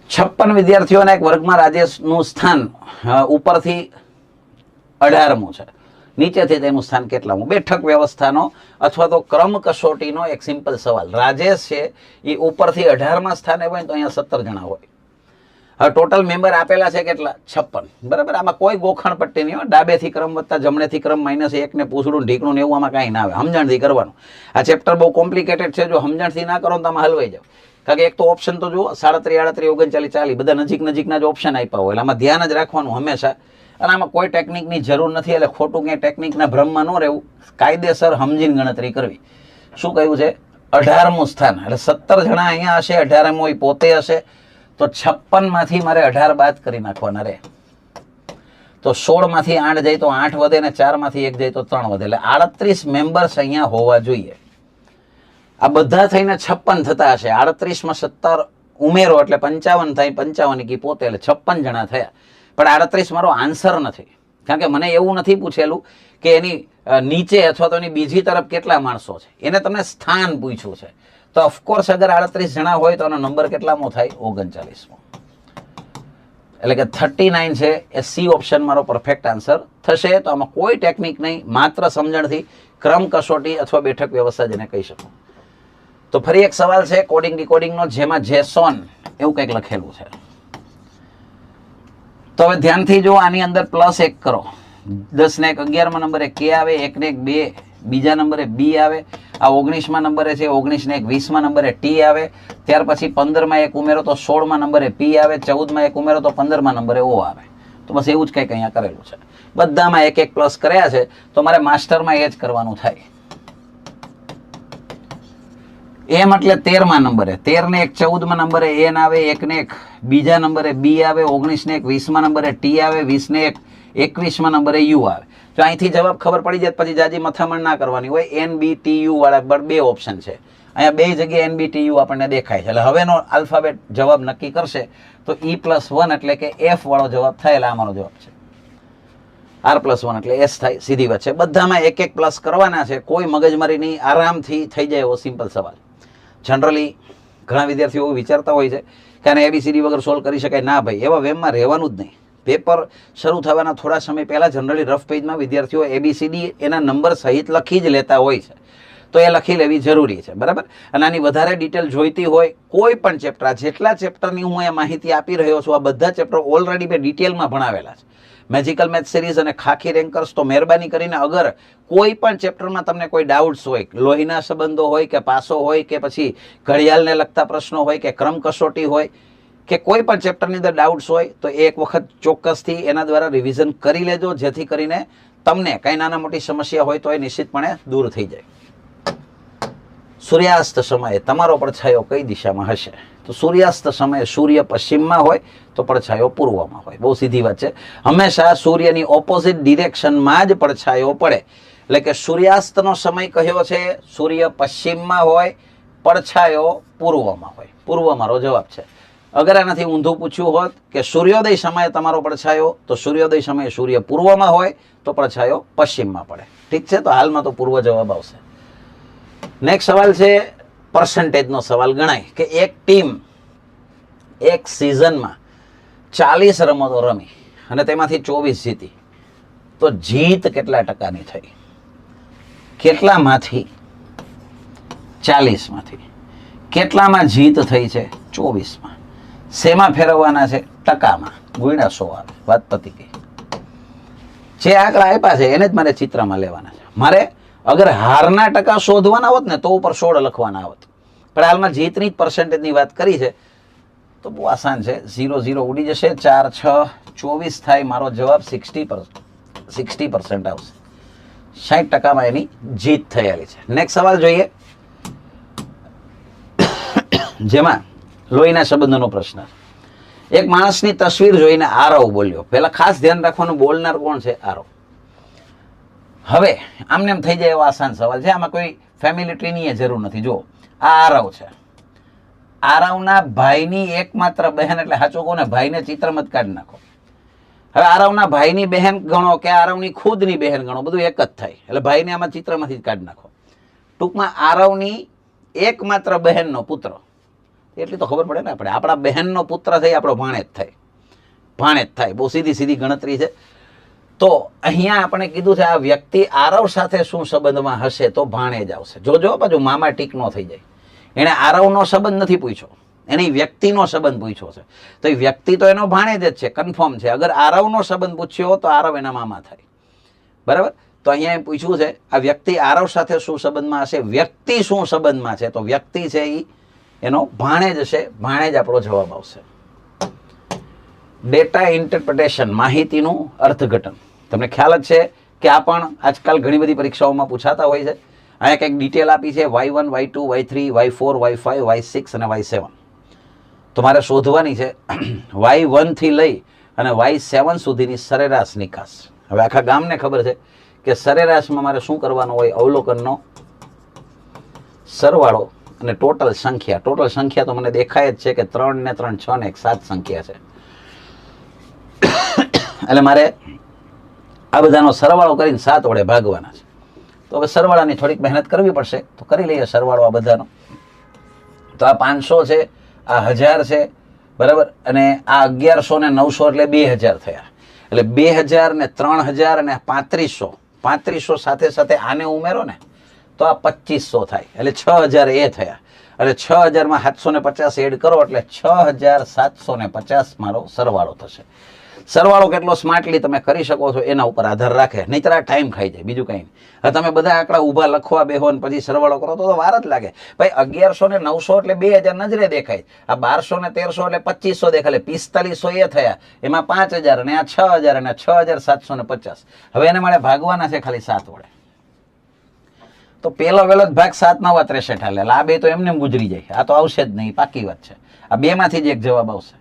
56 વિદ્યાર્થીઓના એક વર્ગમાં રાજેશનું સ્થાન ઉપરથી 18મું છે, નીચેથી તેનું સ્થાન કેટલામું? બેઠક વ્યવસ્થાનો અથવા તો ક્રમ કસોટીનો એક સિમ્પલ સવાલ. રાજેશ છે એ ઉપરથી 18મા સ્થાને હોય તો અહીંયા 17 જણા હોય. હવે ટોટલ મેમ્બર આપેલા છે કેટલા? 56, બરાબર. આમાં કોઈ ગોખણ પટ્ટી નહીં હોય. ડાબેથી ક્રમ વધતા જમણેથી ક્રમ -1 ને પૂછડું ઢીકણું ને એવું આમાં કાંઈ ના આવે. સમજણથી કરવાનું. આ ચેપ્ટર બહુ કોમ્પ્લિકેટેડ છે. જો સમજણથી ના કરો તો આમાં હલવાઈ જાવ. કારણ કે એક તો ઓપ્શન તો જુઓ 37, 38, 39, 40 બધા નજીકના જ ઓપ્શન આપ્યા હોય, એટલે આમાં ધ્યાન જ રાખવાનું હંમેશા. અને આમાં કોઈ ટેકનિકની જરૂર નથી, એટલે ખોટું ક્યાંય ટેકનિકના ભ્રમમાં ન રહેવું. કાયદેસર સમજીને ગણતરી કરવી. શું કહ્યું છે? 18મું સ્થાન, એટલે 17 જણા અહીંયા હશે, 18મો એ પોતે હશે. તો 56 માંથી મારે 18 બાદ કરી નાખવાના રહે. તો 16 માંથી 8 જાય તો 8 વધે, ને 4 માંથી 1 જાય તો 3 વધે, એટલે 38 મેમ્બર્સ અહીંયા હોવા જોઈએ. આ બધા થઈને 56 થતા હશે. 38માં 17 ઉમેરો એટલે 55 થાય. 55 કી પોતે, એટલે 56 જણા થયા. પણ 38 મારો આન્સર નથી, કારણ કે મને એવું નથી પૂછેલું કે એની નીચે અથવા તો એની બીજી તરફ કેટલા માણસો છે. એને તમને સ્થાન પૂછ્યું છે. તો ઓફકોર્સ અગર 38 જણા હોય તો એનો નંબર કેટલામો થાય? 39મો. એટલે કે 39 છે એ સી ઓપ્શન મારો પરફેક્ટ આન્સર થશે. તો આમાં કોઈ ટેકનિક નહીં, માત્ર સમજણથી ક્રમ કસોટી અથવા બેઠક વ્યવસ્થા જેને કહી શકો. તો ફરી એક સવાલ છે કોડિંગ ડીકોડિંગનો, જેમાં જેસોન એવું કંઈક લખેલું છે. તો હવે ધ્યાનથી જો, આની અંદર +1 કરો. 10 ને 1 11માં નંબરે કે આવે, 1 ને 1 2, બીજા નંબરે બી આવે, આ 19માં નંબરે છે 19 ને 20માં નંબરે ટી આવે, ત્યાર પછી 15માં એક ઉમેરો તો 16માં નંબરે પી આવે, 14માં એક ઉમેરો તો 15માં નંબરે ઓ આવે. તો બસ એવું જ કંઈક અહીંયા કરેલું છે. બધામાં એક એક પ્લસ કર્યા છે, તો મારે માસ્ટરમાં એ જ કરવાનું થાય. એમ એટલે 13માં નંબરે 13 ને 1 14માં નંબરે એન આવે, 1 ને 1 બીજા નંબરે બી આવે, 19 ને 1 20માં નંબરે ટી આવે, 20 ને 1 21માં નંબરે યુ આવે. જો અહીંથી જવાબ ખબર પડી જાય પછી જાજી મથામણ ના કરવાની હોય. એન બી ટી યુ વાળા બે ઓપ્શન છે, અહીંયા બે જગ્યાએ એન બી ટી યુ આપણને દેખાય છે. એટલે હવેનો આલ્ફાબેટ જવાબ નક્કી કરશે તો E+1 એટલે કે એફ વાળો જવાબ થાય. એટલે આમાંનો જવાબ છે R+1 એટલે એસ થાય. સીધી વાત છે. બધામાં એક એક પ્લસ કરવાના છે, કોઈ મગજમારી નહીં, આરામથી થઈ જાય એવો સિમ્પલ સવાલ. જનરલી ઘણા વિદ્યાર્થીઓ વિચારતા હોય છે કે આને ABCD વગર સોલ્વ કરી શકાય. ના ભાઈ, એવા વેમમાં રહેવાનું જ નહીં. પેપર શરૂ થવાના થોડા સમય પહેલાં જનરલી રફ પેજમાં વિદ્યાર્થીઓ ABCD એના નંબર સહિત લખી જ લેતા હોય છે, તો એ લખી લેવી જરૂરી છે, બરાબર. અને આની વધારે ડિટેલ જોઈતી હોય કોઈ પણ ચેપ્ટર, જેટલા ચેપ્ટરની હું અહીંયા માહિતી આપી રહ્યો છું, આ બધા ચેપ્ટર ઓલરેડી મેં ડિટેલમાં ભણાવેલા છે. મેજિકલ મેથ સિરીઝ અને ખાખી રેન્કર્સ. તો મહેરબાની કરીને અગર કોઈ પણ ચેપ્ટરમાં તમને કોઈ ડાઉટ્સ હોય, લોહીના સંબંધો હોય કે પાસો હોય કે પછી ઘડિયાળને લગતા પ્રશ્નો હોય કે ક્રમ કસોટી હોય કે કોઈ પણ ચેપ્ટરની અંદર ડાઉટ્સ હોય, તો એક વખત ચોક્કસથી એના દ્વારા રિવિઝન કરી લેજો, જેથી કરીને તમને કંઈ નાના મોટી સમસ્યા હોય તો એ નિશ્ચિતપણે દૂર થઈ જાય. સૂર્યાસ્ત સમયે તમારો પડછાયો કઈ દિશામાં હશે? તો સૂર્યાસ્ત સમયે સૂર્ય પશ્ચિમમાં હોય તો પડછાયો પૂર્વમાં હોય. બહુ સીધી વાત છે. હંમેશા સૂર્યની ઓપોઝિટ ડિરેક્શનમાં જ પડછાયો પડે. એટલે કે સૂર્યાસ્તનો સમય કયો છે? સૂર્ય પશ્ચિમમાં હોય, પડછાયો પૂર્વમાં હોય. પૂર્વ મારો જવાબ છે. અગર આનાથી ઊંધું પૂછ્યું હોત કે સૂર્યોદય સમયે તમારો પડછાયો, તો સૂર્યોદય સમયે સૂર્ય પૂર્વમાં હોય તો પડછાયો પશ્ચિમમાં પડે. ઠીક છે, તો હાલમાં તો પૂર્વ જવાબ આવશે. નેક્સ્ટ સવાલ છે પર્સન્ટેજનો સવાલ ગણાય કે એક ટીમ એક સિઝનમાં 40 રમતો રમી અને તેમાંથી 24 જીતી, તો જીત કેટલા ટકાની થઈ? કેટલામાંથી? 40માંથી. કેટલામાં જીત થઈ છે? 24માં. શેમાં ફેરવવાના છે? ટકામાં. ગુણ્યા 100 આવે. વાત પતી ગઈ. જે આંકડા આપ્યા છે એને જ મારે ચિત્રમાં લેવાના છે. મારે અગર હારના ટકા શોધવાના હોત ને તો ઉપર 16 લખવાના હોત, પણ હાલમાં જીતની જ પર્સન્ટેજની વાત કરી છે તો બહુ આસાન છે. 0 0 ઉડી જશે, 4 6 24 થાય. મારો જવાબ 60% આવશે. 60% એની જીત થયેલી છે. નેક્સ્ટ સવાલ જોઈએ, જેમાં લોહીના સંબંધોનો પ્રશ્ન છે. એક માણસની તસવીર જોઈને આરવ બોલ્યો. પહેલા ખાસ ધ્યાન રાખવાનું, બોલનાર કોણ છે? આરવ. હવે આમને એમ થઈ જાય એવો આસાન સવાલ છે, આમાં કોઈ ફેમિલી ટ્રીની જરૂર નથી. જો આ આરવ છે, આરવના ભાઈની એકમાત્ર બહેન, એટલે સાચું કહું ને ભાઈને ચિત્રમાં જ કાઢી નાખો. હવે આરવના ભાઈની બહેન ગણો કે આરવની ખુદની બહેન ગણો, બધું એક જ થાય. એટલે ભાઈને આમાં ચિત્રમાંથી જ કાઢી નાખો. ટૂંકમાં આરવની એકમાત્ર બહેનનો પુત્ર, એટલી તો ખબર પડે ને આપણે. આપણા બહેનનો પુત્ર થાય આપણો ભાણેજ થાય. ભાણેજ થાય. બહુ સીધી સીધી ગણતરી છે. તો અહીંયા આપણે કીધું છે આ વ્યક્તિ આરવ સાથે શું સંબંધમાં હશે, તો ભાણેજ આવશે. જોજો પાછું મામા ટીક નો થઈ જાય. એણે આરવનો સંબંધ નથી પૂછ્યો, એની વ્યક્તિનો સંબંધ પૂછ્યો છે. તો એ વ્યક્તિ તો એનો ભાણેજ જ છે, કન્ફર્મ છે. અગર આરવનો સંબંધ પૂછ્યો તો આરવ એના મામા થાય, બરાબર. તો અહીંયા એમ પૂછ્યું છે આ વ્યક્તિ આરવ સાથે શું સંબંધમાં હશે, વ્યક્તિ શું સંબંધમાં છે, તો વ્યક્તિ છે એ એનો ભાણેજ હશે. ભાણેજ આપણો જવાબ આવશે. ડેટા ઇન્ટરપ્રિટેશન, માહિતીનું અર્થઘટન. તમને ખ્યાલ જ છે કે આ પણ આજકાલ ઘણી બધી પરીક્ષાઓમાં પૂછાતા હોય છે. અહીંયા કંઈક ડિટેલ આપી છે Y1 Y2 Y3 Y4 Y5 Y6 અને Y7. તો મારે શોધવાની છે Y1 થી લઈ અને Y7 સુધીની સરેરાશ નિકાસ. હવે આખા ગામને ખબર છે કે સરેરાશમાં મારે શું કરવાનું હોય? અવલોકનનો સરવાળો અને ટોટલ સંખ્યા. ટોટલ સંખ્યા તો મને દેખાય જ છે કે 3 ને 3 6 ને 1 7 સંખ્યા છે. એટલે મારે આ બધાનો સરવાળો કરીને 7 વડે ભાગવાના છે. તો હવે સરવાળાની થોડીક મહેનત કરવી પડશે, તો કરી લઈએ સરવાળો આ બધાનો. તો આ 500 છે, આ 1000 છે, બરાબર, અને આ 1100 ને 900 એટલે 2000 થયા. એટલે 2000 ને 3000 અને 3500, 3500 સાથે સાથે આને ઉમેરો ને તો આ 2500 થાય. એટલે 6000 એ થયા. એટલે 6000 માં 750 એડ કરો એટલે 6750 મારો સરવાળો થશે. સરવાળો કેટલો સ્માર્ટલી તમે કરી શકો છો એના ઉપર આધાર રાખે, નહીંતર આ ટાઈમ ખાઈ જાય, બીજું કંઈ નહીં. હવે તમે બધા આંકડા ઊભા લખવા બેહો ને પછી સરવાળો કરો તો વાર જ લાગે. ભાઈ 1100 ને 900 એટલે 2000 નજરે દેખાય, આ 1200 ને 1300 એટલે 2500 દેખાય, 4500 એ થયા, એમાં 5000 અને આ 6000 અને 6750. હવે એને મારે ભાગવાના છે ખાલી 7 વડે. તો પેલો વેલો જ ભાગ 7 9 63 હાલે. આ બે તો એમને ગુજરી જાય, આ તો આવશે જ નહીં, પાકી વાત છે. આ બે માંથી જ એક જવાબ આવશે,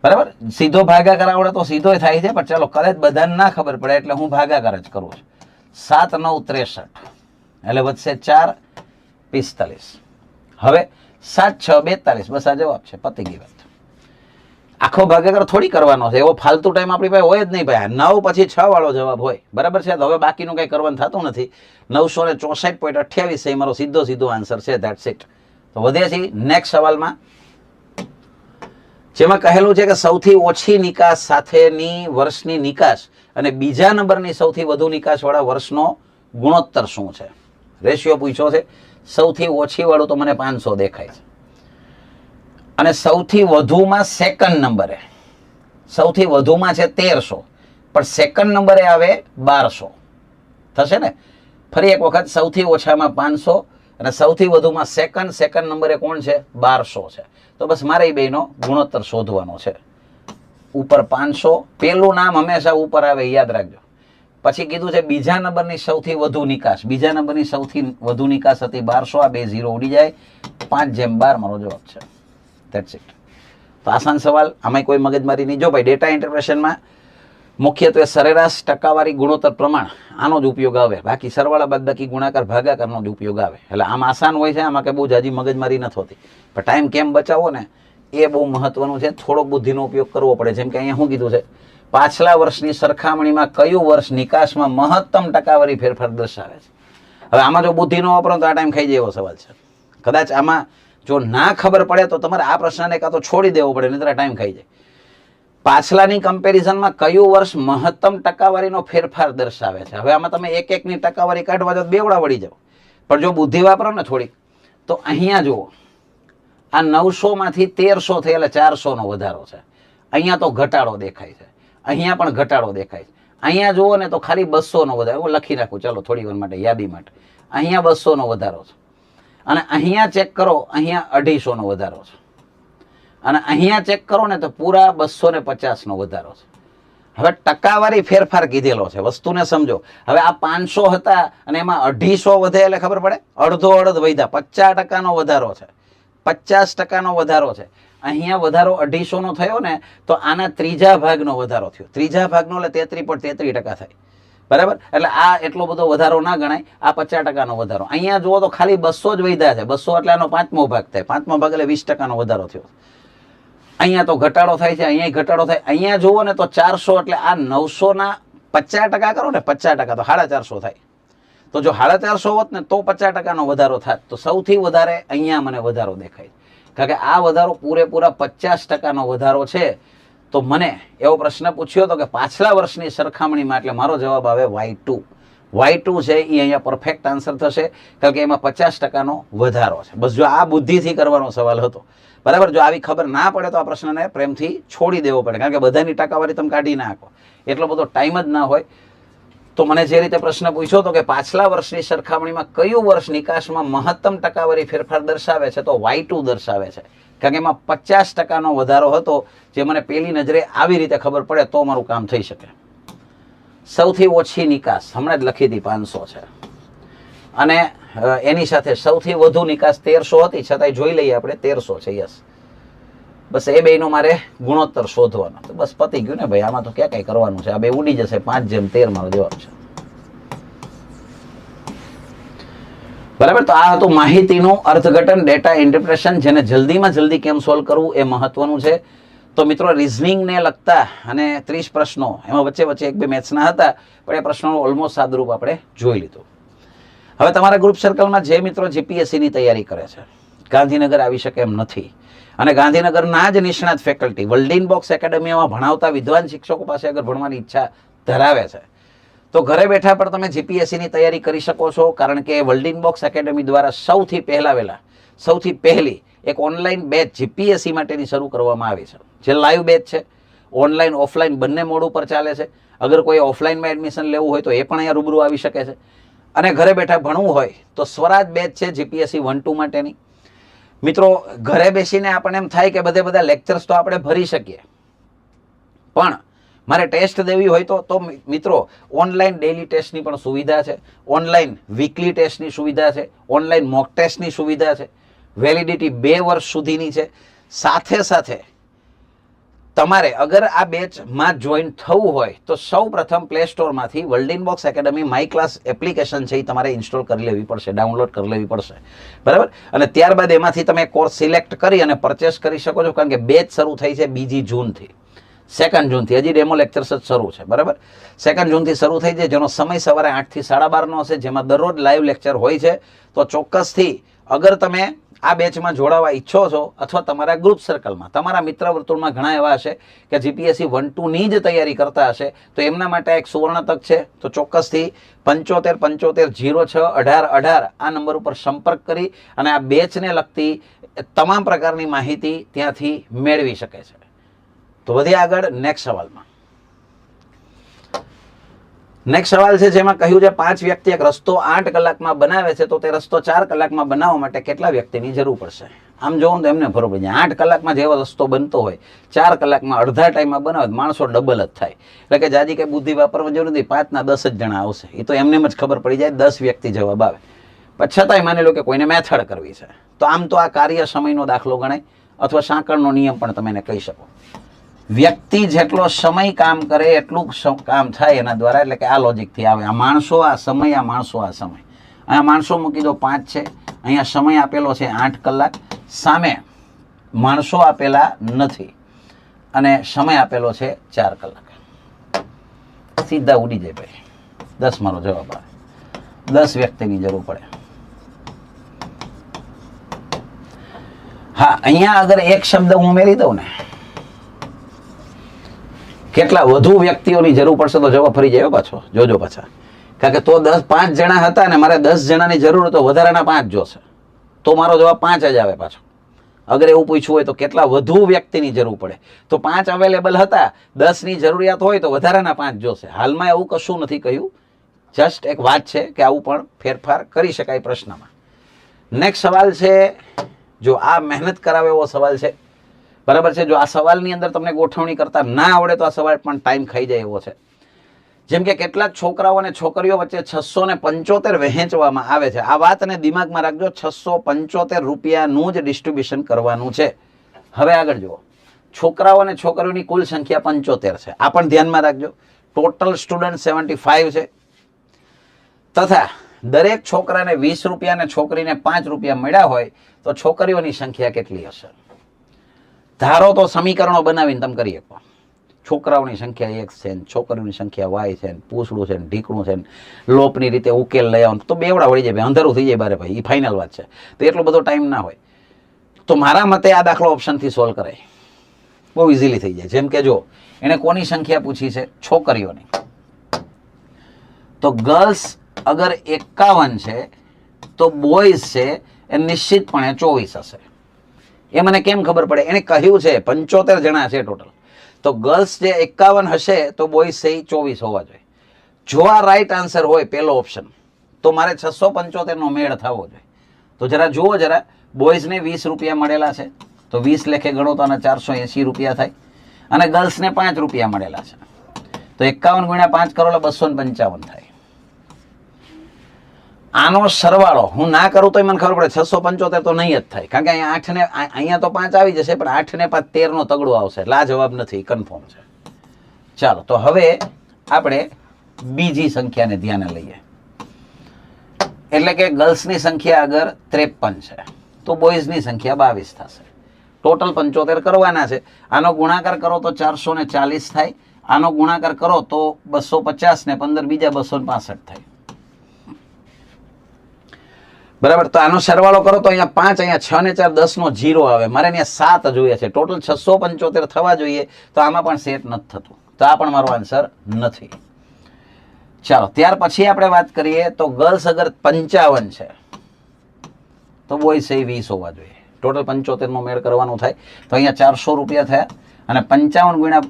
બરાબર. સીધો ભાગાકાર આવડે તો સીધો થાય છે, પણ ચાલો કરે જ બધાને ના ખબર પડે એટલે હું ભાગાકાર જ કરું છું. 7 9 63 એટલે વધશે 4 45. હવે 7 6 42, બસ આ જવાબ છે, પતી ગઈ વાત. આખો ભાગાકાર થોડી કરવાનો છે, એવો ફાલતુ ટાઈમ આપણી પાસે હોય જ નહીં ભાઈ. 9 પછી 6 વાળો જવાબ હોય, બરાબર છે. તો હવે બાકીનું કંઈ કરવાનું થતું નથી. 964.28 એ મારો સીધો આન્સર છે. That's it. તો વધે છે નેક્સ્ટ સવાલમાં, જેમાં કહેલું છે કે સૌથી ઓછી નિકાસ સાથેની વર્ષની નિકાસ અને બીજા નંબરની સૌથી વધુ નિકાસ વાળા વર્ષનો ગુણોત્તર શું છે. રેશિયો પૂછ્યો છે. સૌથી ઓછી વાળું તો મને 500 દેખાય છે, અને સૌથી વધુમાં સેકન્ડ નંબરે, સૌથી વધુમાં છે 1300, પણ સેકન્ડ નંબરે આવે 1200 થશે ને. ફરી એક વખત, સૌથી ઓછામાં 500 અને સૌથી વધુમાં સેકન્ડ નંબરે કોણ છે? 1200 છે. તો બસ મારે એ બેનો ગુણોત્તર શોધવાનો છે. ઉપર 500, પેલું નામ હંમેશા ઉપર આવે, યાદ રાખજો. પછી કીધું છે બીજા નંબરની સૌથી વધુ નિકાસ, બીજા નંબરની સૌથી વધુ નિકાસ હતી 1200, આ 2 0 ઉડી જાય, 5/12 મારો જવાબ છે. That's it. તો આસાન સવાલ, આમાં કોઈ મગજમારી નહીં. જો ભાઈ ડેટા ઇન્ટરપ્રેશનમાં મુખ્યત્વે સરેરાશ, ટકાવારી, ગુણોત્તર, પ્રમાણ, આનો જ ઉપયોગ આવે. બાકી સરવાળા બાદબાકી ગુણાકાર ભાગાકારનો જ ઉપયોગ આવે. એટલે આમ આસાન હોય છે, આમાં કે બહુ જાજી મગજમારી નથી હોતી. પણ ટાઈમ કેમ બચાવો ને એ બહુ મહત્વનું છે. થોડોક બુદ્ધિનો ઉપયોગ કરવો પડે. જેમ કે અહીંયા શું કીધું છે, પાછલા વર્ષની સરખામણીમાં કયું વર્ષ નિકાસમાં મહત્તમ ટકાવારી ફેરફાર દર્શાવે છે. હવે આમાં જો બુદ્ધિ ન વાપરો તો આ ટાઈમ ખાઈ જાય એવો સવાલ છે. કદાચ આમાં જો ના ખબર પડે તો તમારે આ પ્રશ્નને કાં તો છોડી દેવો પડે, નહીં તો ટાઈમ ખાઈ જાય. પાછલાની કમ્પેરિઝનમાં કયું વર્ષ મહત્તમ ટકાવારીનો ફેરફાર દર્શાવે છે. હવે આમાં તમે એક એકની ટકાવારી કાઢવા જાવ બેવડા વળી જાવ. પણ જો બુદ્ધિ વાપરો ને થોડીક, તો અહીંયા જુઓ, આ 900 માંથી 1300 થઈ એટલે 400 નો વધારો છે. અહીંયા તો ઘટાડો દેખાય છે, અહીંયા પણ ઘટાડો દેખાય છે. અહીંયા જુઓ ને તો ખાલી 200 નો વધારો. હું લખી નાખું ચાલો થોડી વાર માટે, યાદી માટે. અહીંયા 200 નો વધારો છે, અને અહીંયા ચેક કરો, અહીંયા 250 નો વધારો છે, અને અહીંયા ચેક કરો ને તો પૂરા 250 નો વધારો છે. હવે ટકાવારી ફેરફાર કીધેલો છે, વસ્તુને સમજો. હવે આ 500 હતા અને એમાં 250 વધે એટલે ખબર પડે, અડધો અડધ વધ્યા, 50% નો વધારો છે, 50% નો વધારો છે. અહીંયા વધારો 250 નો થયો ને, તો આના ત્રીજા ભાગનો વધારો થયો. ત્રીજા ભાગનો એટલે 33.33% થાય, બરાબર. એટલે આ એટલો બધો વધારો ના ગણાય. આ 50% નો વધારો. અહીંયા જુઓ તો ખાલી 200 જ વધ્યા છે. 200 એટલે આનો 5મો ભાગ થાય. 5મો ભાગ એટલે 20% નો વધારો થયો. અહીંયા તો ઘટાડો થાય છે, અહીંયા ઘટાડો થાય. અહીંયા જુઓ ને તો 400 એટલે આ 900 ના 50% કરો ને, 50% તો 450 થાય. તો જો 450 હોત ને તો 50% નો વધારો થાત. તો સૌથી વધારે અહીંયા મને વધારો દેખાય, કારણ કે આ વધારો પૂરેપૂરા 50% નો વધારો છે. તો મને એવો પ્રશ્ન પૂછ્યો હતો કે પાછલા વર્ષની સરખામણીમાં, એટલે મારો જવાબ આવે Y2. Y2 છે એ અહીંયા પરફેક્ટ આન્સર થશે, કારણ કે એમાં 50% નો વધારો છે. બસ જો આ બુદ્ધિથી કરવાનો સવાલ હતો, બરાબર. જો આવી ખબર ના પડે તો આ પ્રશ્નને પ્રેમથી છોડી દેવો પડે, કારણ કે બધાની ટકાવારી તમે કાઢી નાખો, એટલો બધો ટાઈમ જ ના હોય. તો મને જે રીતે પ્રશ્ન પૂછ્યો હતો કે પાછલા વર્ષની સરખામણીમાં કયું વર્ષ નિકાસમાં મહત્તમ ટકાવારી ફેરફાર દર્શાવે છે, તો Y2 દર્શાવે છે, કારણ કે એમાં 50% નો વધારો હતો. જે મને પેલી નજરે આવી રીતે ખબર પડે તો મારું કામ થઈ શકે. સૌથી ઓછી નિકાસ હમણાં જ લખી હતી 500 છે, અને એની સાથે સૌથી વધુ નિકાસ 1300 હતી, છતાંય જોઈ લઈએ આપણે 1300 છે. યસ, બસ એ બેનો મારે ગુણોત્તર શોધવાનો. તો બસ પતી ગયું ને ભાઈ, આમાં તો ક્યાં કઈ કરવાનું છે. આ બે ઉડી જશે. 5/13 મારો જવાબ છે, બરાબર. તો આ હતું માહિતીનું અર્થઘટન, ડેટા ઇન્ટરપ્રેશન, જેને જલ્દીમાં જલ્દી કેમ સોલ્વ કરવું એ મહત્વનું છે. તો મિત્રો, રિઝનિંગને લગતા અને 30 પ્રશ્નો, એમાં વચ્ચે વચ્ચે 1-2 મેથ્સના હતા, પણ એ પ્રશ્નોનું ઓલમોસ્ટ સાદુરૂપ આપણે જોઈ લીધું. હવે તમારા ગ્રુપ સર્કલમાં જે મિત્રો જીપીએસસીની તૈયારી કરે છે, ગાંધીનગર આવી શકે એમ નથી, અને ગાંધીનગરના જ નિષ્ણાત ફેકલ્ટી વર્લ્ડ બોક્સ એકેડમીમાં ભણાવતા વિદ્વાન શિક્ષકો પાસે અગર ભણવાની ઈચ્છા ધરાવે છે, તો ઘરે બેઠા પણ તમે જીપીએસસીની તૈયારી કરી શકો છો. કારણ કે વર્લ્ડ બોક્સ એકેડમી દ્વારા સૌથી પહેલી એક ઓનલાઈન બેચ જીપીએસસી માટેની શરૂ કરવામાં આવી છે, જે લાઈવ બેચ છે. ઓનલાઈન ઓફલાઈન બંને મોડ ઉપર ચાલે છે. અગર કોઈ ઓફલાઈનમાં એડમિશન લેવું હોય તો એ પણ અહીંયા રૂબરૂ આવી શકે છે. અને ઘરે બેઠા ભણવું હોય તો સ્વરાજ બેચ છે જીપીએસસી 1-2 માટેની. મિત્રો ઘરે બેસીને આપણને એમ થાય કે બધા લેક્ચર્સ તો આપણે ભરી શકીએ, પણ મારે ટેસ્ટ દેવી હોય તો મિત્રો ઓનલાઈન ડેઇલી ટેસ્ટની પણ સુવિધા છે, ઓનલાઈન વીકલી ટેસ્ટની સુવિધા છે, ઓનલાઈન મોક ટેસ્ટની સુવિધા છે, વેલિડિટી 2 વર્ષ સુધીની છે. સાથે સાથે તમારે અગર આ બેચમાં જોઈન થવું હોય તો સૌ પ્રથમ પ્લે સ્ટોરમાંથી world box academy my class application છે એ તમારે ઇન્સ્ટોલ કરી લેવી પડશે, ડાઉનલોડ કરી લેવી પડશે, બરાબર. અને ત્યારબાદ એમાંથી તમે કોર્સ સિલેક્ટ કરી અને પરચેસ કરી શકો છો, કારણ કે બેચ શરૂ થઈ છે 2 જૂનથી, 2 જૂનથી. હજી ડેમો લેક્ચર્સ જ શરૂ છે, બરાબર. 2 જૂનથી શરૂ થઈ જાય, જેનો સમય સવારે 8 થી 12:30 હશે, જેમાં દરરોજ લાઈવ લેક્ચર હોય છે. તો ચોક્કસથી અગર તમે આ બેચમાં જોડાવા ઈચ્છો છો અથવા તમારા ગ્રુપ સર્કલમાં, તમારા મિત્ર વર્તુળમાં ઘણા એવા હશે કે જીપીએસસી 1-2ની જ તૈયારી કરતા હશે, તો એમના માટે એક સુવર્ણ તક છે. તો ચોક્કસથી 7575061818 આ નંબર ઉપર સંપર્ક કરી અને આ બેચને લગતી તમામ પ્રકારની માહિતી ત્યાંથી મેળવી શકે છે. તો વધીએ આગળ નેક્સ્ટ સવાલમાં. નેક્સ્ટ સવાલ છે જેમાં કહ્યું છે 5 વ્યક્તિ એક રસ્તો 8 કલાકમાં બનાવે છે, તો તે રસ્તો 4 કલાકમાં બનાવવા માટે કેટલા વ્યક્તિની જરૂર પડશે? આમ જોવું તો એમને બરોબર છે, 8 કલાકમાં જેવો રસ્તો બનતો હોય 4 કલાકમાં અડધા ટાઈમમાં બનાવે માણસો ડબલ જ થાય. એટલે કે જાજી કઈ બુદ્ધિ વાપરવા જરૂર નથી, 5 ના 10 જ જણા આવશે. એ તો એમને જ ખબર પડી જાય, 10 વ્યક્તિ જવાબ આવે. પણ છતાંય માની લો કે કોઈને મેથડ કરવી છે, તો આમ તો આ કાર્ય સમયનો દાખલો ગણાય અથવા સાંકળનો નિયમ પણ તમે એને કહી શકો. વ્યક્તિ જેટલો સમય કામ કરે એટલું કામ થાય એના દ્વારા. એટલે કે આ લોજિકથી આવે, આ માણસો આ સમય, આ માણસો આ સમય. અહીંયા માણસો મૂકી દો 5 છે, અહીંયા સમય આપેલો છે 8 કલાક, સામે માણસો આપેલા નથી અને સમય આપેલો છે 4 કલાક. સીધા ઉડી જાય ભાઈ, 10 મારો જવાબ આવે. 10 વ્યક્તિની જરૂર પડે. હા, અહીંયા અગર એક શબ્દ હું ઉમેરી દઉં ને, કેટલા વધુ વ્યક્તિઓની જરૂર પડશે તો જવાબ ફરી જાય પાછો, જોજો પાછા. કારણ કે તો 5 જણા હતા ને મારે 10 જણાની જરૂર તો વધારાના 5 જોશે, તો મારો જવાબ 5 જ આવે પાછો. અગર એવું પૂછવું હોય તો કેટલા વધુ વ્યક્તિની જરૂર પડે, તો 5 અવેલેબલ હતા, 10ની જરૂરિયાત હોય તો વધારાના 5 જોશે. હાલમાં એવું કશું નથી કહ્યું, જસ્ટ એક વાત છે કે આવું પણ ફેરફાર કરી શકાય પ્રશ્નમાં. નેક્સ્ટ સવાલ છે, જો આ મહેનત કરાવે એવો સવાલ છે, બરાબર છે. જો આ સવાલની અંદર તમને ગોઠવણી કરતા ના આવડે તો આ સવાલ પણ ટાઈમ ખાઈ જાય એવો છે. જેમ કે કેટલાક છોકરાઓ અને છોકરીઓ વચ્ચે 675 વહેંચવામાં આવે છે. આ વાતને દિમાગમાં રાખજો, 675 રૂપિયાનું જ ડિસ્ટ્રીબ્યુશન કરવાનું છે. હવે આગળ જુઓ, છોકરાઓ અને છોકરીઓની કુલ સંખ્યા 75 છે, આ પણ ધ્યાનમાં રાખજો. ટોટલ સ્ટુડન્ટ 75 છે, તથા દરેક છોકરાને 20 રૂપિયા અને છોકરીને 5 રૂપિયા મળ્યા હોય તો છોકરીઓની સંખ્યા કેટલી હશે? ધારો તો સમીકરણો બનાવીને તમે કરી શકો. છોકરાઓની સંખ્યા x છે, છોકરીઓની સંખ્યા y છે, પૂછડું છે, ઢીકણું છે, લોપની રીતે ઉકેલ લઈ આવો તો બેવડા વળી જાય, અંધારું થઈ જાય બારે ભાઈ, એ ફાઇનલ વાત છે. તો એટલો બધો ટાઈમ ના હોય. તો મારા મતે આ દાખલો ઓપ્શનથી સોલ્વ કરાય, બહુ ઇઝીલી થઈ જાય. જેમ કે જો એને કોની સંખ્યા પૂછી છે? છોકરીઓની. તો ગર્લ્સ અગર 51 છે તો બોયઝ છે એ નિશ્ચિતપણે 24 હશે. એ મને કેમ ખબર પડે? એને કહ્યું છે 75 જણા છે ટોટલ, તો ગર્લ્સ જે 51 હશે તો બોયઝ છે 24 હોવા જોઈએ. જો આ રાઈટ આન્સર હોય પહેલો ઓપ્શન, તો મારે 675 મેળ થવો જોઈએ. તો જરા જુઓ, જરા બોયઝને 20 રૂપિયા મળેલા છે, તો 20 લેખે ગણો તો આના 480 રૂપિયા થાય, અને ગર્લ્સને 5 રૂપિયા મળેલા છે, તો 51 ગુણ્યા 5 કરો એટલે 255 થાય. આનો સરવાળો હું ના કરું તો મને ખબર પડે 675 તો નહીં જ થાય, કારણ કે અહીંયા 8 ને અહીંયા તો 5 આવી જશે, પણ 8 ને 5 13 નો તગડો આવશે, એટલે આ જવાબ નથી, કન્ફર્મ છે. ચાલો, તો હવે આપણે બીજી સંખ્યાને ધ્યાને લઈએ. એટલે કે ગર્લ્સની સંખ્યા અગર 53 છે તો બોયઝની સંખ્યા 22 થશે. ટોટલ 75 કરવાના છે. આનો ગુણાકાર કરો તો 440 થાય, આનો ગુણાકાર કરો તો 250 ને 15 બીજા 265 થાય, બરાબર. તો આનો સરવાળો કરો તો અહીંયા 5, અહીંયા 6 ને 4 10 નો 0 આવે. મારે અહીંયા 7 જોઈએ છે. ટોટલ 675 થવા જોઈએ, તો આમાં પણ સેટ નથી થતું, તો આ પણ મારો આન્સર નથી. ચાલો, ત્યાર પછી આપણે વાત કરીએ તો ગર્લ્સ અગર 55 છે તો બોયઝ 20 હોવા જોઈએ. ટોટલ 75 નો મેળ કરવાનો થાય, તો અહીંયા 400 રૂપિયા થયા, અને 55 ગુણ્યા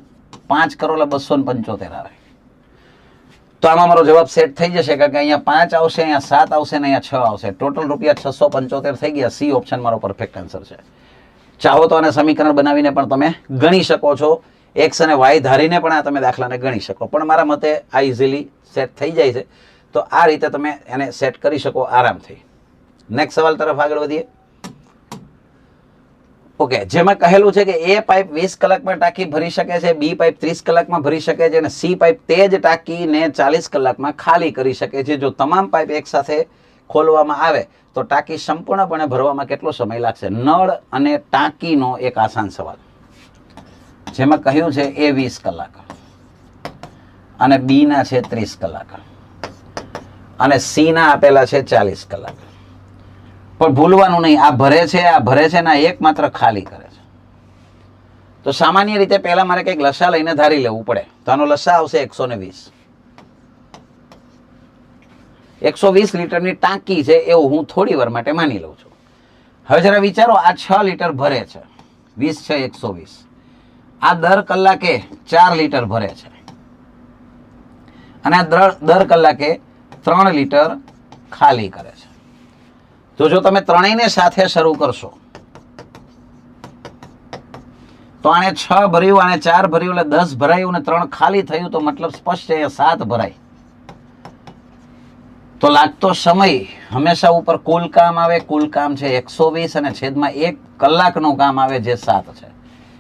5 કરો એટલે 275 આવે. તો આમાં મારો જવાબ સેટ થઈ જશે, કારણ કે અહીંયા 5 આવશે, અહીંયા 7 આવશે અને અહીંયા 6 આવશે. ટોટલ રૂપિયા 675 થઈ ગયા. સી ઓપ્શન મારો પરફેક્ટ આન્સર છે. ચાહો તો આને સમીકરણ બનાવીને પણ તમે ગણી શકો છો. એક્સ અને વાય ધારીને પણ આ તમે દાખલાને ગણી શકો, પણ મારા મતે આ ઇઝીલી સેટ થઈ જાય છે. તો આ રીતે તમે એને સેટ કરી શકો આરામથી. નેક્સ્ટ સવાલ તરફ આગળ વધીએ. ઓકે, જેમાં કહેલું છે કે એ પાઇપ 20 કલાકમાં ટાંકી ભરી શકે છે, બી પાઇપ 30 કલાકમાં ભરી શકે છે અને સી પાઇપ તે જ ટાંકીને 40 કલાકમાં ખાલી કરી શકે છે. જો તમામ પાઇપ એકસાથે ખોલવામાં આવે તો ટાંકી સંપૂર્ણપણે ભરવામાં કેટલો સમય લાગશે? નળ અને ટાંકીનો એક આસાન સવાલ, જેમાં કહ્યું છે એ 20 કલાક અને બી ના છે 30 કલાક અને સી ના આપેલા છે 40 કલાક. પણ ભૂલવાનું નહીં, આ ભરે છે ને એકમાત્ર ખાલી કરે છે. તો સામાન્ય રીતે પહેલા મારે કંઈક લસા લઈને ધારી લેવું પડે. તો આનો લસા આવશે 120. 120 લીટરની ટાંકી છે એવું હું થોડી વાર માટે માની લઉં છું. હવે જરા વિચારો, આ 6 લીટર ભરે છે, 20 છે 120. આ દર કલાકે 4 લીટર ભરે છે અને આ દર કલાકે 3 લીટર ખાલી કરે છે. તો જો તમે ત્રણેયને સાથે શરૂ કરશો તો આને 6 ભર્યું, આને 4 ભર્યું એટલે 10 ભરાયું અને 3 ખાલી થયું. તો મતલબ સ્પષ્ટ છે 7 ભરાય. તો લાગતો સમય હંમેશા ઉપર કુલ કામ આવે. કુલ કામ છે 120 અને છેદમાં 1 કલાકનું કામ આવે જે 7 છે.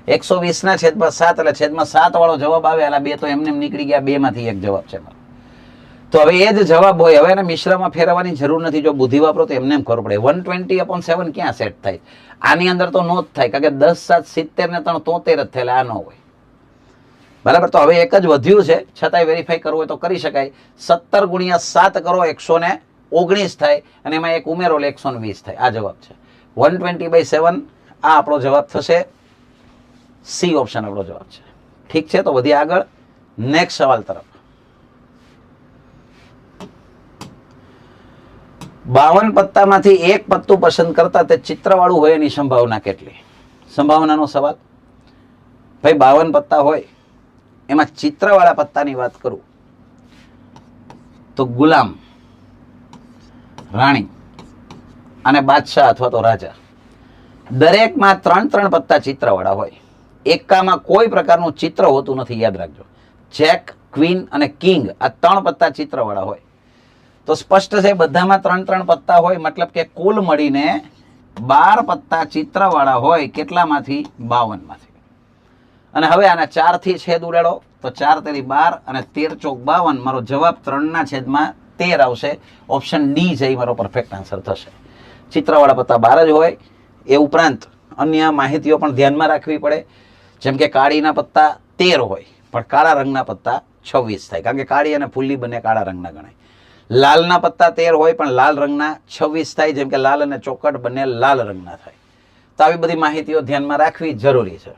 120 ના છેદમાં 7 એટલે છેદમાં 7 વાળો જવાબ આવે. એટલે 2 તો એમને નીકળી ગયા, 2 માંથી 1 જવાબ છે. તો હવે એ જ જવાબ હોય, હવે એને મિશ્રમાં ફેરવવાની જરૂર નથી. જો બુદ્ધિ વાપરો તો એમને એમ ખબર પડે. 120/7 ક્યાં સેટ થાય? આની અંદર તો નો જ થાય, કારણ કે 10 7 70 ને 3 73 જ થયેલા, આ ન હોય. બરાબર. તો હવે એક જ વધ્યું છે, છતાંય વેરીફાઈ કરવું હોય તો કરી શકાય. 17 × 7 કરો 119 થાય અને એમાં એક ઉમેરો એટલે 120 થાય. આ જવાબ છે 120/7. આ આપણો જવાબ થશે. સી ઓપ્શન આપણો જવાબ છે. ઠીક છે, તો વધીએ આગળ નેક્સ્ટ સવાલ તરફ. 52 પત્તામાંથી એક પત્તું પસંદ કરતા તે ચિત્રવાળું હોય એની સંભાવના કેટલી? સંભાવનાનો સવાલ. ભાઈ 52 પત્તા હોય, એમાં ચિત્રવાળા પત્તાની વાત કરું તો ગુલામ, રાણી અને બાદશાહ અથવા તો રાજા, દરેકમાં 3 પત્તા ચિત્રવાળા હોય. એકામાં કોઈ પ્રકારનું ચિત્ર હોતું નથી, યાદ રાખજો. જેક, ક્વીન અને કિંગ આ 3 પત્તા ચિત્રવાળા હોય. તો સ્પષ્ટ છે બધામાં 3 પત્તા હોય, મતલબ કે કુલ મળીને 12 પત્તા ચિત્રવાળા હોય. કેટલામાંથી? 52 માંથી. અને હવે આના 4 થી છેદ ઉડાડો તો 4 તેરી 12 અને 13 ચોક 52. મારો જવાબ 3/13 આવશે. ઓપ્શન ડી છે એ મારો પરફેક્ટ આન્સર થશે. ચિત્રવાળા પત્તા 12 જ હોય. એ ઉપરાંત અન્ય માહિતીઓ પણ ધ્યાનમાં રાખવી પડે, જેમ કે કાળીના પત્તા 13 હોય પણ કાળા રંગના પત્તા 26 થાય, કારણ કે કાળી અને ફૂલ્લી બંને કાળા રંગના ગણાય. લાલના પત્તા 13 હોય પણ લાલ રંગના 26 થાય, જેમ કે લાલ અને ચોકડ બંને લાલ રંગના થાય. તો આવી બધી માહિતીઓ ધ્યાનમાં રાખવી જરૂરી છે.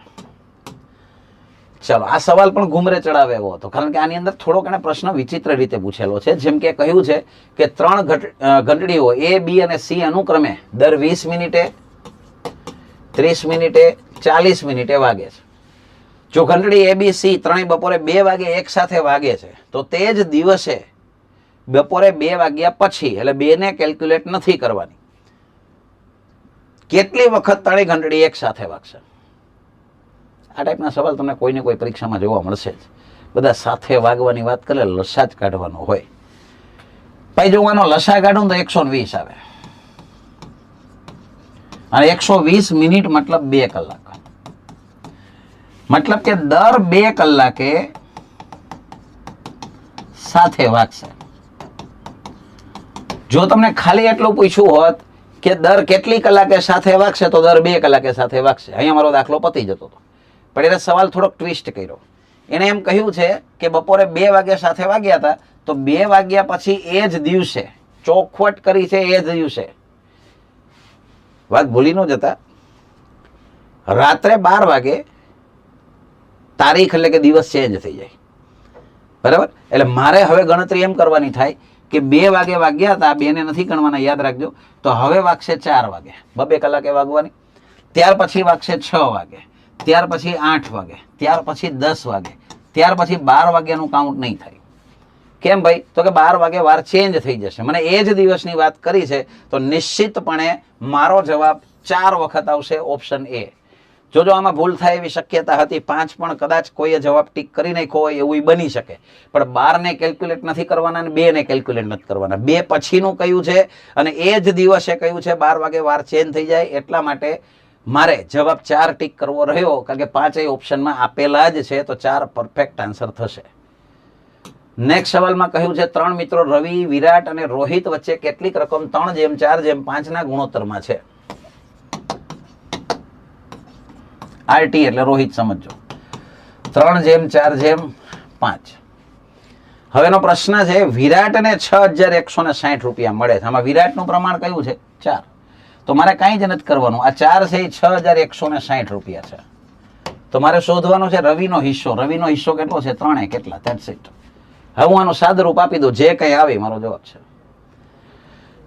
ચલો, આ સવાલ પણ ઘૂમરે ચડાવે એવો હતો, કારણ કે આની અંદર થોડોક એને પ્રશ્ન વિચિત્ર રીતે પૂછેલો છે. જેમ કે કહ્યું છે કે 3 ઘંટડીઓ એ, બી અને સી અનુક્રમે દર 20 મિનિટે, 30 મિનિટે, 40 મિનિટે વાગે છે. જો ઘંટડી એ, બી, સી ત્રણેય બપોરે 2 વાગે એક સાથે વાગે છે તો તે જ દિવસે બપોરે 2 વાગ્યા પછી, એટલે 2 ને કેલ્ક્યુલેટ નથી કરવાની, કેટલી વખત ત્રણેય ઘંટડી એક સાથે વાગશે? આ ટાઈપના સવાલ તમને કોઈને કોઈ પરીક્ષામાં જોવા મળશે જ. બધા સાથે વાગવાની વાત કરે, લસા જ કાઢવાનો હોય. ભાઈ જો આનો લસા કાઢું તો 120 આવે અને 120 મિનિટ મતલબ 2 કલાક. મતલબ કે દર 2 કલાકે સાથે વાગશે. જો તમને ખાલી એટલું પૂછ્યું હોત કે દર કેટલી કલાકે સાથે વાગશે તો દર 2 કલાકે સાથે વાગશે, અહીંયા મારો દાખલો પતી જતો હતો. પણ એને સવાલ થોડોક ટ્વિસ્ટ કર્યો. એને એમ કહ્યું છે કે બપોરે 2 વાગ્યા સાથે વાગ્યા હતા તો 2 વાગ્યા પછી એ જ દિવસે, ચોખવટ કરી છે એ જ દિવસે, વાત ભૂલી ન જતા, રાત્રે 12 વાગે તારીખ એટલે કે દિવસ ચેન્જ થઈ જાય. બરાબર. એટલે મારે હવે ગણતરી એમ કરવાની થાય કે 2 વાગે વાગ્યા હતા, 2 ને નથી ગણવાના, યાદ રાખજો. તો હવે વાગશે 4 વાગે, 2 કલાકે વાગવાની. ત્યાર પછી વાગશે 6 વાગે, ત્યાર પછી 8 વાગે, ત્યાર પછી 10 વાગે, ત્યાર પછી 12 વાગ્યાનું કાઉન્ટ નહીં થાય. કેમ ભાઈ? તો કે 12 વાગે વાર ચેન્જ થઈ જશે. મને એ જ દિવસની વાત કરી છે, તો નિશ્ચિતપણે મારો જવાબ 4 વખત આવશે, ઓપ્શન એ. જો આમાં ભૂલ થાય એવી શક્યતા હતી, 5 પણ કદાચ કોઈએ જવાબ ટીક કરી નાખ્યો હોય એવું બની શકે, પણ 12 ને કેલ્ક્યુલેટ નથી કરવાના અને 2 ને કેલ્ક્યુલેટ નથી કરવાના. 2 પછીનું કયું છે અને એ જ દિવસે કયું છે, 12 વાગે વાર ચેન્જ થઈ જાય, એટલા માટે મારે જવાબ 4 ટીક કરવો રહ્યો, કારણ કે 5 ઓપ્શનમાં આપેલા જ છે, તો 4 પરફેક્ટ આન્સર થશે. નેક્સ્ટ સવાલમાં કહ્યું છે 3 મિત્રો રવિ, વિરાટ અને રોહિત વચ્ચે કેટલીક રકમ 3:4:5 ના ગુણોત્તરમાં છે. RT એટલે રોહિત સમજો. 3:4:5. હવેનો પ્રશ્ન છે વિરાટને 6,160 રૂપિયા મળે છે. આમાં વિરાટનું પ્રમાણ કયું છે? 4. તો મારે કાંઈ જ નથી કરવાનું. આ 4 છે એ 6,160 રૂપિયા છે. તો મારે શોધવાનો છે રવિનો હિસ્સો. રવિનો હિસ્સો કેટલો છે? 3 કેટલા? That's it. હવે હું આનું સાદું રૂપ આપી દઉં, જે કંઈ આવે મારો જવાબ છે.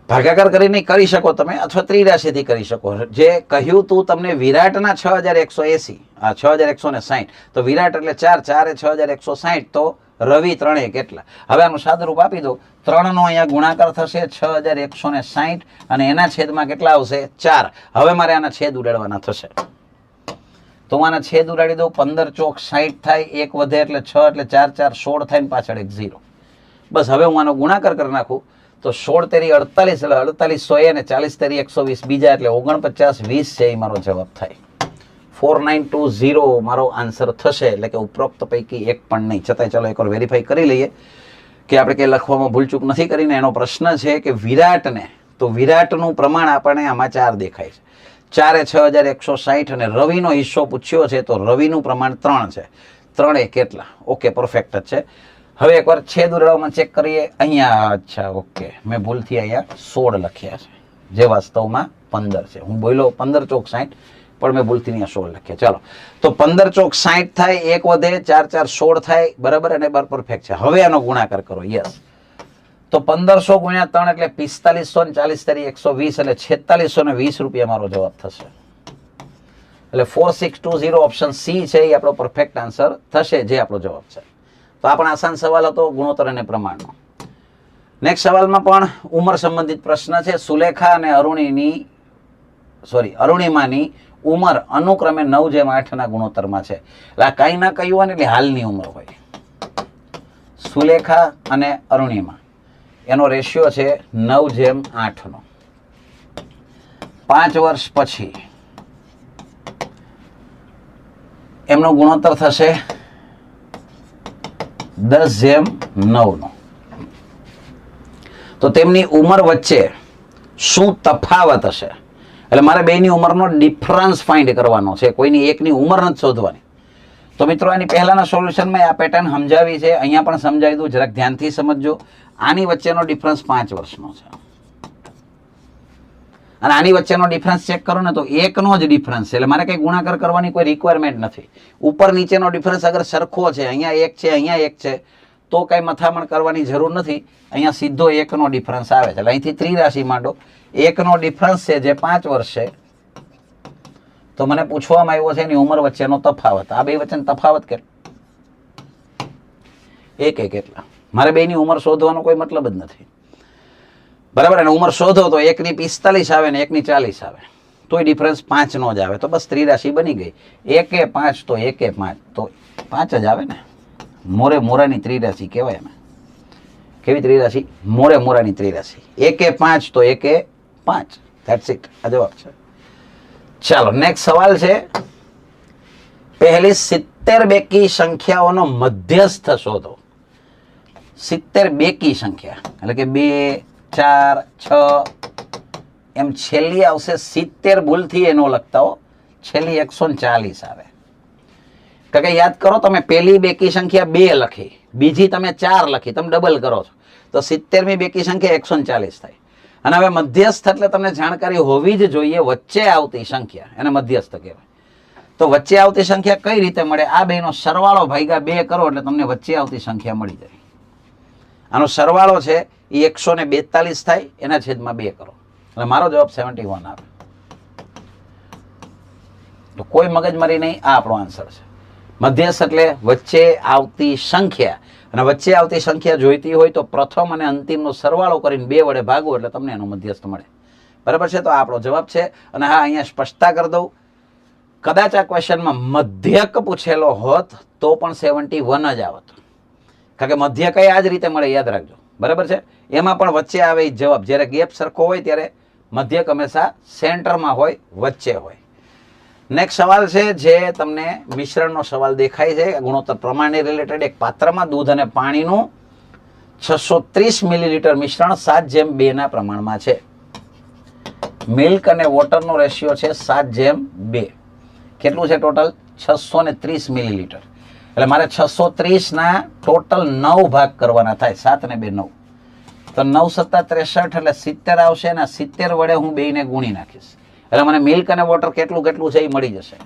ભાગાકાર કરીને કરી શકો તમે, અથવા ત્રિરાશીથી કરી શકો. જે કહ્યું તું તમને વિરાટના 6,180, 6,160, તો વિરાટ એટલે 4, 4 એ 6,160, તો રવિ 3 કેટલા? હવે આનું સાદું રૂપ આપી દો. 3 નો અહીંયા ગુણાકાર થશે 6,160 અને એના છેદમાં કેટલા આવશે? 4. હવે મારે આના છેદ ઉડાડવાના થશે, તો હું આના છેદ ઉડાડી દઉં. 15 ચોક 60 થાય, 1 વધે એટલે 6, એટલે 4 4 16 થાય ને પાછળ એક 0. બસ હવે હું આનો ગુણાકાર કરી નાખું તો 16 તેરી 48, એટલે 48 100 અને 40 તેરી 120 બીજા, એટલે 49 20 છે એ મારો જવાબ થાય. 4920 મારો આન્સર થશે, એટલે કે ઉપરોક્ત પૈકી એક પણ નહીં. છતાંય ચાલો એકવાર વેરીફાઈ કરી લઈએ કે આપણે કંઈ લખવામાં ભૂલચૂક નથી કરીને. એનો પ્રશ્ન છે કે વિરાટને, તો વિરાટનું પ્રમાણ આપણને આમાં 4 દેખાય છે. 4 એ 6,160 અને રવિનો હિસ્સો પૂછ્યો છે, તો રવિનું પ્રમાણ 3 છે. 3 એ કેટલા? ઓકે, પરફેક્ટ જ છે. હવે એકવાર છેદ ઉડાડવામાં ચેક કરીએ. અહીંયા અચ્છા ઓકે, મેં ભૂલથી અહીંયા 16 લખ્યા છે, જે વાસ્તવમાં 15 છે. હું બોલ્યો 15 ચોક 60, પણ મેં ભૂલથી અહીંયા 16 લખ્યા. ચાલો, તો 15 ચોક 60 થાય, 1 વધે, 4 4 16 થાય, બરાબર, અને બાર પરફેક્ટ છે. હવે આનો ગુણાકાર કરો. યસ, તો 1500 ગુણ્યા 3 એટલે 4500 ને 40 તરી 120, એટલે 4620 રૂપિયા મારો જવાબ થશે. એટલે 4620 ઓપ્શન સી છે એ આપણો પરફેક્ટ આન્સર થશે, જે આપણો જવાબ છે. તો આ પણ આસાન સવાલ હતો, ગુણોત્તર અને પ્રમાણનો. નેક્સ્ટ સવાલમાં પણ ઉંમર સંબંધિત પ્રશ્ન છે. સુલેખા અને અરુણિમાની ઉંમર અનુક્રમે 9:8 ના ગુણોત્તરમાં છે. એટલે આ કાંઈ ના કહ્યું હોય ને એટલે હાલની ઉંમર હોય. સુલેખા અને અરુણિમા એનો રેશિયો છે 9:8 નો. 5 વર્ષ પછી એમનો ગુણોત્તર થશે 10:9 નો. તો તેમની ઉંમર વચ્ચે શું તફાવત હશે? એટલે મારે બેની ઉંમરનો ડિફરન્સ ફાઇન્ડ કરવાનો છે, કોઈની એકની ઉંમર નથી શોધવાની. તો મિત્રો આની પહેલાના સોલ્યુશનમાં આ પેટર્ન સમજાવી છે, અહીંયા પણ સમજાવી દઉં, જરાક ધ્યાનથી સમજજો. આની વચ્ચેનો ડિફરન્સ 5 વર્ષનો છે અને આની વચ્ચેનો ડિફરન્સ ચેક કરો ને તો 1નો જ ડિફરન્સ છે. એટલે મારે કંઈ ગુણાકાર કરવાની કોઈ રિક્વાયરમેન્ટ નથી. ઉપર નીચેનો ડિફરન્સ અગર સરખો છે, અહીંયા 1 છે, અહીંયા 1 છે, તો કંઈ મથામણ કરવાની જરૂર નથી. અહીંયા સીધો 1નો ડિફરન્સ આવે છે. એટલે અહીંથી ત્રિરાશી માંડો, 1નો ડિફરન્સ છે જે 5 વર્ષ છે. તો મને પૂછવામાં આવ્યો છે એની ઉંમર વચ્ચેનો તફાવત. આ બે વચ્ચેનો તફાવત કેટલો? 1 કેટલા? મારે બેની ઉંમર શોધવાનો કોઈ મતલબ જ નથી, બરાબર. અને ઉંમર શોધો તો 1ની 45 આવે ને 1ની 40 આવે, તોય ડિફરન્સ 5નો જ આવે. તો બસ ત્રિરાશી બની ગઈ. 1 5 તો 1 5 તો 5 જ આવે ને. મોરાની ત્રિરાશી કહેવાય ને. કેવી ત્રિરાશી? મોરાની ત્રિરાશી. 1 5 તો 1 5. That's it. આ જવાબ છે. ચાલો નેક્સ્ટ સવાલ છે. પહેલી 70 બેકી સંખ્યાઓનો મધ્યસ્થ શોધો. 70 બેકી સંખ્યા એટલે કે 2 4 6 એમ છેલ્લી આવશે 70. ભૂલથી એનો લખતા હો, છેલ્લી 140 આવે. કારણ કે યાદ કરો, તમે પહેલી બેકી સંખ્યા 2 લખી, બીજી તમે 4 લખી, તમે ડબલ કરો છો તો 70મી બેકી સંખ્યા 140 થાય. અને હવે મધ્યસ્થ એટલે તમને જાણકારી હોવી જ જોઈએ, વચ્ચે આવતી સંખ્યા એને મધ્યસ્થ કહેવાય. તો વચ્ચે આવતી સંખ્યા કઈ રીતે મળે? આ બેનો સરવાળો ભાગ્યા 2 કરો એટલે તમને વચ્ચે આવતી સંખ્યા મળી જાય. આનો સરવાળો છે એ 142 થાય, એના છેદમાં 2 કરો એટલે મારો જવાબ 71 આવે. તો કોઈ મગજમારી નહીં, આ આપણો આન્સર છે. મધ્યસ્થ એટલે વચ્ચે આવતી સંખ્યા, અને વચ્ચે આવતી સંખ્યા જોઈતી હોય તો પ્રથમ અને અંતિમનો સરવાળો કરીને 2 વડે ભાગો એટલે તમને એનો મધ્યસ્થ મળે. બરાબર છે? તો આ આપણો જવાબ છે. અને હા, અહીંયા સ્પષ્ટતા કરી દઉં, કદાચ આ ક્વેશ્ચનમાં મધ્યક પૂછેલો હોત તો પણ 71 જ આવત, કારણ કે મધ્યક આ જ રીતે મળે, યાદ રાખજો. બરાબર છે? એમાં પણ વચ્ચે આવે એ જવાબ. જ્યારે ગેપ સરખો હોય ત્યારે મધ્યક હંમેશા સેન્ટરમાં હોય, વચ્ચે હોય. નેક્સ્ટ સવાલ છે જે તમને મિશ્રણનો સવાલ દેખાય છે, ગુણોત્તર પ્રમાણની રિલેટેડ. એક પાત્રમાં દૂધ અને પાણીનું 630 મિલીલીટર મિશ્રણ 7:2 ના પ્રમાણમાં છે. મિલ્ક અને વોટરનો રેશિયો છે 7:2. કેટલું છે ટોટલ? 630 મિલીલીટર. એટલે મારે 630 ના ટોટલ 9 ભાગ કરવાના થાય. 7 અને 2 9, તો 9 સત્તા 63 એટલે 70 આવશે. અને 70 વડે હું બેયને ગુણી નાખીશ એટલે મને મિલ્ક અને વોટર કેટલું છે એ મળી જશે.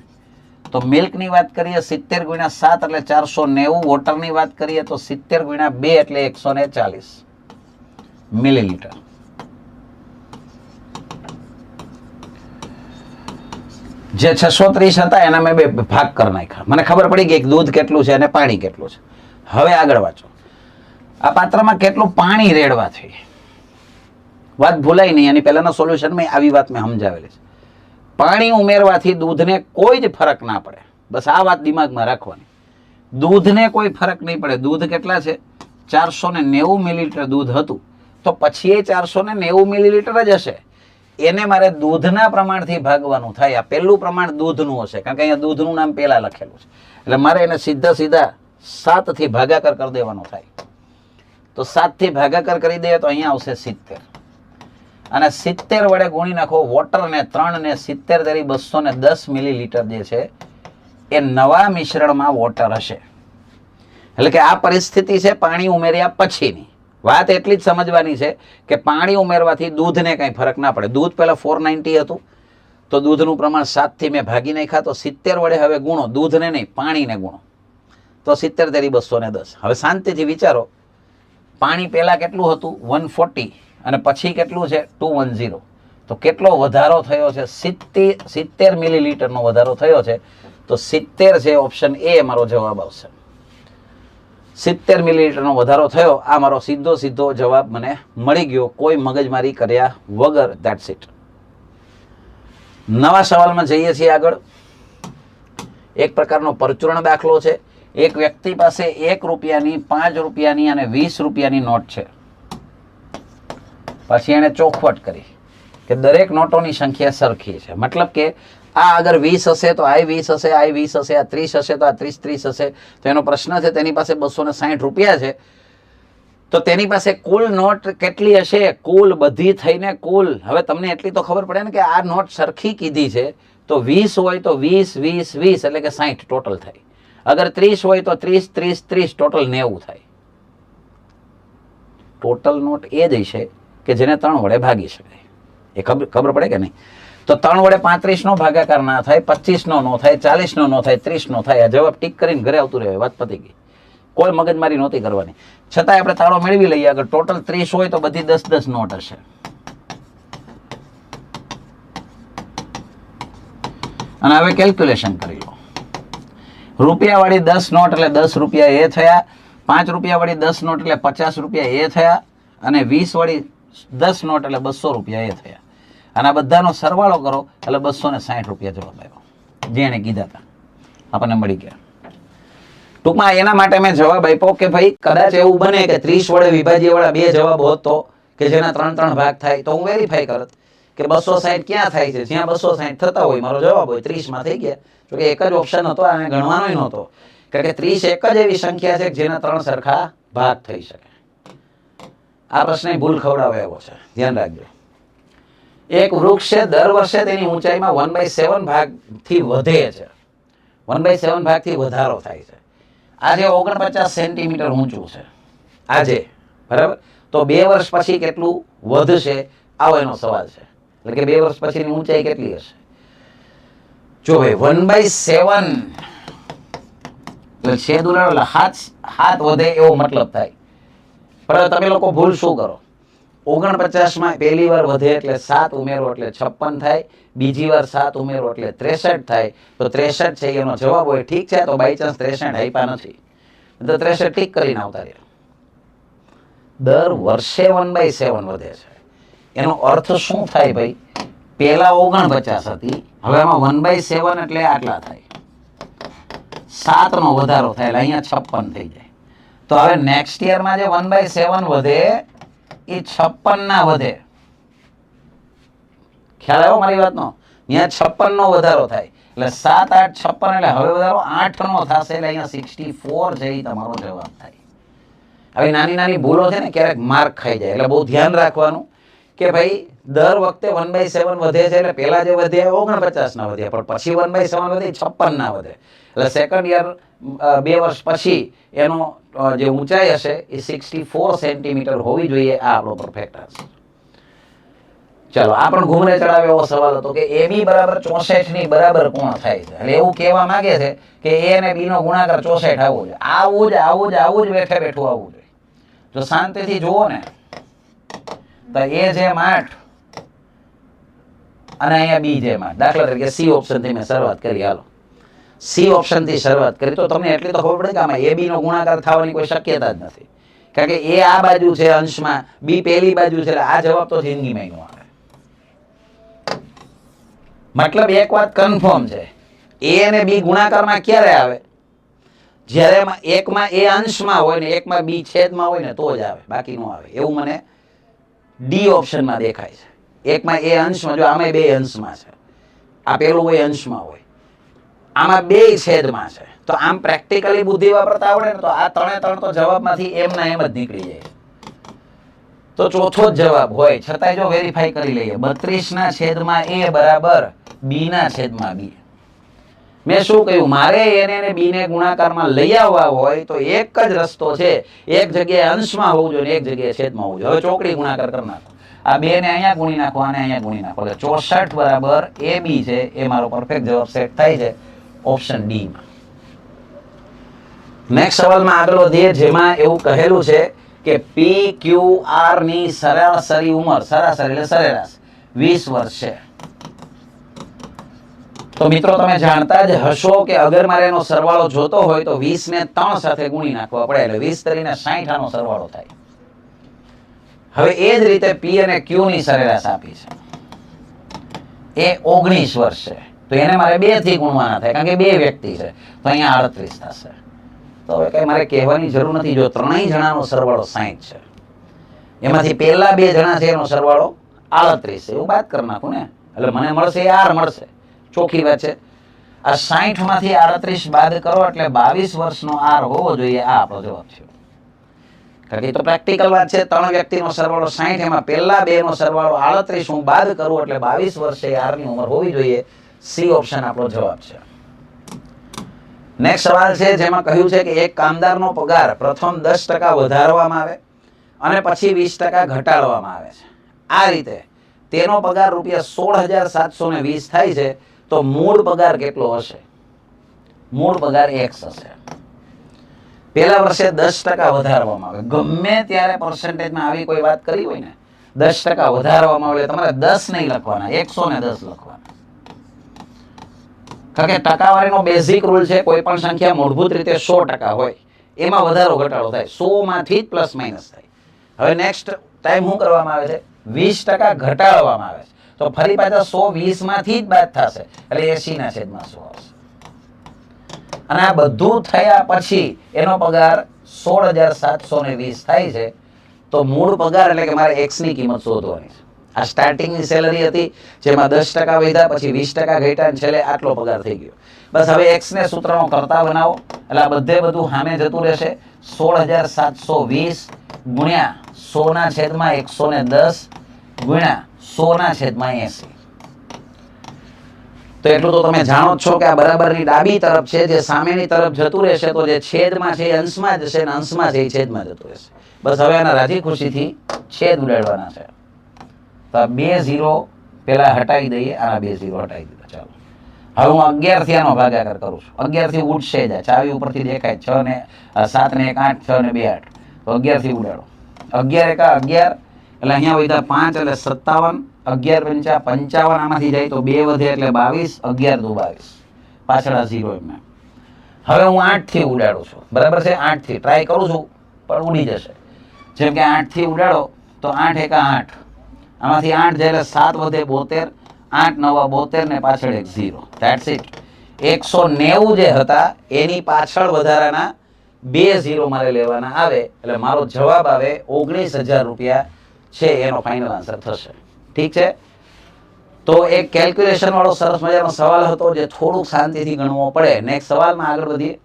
તો મિલ્કની વાત કરીએ 70 ગુણ્યા 7 એટલે 490. વોટરની વાત કરીએ તો 70 ગુણ્યા 2 એટલે 140 મિલીલીટર. જે 630 હતા એના મેં 2 ભાગ કરી નાખ્યા. મને ખબર પડી ગઈ કે દૂધ કેટલું છે અને પાણી કેટલું છે. હવે આગળ વાંચો. આ પાત્રમાં કેટલું પાણી રેડવાથી, વાત ભૂલાય નહીં, એની પહેલાના સોલ્યુશનમાં આવી વાત મેં સમજાવેલી છે. પાણી ઉમેરવાથી દૂધને કોઈ જ ફરક ના પડે. બસ આ વાત દિમાગમાં રાખવાની. દૂધને કોઈ ફરક નહીં પડે. દૂધ કેટલા છે? 490 મિલીલીટર દૂધ હતું, તો પછી એ 490 મિલીલીટર જ હશે. એને મારે દૂધના પ્રમાણથી ભાગવાનું થાય. આ પહેલું પ્રમાણ દૂધનું હશે, કારણ કે અહીંયા દૂધનું નામ પહેલા લખેલું છે. એટલે મારે એને સીધા 7 થી ભાગાકાર કરી દેવાનો થાય. તો 7 થી ભાગાકાર કરી દઈએ તો અહીંયા આવશે 70. અને 70 વડે ગુણી નાખો વોટરને 3 ને 70 તરી 210 મિલીલીટર જે છે એ નવા મિશ્રણમાં વોટર હશે. એટલે કે આ પરિસ્થિતિ છે પાણી ઉમેર્યા પછીની. વાત એટલી જ સમજવાની છે કે પાણી ઉમેરવાથી દૂધને કંઈ ફરક ના પડે. દૂધ પહેલા 490 હતું, તો દૂધનું પ્રમાણ 7 થી મેં ભાગી નાખ્યા. તો 70 વડે હવે ગુણો, દૂધને નહીં પાણીને ગુણો, તો 70 તરી 210. હવે શાંતિથી વિચારો, પાણી પહેલા કેટલું હતું? 140, અને પછી કેટલું છે? 210. તો કેટલો વધારો થયો છે? 70 મિલીલીટરનો વધારો થયો છે. તો 70 છે, ઓપ્શન એ મારો જવાબ આવશે. 70 મિલીલીટરનો વધારો થયો. આ મારો સીધો જવાબ મને મળી ગયો, કોઈ મગજમારી કર્યા વગર. That's it. નવા સવાલમાં જઈએ છીએ આગળ. એક પ્રકારનો પરચુરણ દાખલો છે. એક વ્યક્તિ પાસે 1 રૂપિયાની, 5 રૂપિયાની અને 20 રૂપિયાની નોટ છે. પછી એને ચોખવટ કરી કે દરેક નોટોની સંખ્યા સરખી છે. મતલબ કે આ અગર 20 હશે તો આ 20 હશે, આ 20 હશે, આ 30 હશે તો આ 30 હશે. તો એનો પ્રશ્ન છે, તેની પાસે 260 રૂપિયા છે, તો તેની પાસે કુલ નોટ કેટલી હશે? કુલ બધી થઈને કુલ. હવે તમને એટલી તો ખબર પડે ને કે આ નોટ સરખી કીધી છે, તો 20 હોય તો 20 20 20 એટલે કે 60 ટોટલ થાય. અગર 30 હોય તો 30 30 30 ટોટલ 90 થાય. ટોટલ નોટ એ જ છે કે જેને 3 વડે ભાગી શકાય. એ ખબર પડે કે નહીં? તો 3 વડે 35 નો ભાગાકાર ના થાય, 25 નો નો થાય, 40 નો નો થાય, 30 નો થાય. આ જવાબ ટીક કરીને ઘરે આવતું રહે, વાત પતી ગઈ. કોઈ મગજમારી નહોતી કરવાની. છતાંય આપણે તાળો મેળવી લઈએ. અગર ટોટલ 30 હોય તો બધી 10 નોટ હશે. અને હવે કેલ્ક્યુલેશન કરી લો. રૂપિયા વાળી 10 નોટ એટલે 10 રૂપિયા એ થયા. 5 રૂપિયા વાળી 10 નોટ એટલે 50 રૂપિયા એ થયા. અને 20 વાળી 10 નોટ એટલે 200 રૂપિયા એ થયા. અને આ બધાનો સરવાળો કરો એટલે 260 રૂપિયા જવાબ આવ્યો, જેણે કીધા હતા આપણને મળી ગયા. ટૂંકમાં એના માટે મેં જવાબ આપ્યો કે ભાઈ કદાચ એવું બને કે 30 વડે વિભાજ્ય વાળા 2 જવાબ હોત તો, કે જેના 3 ભાગ થાય, તો હું વેરીફાઈ કરત કે 260 ક્યાં થાય છે. જ્યાં 260 થતા હોય મારો જવાબ હોય. 30 માં થઈ ગયા. જોકે એક જ ઓપ્શન હતો, આને ગણવાનો નહોતો, કારણ કે 30 એક જ એવી સંખ્યા છે કે જેના 3 સરખા ભાગ થઈ શકે. આ પ્રશ્ન ભૂલ ખવડાવે એવો છે, ધ્યાન રાખજો. એક વૃક્ષ છે, દર વર્ષે તેની ઊંચાઈમાં 1/7 ભાગથી વધે છે. 1/7 ભાગથી વધારો થાય છે. આજે 49 સેન્ટીમીટર ઊંચું છે આજે, બરાબર. તો 2 વર્ષ પછી કેટલું વધશે? આવો એનો સવાલ છે. એટલે કે 2 વર્ષ પછીની ઊંચાઈ કેટલી હશે? જો ભાઈ 1/7 એટલે છેદ ઉડાડો એટલે હાથ વધે એવો મતલબ થાય. પણ તમે લોકો ભૂલ શું કરો? 49 પહેલી વાર વધે એટલે 7 ઉમેરો એટલે 56 થાય, બીજી વાર 7 ઉમેરો એટલે 63 થાય. તો 63 છે એનો જવાબ હોય. ઠીક છે, તો બાય ચાન્સ 63 આપ્યા નથી તો 63 ટીક કરીને આવતા રહ્યા. દર વર્ષે 1/7 વધે છે. એનો અર્થ શું થાય ભાઈ? પેલા 49 હતી, હવે આમાં 1/7 એટલે આટલા થાય, 7 નો વધારો થાય એટલે અહીંયા 56 થઈ જાય. તો હવે નેક્સ્ટ યરમાં જે 1/7 વધે એ 56 ના વધે. ખ્યાલ આવ્યો મારી વાતનો? અહીંયા 56 નો વધારો થાય એટલે 7 8 56 એટલે હવે વધારો 8 નો થશે એટલે અહીંયા 64 છે એ તમારો જવાબ થાય. હવે નાની નાની ભૂલો છે ને ક્યારેક માર્ક ખાઈ જાય એટલે બહુ ધ્યાન રાખવાનું કે ભાઈ દર વખતે 1/7 વધે છે એટલે પેલા જે વધે 49 ના વધે, પણ પછી 1/7 વધે 56 ના વધે. એટલે સેકન્ડ યર 2 વર્ષ પછી એનો જે ઊંચાઈ હશે એ 64 સેન્ટીમીટર હોવી જોઈએ. આ આપણો પરફેક્ટ આન્સર. ચલો, આ પણ ઘૂમરે ચડાવે એવો સવાલ હતો કે AB બરાબર 64 ની બરાબર કોણ થાય છે? એટલે એવું કહેવા માંગે છે કે A અને B નો ગુણાકાર 64 આવવો જોઈએ. આવું જ બેઠે બેઠું આવવું જોઈએ. જો શાંતિથી જુઓ ને તો A જેમ 8 અને અહીંયા B જેમ 8. દાખલા તરીકે C ઓપ્શન થી મેં શરૂઆત કરી. હાલો, C ઓપ્શન થી શરૂઆત કરી તો તમને એટલી તો ખબર પડે કે આમાં AB નો ગુણાકાર થવાની કોઈ શક્યતા જ નથી, કારણ કે A આ બાજુ છે અંશમાં, B પેલી બાજુ છે, એટલે આ જવાબ તો જિંદગીમાં નો આવે. મતલબ એક વાત કન્ફર્મ છે, A અને B ગુણાકારમાં ક્યારે આવે? જ્યારે એકમાં A અંશમાં હોય ને એકમાં B છેદમાં હોય ને તો જ આવે, બાકી નો આવે. એવું મને D ઓપ્શનમાં દેખાય છે. એકમાં A અંશમાં, જો આમાં 2 અંશમાં છે, આ પેલું હોય અંશમાં હોય, આમાં 2 છેદમાં છે. તો આમ પ્રેક્ટિકલી બુદ્ધિ વાપરતા આવડે ને તો આ 3 તો જવાબમાંથી એમના એમ જ નીકળી જાય. તો ચોથો જ જવાબ હોય છતાંય જો વેરીફાઈ કરી લઈએ, 32 A બરાબર B B. મેં શું કહ્યું? મારે એને B ને ગુણાકારમાં લઈ આવવા હોય તો એક જ રસ્તો છે, એક જગ્યાએ અંશમાં હોવું જોઈએ, એક જગ્યાએ છેદમાં હોવું જોઈએ. હવે ચોકડી ગુણાકાર કરી નાખો, આ 2 ને અહીંયા ગુણી નાખો, આને અહીંયા ગુણી નાખો એટલે 64 બરાબર AB છે એ મારો પરફેક્ટ જવાબ સેટ થાય છે ઓપ્શન D માં. નેક્સ્ટ સવાલમાં આગળ વધીએ, જેમાં એવું કહેલું છે કે PQR ની સરાસરી ઉંમર, સરાસરી એટલે સરેરાશ 20 વર્ષ છે. તો મિત્રો તમે જાણતા જ હશો કે અગર મારે એનો સરવાળો જોતો હોય તો 20 ને 3 સાથે ગુણી નાખવા પડે એટલે 20 તરીને 60 આનો સરવાળો થાય. હવે એ જ રીતે P અને Q ની સરેરાશ આપી છે, એ 19 વર્ષ છે, તો એને મારે 2 થી ગુણવાના થાય કારણ કે 2 વ્યક્તિ છે, તો અહીંયા 38 થશે. તો હવે કઈ મારે કહેવાની જરૂર નથી, જો ત્રણેય જણાનો સરવાળો 60 છે, એમાંથી પહેલા 2 જણા છે એનો સરવાળો 38 છે, એવું બાદ કરી નાખું ને એટલે મને મળશે R મળશે. ચોખ્ખી વાત છે. આ 60 માંથી 38 બાદ કરો એટલે 22 વર્ષનો R હોવો જોઈએ. આ આપણો જવાબ છે, કારણ કે તો પ્રેક્ટિકલ વાત છે. 3 વ્યક્તિનો સરવાળો 60, એમાં પહેલા 2 નો સરવાળો 38 હું બાદ કરું એટલે 22 વર્ષે R ની ઉંમર હોવી જોઈએ. C ઓપ્શન આપણો જવાબ છે. નેક્સ્ટ સવાલ છે જેમાં કહ્યું છે કે એક કામદારનો પગાર પ્રથમ 10% વધારવામાં આવે અને પછી 20% ઘટાડવામાં આવે છે. આ રીતે તેનો પગાર રૂપિયા 16,720 થાય છે, તો મૂળ પગાર કેટલો હશે? મૂળ પગાર X હશે. પહેલા વર્ષે 10% વધારવામાં આવે, ગમે ત્યારે પર્સન્ટેજમાં આવી કોઈ વાત કરી હોય ને 10% વધારવામાં આવે, તમારે 10 નહીં લખવાના, 110 લખવાના. કારણ કે ટકાવારીનો બેઝિક રૂલ છે, કોઈ પણ સંખ્યા મૂળભૂત રીતે 100% હોય એમાં વધારો ઘટાડો થાય, 100 માંથી જ પ્લસ માઇનસ થાય. હવે નેક્સ્ટ ટાઈમ શું કરવામાં આવે છે? 20% ઘટાડવામાં આવે છે, તો ફરી પાછા 120 માંથી જ બાદ થશે એટલે 80/100 આવશે. અને આ બધું થયા પછી એનો પગાર 16,720 થાય છે, તો મૂળ પગાર એટલે કે મારે X ની કિંમત શોધવાની છે. આ સ્ટાર્ટિંગની સેલરી હતી જેમાં 10% વધ્યા, પછી 20% ઘટ્યા અને છેલ્લે આટલો પગાર થઈ ગયો. બસ હવે X ને સૂત્રનો કરતા બનાવો એટલે આ બધું સામે જતું રહેશે. 16,720 ગુણ્યા 100/110 ગુણ્યા 100/80. તો એટલું તો તમે જાણો જ છો કે આ બરાબરની ડાબી તરફ છે, જે સામેની તરફ જતું રહેશે તો જે છેદમાં છે એ અંશમાં જશે અને અંશમાં છે એ છેદમાં જતું રહેશે. બસ હવે આના રાજી ખુશીથી છેદ ઉડાડવાના છે. તો 2 0 પેલા હટાવી દઈએ, આના 2 0 હટાવી દીધા. ચાલો, હવે હું 11 થી આનો ભાગાકાર કરું છું. 11 થી ઉડશે જ, ચાવી ઉપરથી દેખાય 6 ને 7 ને 1 8, 6 ને 2 8, તો 11 થી ઉડાડો. 11 એકા 11, એટલે અહીંયા વધ્યા 5 એટલે 57, 11 × 5 = 55, આમાંથી જાય તો 2 વધે એટલે 22, 11 દુ 22, પાછળ આ 0 એમને. હવે હું 8 થી ઉડાડું છું, બરાબર છે? 8 થી ટ્રાય કરું છું પણ ઉડી જશે. જેમ કે 8 થી ઉડાડો તો 8 × 8, આમાંથી 8 જાય એટલે 7 વધે 72, 8 9 72 ને પાછળ એક 0. That's it. 190 જે હતા એની પાછળ વધારાના 2 0 મારે લેવાના આવે એટલે મારો જવાબ આવે 19,000 રૂપિયા છે, એનો ફાઇનલ આન્સર થશે. ઠીક છે? તો એક કેલ્ક્યુલેશન વાળો સરસ મજાનો સવાલ હતો જે થોડુંક શાંતિથી ગણવો પડે. નેક્સ્ટ સવાલમાં આગળ વધીએ,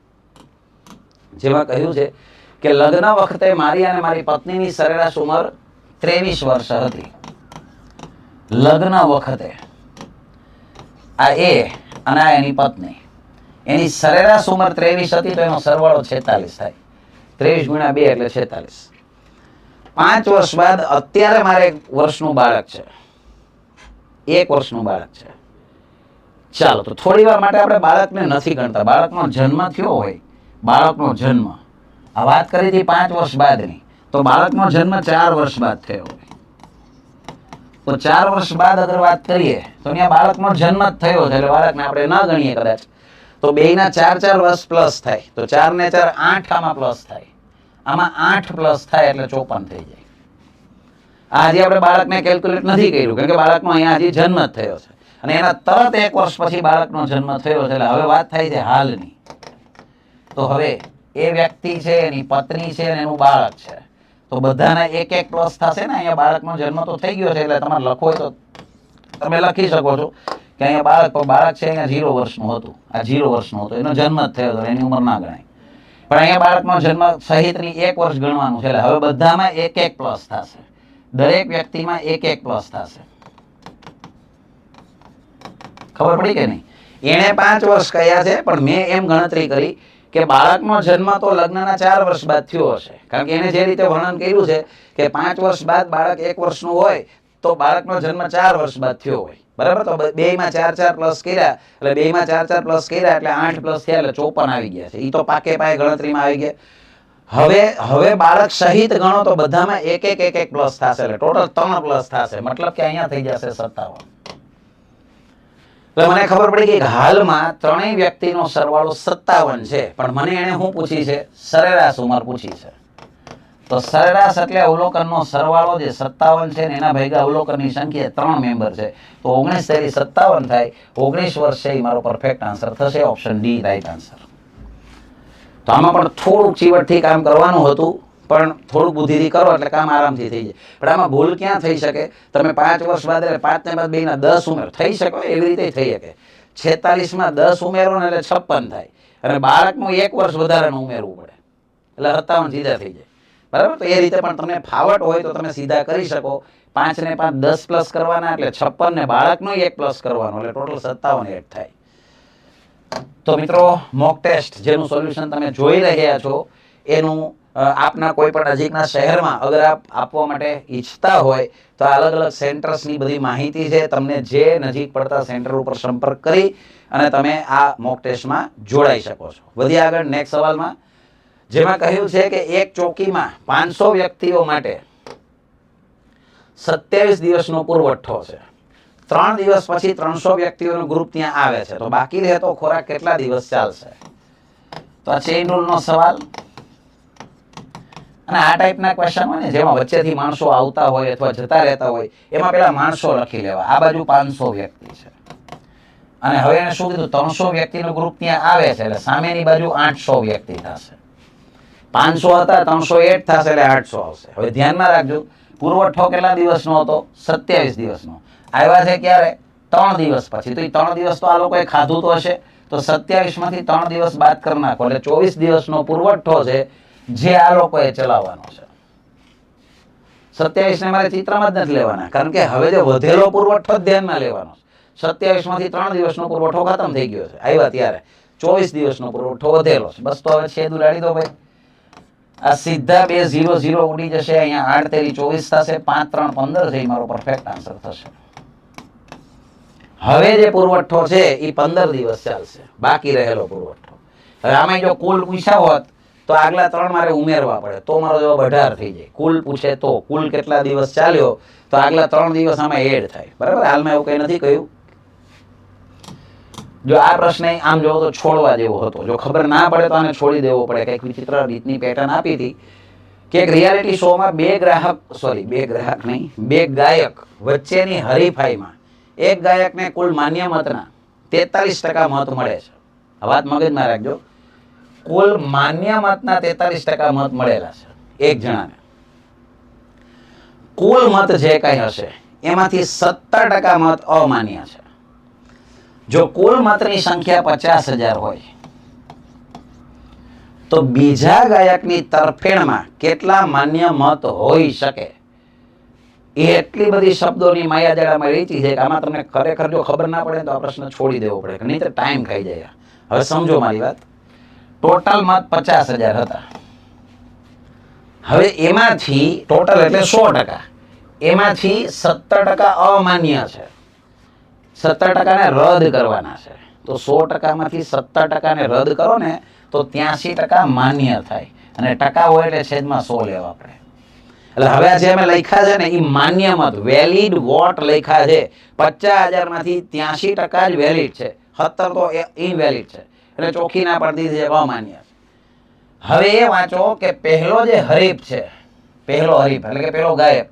જેમાં કહ્યું છે કે લગ્ન વખતે મારી અને મારી પત્નીની સરેરાશ ઉંમર 23 વર્ષ હતી. લગ્ન વખતે આ એ અને આ એની પત્ની, એની સરેરાશ ઉંમર 23 હતી, તો એનો સરવાળો 46 થાય. 23 × 2 એટલે 46. 5 વર્ષ બાદ અત્યારે મારે 1 વર્ષનું બાળક છે, 1 વર્ષનું બાળક છે. ચાલો, તો થોડી વાર માટે આપણે બાળકને નથી ગણતા. બાળકનો જન્મ થયો હોય, બાળકનો જન્મ, આ વાત કરી હતી 5 વર્ષ બાદની, તો બાળકનો જન્મ 4 વર્ષ બાદ થયો હોય, તો 4 વર્ષ બાદ અગર વાત કરીએ તો અહીંયા બાળકનો જન્મ જ થયો છે એટલે બાળકને આપણે ન ગણીએ કદાચ, તો બેયના 4 વર્ષ પ્લસ થાય, તો 4 ને 4 8, આમાં પ્લસ થાય, આમાં 8 પ્લસ થાય એટલે 54 થઈ જાય. આ હજી આપણે બાળકને કેલ્ક્યુલેટ નથી કર્યું, કારણ કે બાળકનો અહીંયા હજી જન્મ જ થયો છે અને એના તરત 1 વર્ષ પછી બાળકનો જન્મ થયો છે. એટલે હવે વાત થાય છે હાલની. તો હવે એ વ્યક્તિ છે, એની પત્ની છે અને એનું બાળક છે, તો બધાના 1 પ્લસ થશે ને. અહીંયા બાળકનો જન્મ તો થઈ ગયો છે એટલે તમારે લખવો હોય તો તમે લખી શકો છો કે અહીંયા બાળક છે, અહીંયા 0 વર્ષનું હતું, આ 0 વર્ષનું હતું, એનો જન્મ જ થયો હતો, એની ઉંમર ના ગણાય. પણ અહીંયા બાળકનો જન્મ સહિતની 1 વર્ષ ગણવાનું છે એટલે હવે બધામાં 1 પ્લસ થશે, દરેક વ્યક્તિમાં 1 પ્લસ થશે. ખબર પડી કે નહીં? એણે 5 વર્ષ કયા છે, પણ મેં એમ ગણતરી કરી કે બાળકનો જન્મ તો લગ્નના 4 વર્ષ બાદ થયો હશે, કારણ કે એને જે રીતે વર્ણન કર્યું છે કે 5 વર્ષ બાદ બાળક 1 વર્ષનું હોય તો બાળકનો જન્મ 4 વર્ષ બાદ થયો હોય, બરાબર? તો બેયમાં 4 પ્લસ કર્યા એટલે બેયમાં 4 પ્લસ કર્યા એટલે 8 પ્લસ થયા એટલે 54 આવી ગયા છે. એ તો પાકે પાયે ગણતરીમાં આવી ગયા. હવે બાળક સહિત ગણો તો બધામાં 1 પ્લસ થશે એટલે ટોટલ 3 પ્લસ થશે, મતલબ કે અહીંયા થઈ જશે 57. એટલે મને ખબર પડી કે હાલમાં ત્રણેય વ્યક્તિનો સરવાળો 57 છે, પણ મને એને શું પૂછી છે? સરેરાશ ઉંમર પૂછી છે. તો સરેરાશ એટલે અવલોકનનો સરવાળો જે 57 છે ને એના ભેગા અવલોકનની સંખ્યા 3 મેમ્બર છે, તો 19 × 57 થાય, 19 વર્ષ છે, એ મારો પરફેક્ટ આન્સર થશે. Option D right answer. તો આમાં પણ થોડુંક ચીવટથી કામ કરવાનું હતું, પણ થોડુંક બુદ્ધિથી કરો એટલે કામ આરામથી થઈ જાય. પણ આમાં ભૂલ ક્યાં થઈ શકે? તમે 5 વર્ષ બાદ એટલે 5 ને બાદ બેયના 10 ઉમેરો, થઈ શકે એવી રીતે થઈ શકે. 46 માં 10 ઉમેરો ને એટલે 56 થાય, અને બાળકનું 1 વર્ષ વધારાનું ઉમેરવું પડે એટલે 57 સીધા થઈ જાય, બરાબર? તો એ રીતે પણ તમને ફાવટ હોય તો તમે સીધા કરી શકો. 5 ને 5 10 પ્લસ કરવાના એટલે 56 ને બાળકનો 1 પ્લસ કરવાનો એટલે ટોટલ 57 એડ થાય. તો મિત્રો, મોક ટેસ્ટ જેનું સોલ્યુશન તમે જોઈ રહ્યા છો એનું આપના કોઈ પણ નજીકના શહેરમાં અગર આપ આપવા માટે ઈચ્છતા હોય તો આ અલગ અલગ સેન્ટર્સની બધી માહિતી છે. તમને જે નજીક પડતા સેન્ટર ઉપર સંપર્ક કરી અને તમે આ મોક ટેસ્ટમાં જોડાઈ શકો છો. વધી આગળ નેક્સ્ટ સવાલમાં, જેમાં કહ્યું છે કે એક ચોકીમાં 500 વ્યક્તિઓ માટે 27 દિવસનો પુરવઠો છે. 3 દિવસ પછી 300 વ્યક્તિઓનું ગ્રુપ ત્યાં આવે છે, તો બાકી રહેતો ખોરાક કેટલા દિવસ ચાલશે? તો આ ચેઇન રૂલનો સવાલ. અને આ ટાઈપના ક્વેશ્ચન હોય ને જેમાં વચ્ચેથી માણસો આવતા હોય અથવા જતા રહેતા હોય, એમાં પેલા માણસો લખી લેવા. આ બાજુ 500 વ્યક્તિ છે અને હવે એને શું કીધું? 300 વ્યક્તિનું ગ્રુપ ત્યાં આવે છે એટલે સામેની બાજુ 800 વ્યક્તિ થશે. 500 હતા, 300 એડ થશે એટલે 800 આવશે. હવે ધ્યાનમાં રાખજો, પુરવઠો કેટલા દિવસનો હતો? 27 દિવસનો. આવ્યા છે ક્યારે? 3 દિવસ પછી. તો એ 3 દિવસ તો આ લોકોએ ખાધું તો હશે, તો 27 માંથી 3 દિવસ બાદ કરી નાખો એટલે 24 દિવસનો પુરવઠો છે જે આ લોકોએ ચલાવવાનો છે. 27 ને મારે ચિત્રમાં જ નથી લેવાના, કારણ કે હવે જે વધેલો પુરવઠો જ ધ્યાનમાં લેવાનો છે. 27 માંથી 3 દિવસનો પુરવઠો ખતમ થઈ ગયો છે, આવ્યા ત્યારે 24 દિવસનો પુરવઠો વધેલો છે. બસ, તો હવે છેદ ઉડાડી દો ભાઈ. આ સીધા 2 0 0 ઉડી જશે. અહીંયા 8 તેરી 24 થશે, 5 3 15 છે, મારો પરફેક્ટ આન્સર થશે. હવે જે પુરવઠો છે એ 15 દિવસ ચાલશે, બાકી રહેલો પુરવઠો. હવે આમાં જો કુલ પૂછ્યા હોત તો આગલા 3 મારે ઉમેરવા પડે, તો મારો જવાબ 18 થઈ જાય. કુલ પૂછે તો કુલ કેટલા દિવસ ચાલ્યો, તો આગલા 3 દિવસ આમાં એડ થાય. બરાબર, હાલમાં એવું કંઈ નથી કહ્યું. જો આ પ્રશ્ન આમ જોવો તો છોડવા જેવો હતો. જો ખબર ના પડે તો આને છોડી દેવો પડે. કંઈક વિચિત્ર રીતની પેટર્ન આપી હતી કે એક રિયાલિટી શોમાં બે ગાયક વચ્ચેની હરીફાઈમાં એક ગાયકને કુલ માન્ય મતના 43% મત મળે છે. આ વાત મગજમાં રાખજો. કુલ માન્ય મતના 43% મત મળેલા છે એક જણાને. કુલ મત જે કઈ હશે એમાંથી 17% મત અમાન્ય છે. જો કુલ મતની સંખ્યા 50,000 હોય તો બીજા ગાયકની તરફેણમાં કેટલા માન્ય મત હોઈ શકે? એ એટલી બધી શબ્દોની માયાજાળામાં રીચી છે કે આમાં તમને ખરેખર જો ખબર ના પડે તો આ પ્રશ્ન છોડી દેવો પડે, નહીં તો ટાઈમ ખાઈ જાય. હવે સમજો મારી વાત. ટોટલ મત 50,000 હતા. હવે એમાંથી ટોટલ એટલે 100%, એમાંથી 17% અમાન્ય છે. 17% ને રદ કરવાના છે. તો 100% માંથી 17% ને રદ કરો ને તો 83% માન્ય થાય. અને ટકા હોય એટલે છેદમાં 100 લેવા પડે. એટલે હવે જે અમે લખ્યા છે ને એ માન્ય મત, વેલિડ વોટ લખ્યા છે. 50,000 માંથી 83% જ વેલિડ છે, 17 તો ઇનવેલિડ છે. એટલે ચોખ્ખી ના પડતી છે અમાન્ય. હવે એ વાંચો કે પહેલો જે હરીફ છે, પહેલો હરીફ એટલે કે પહેલો ગાયક,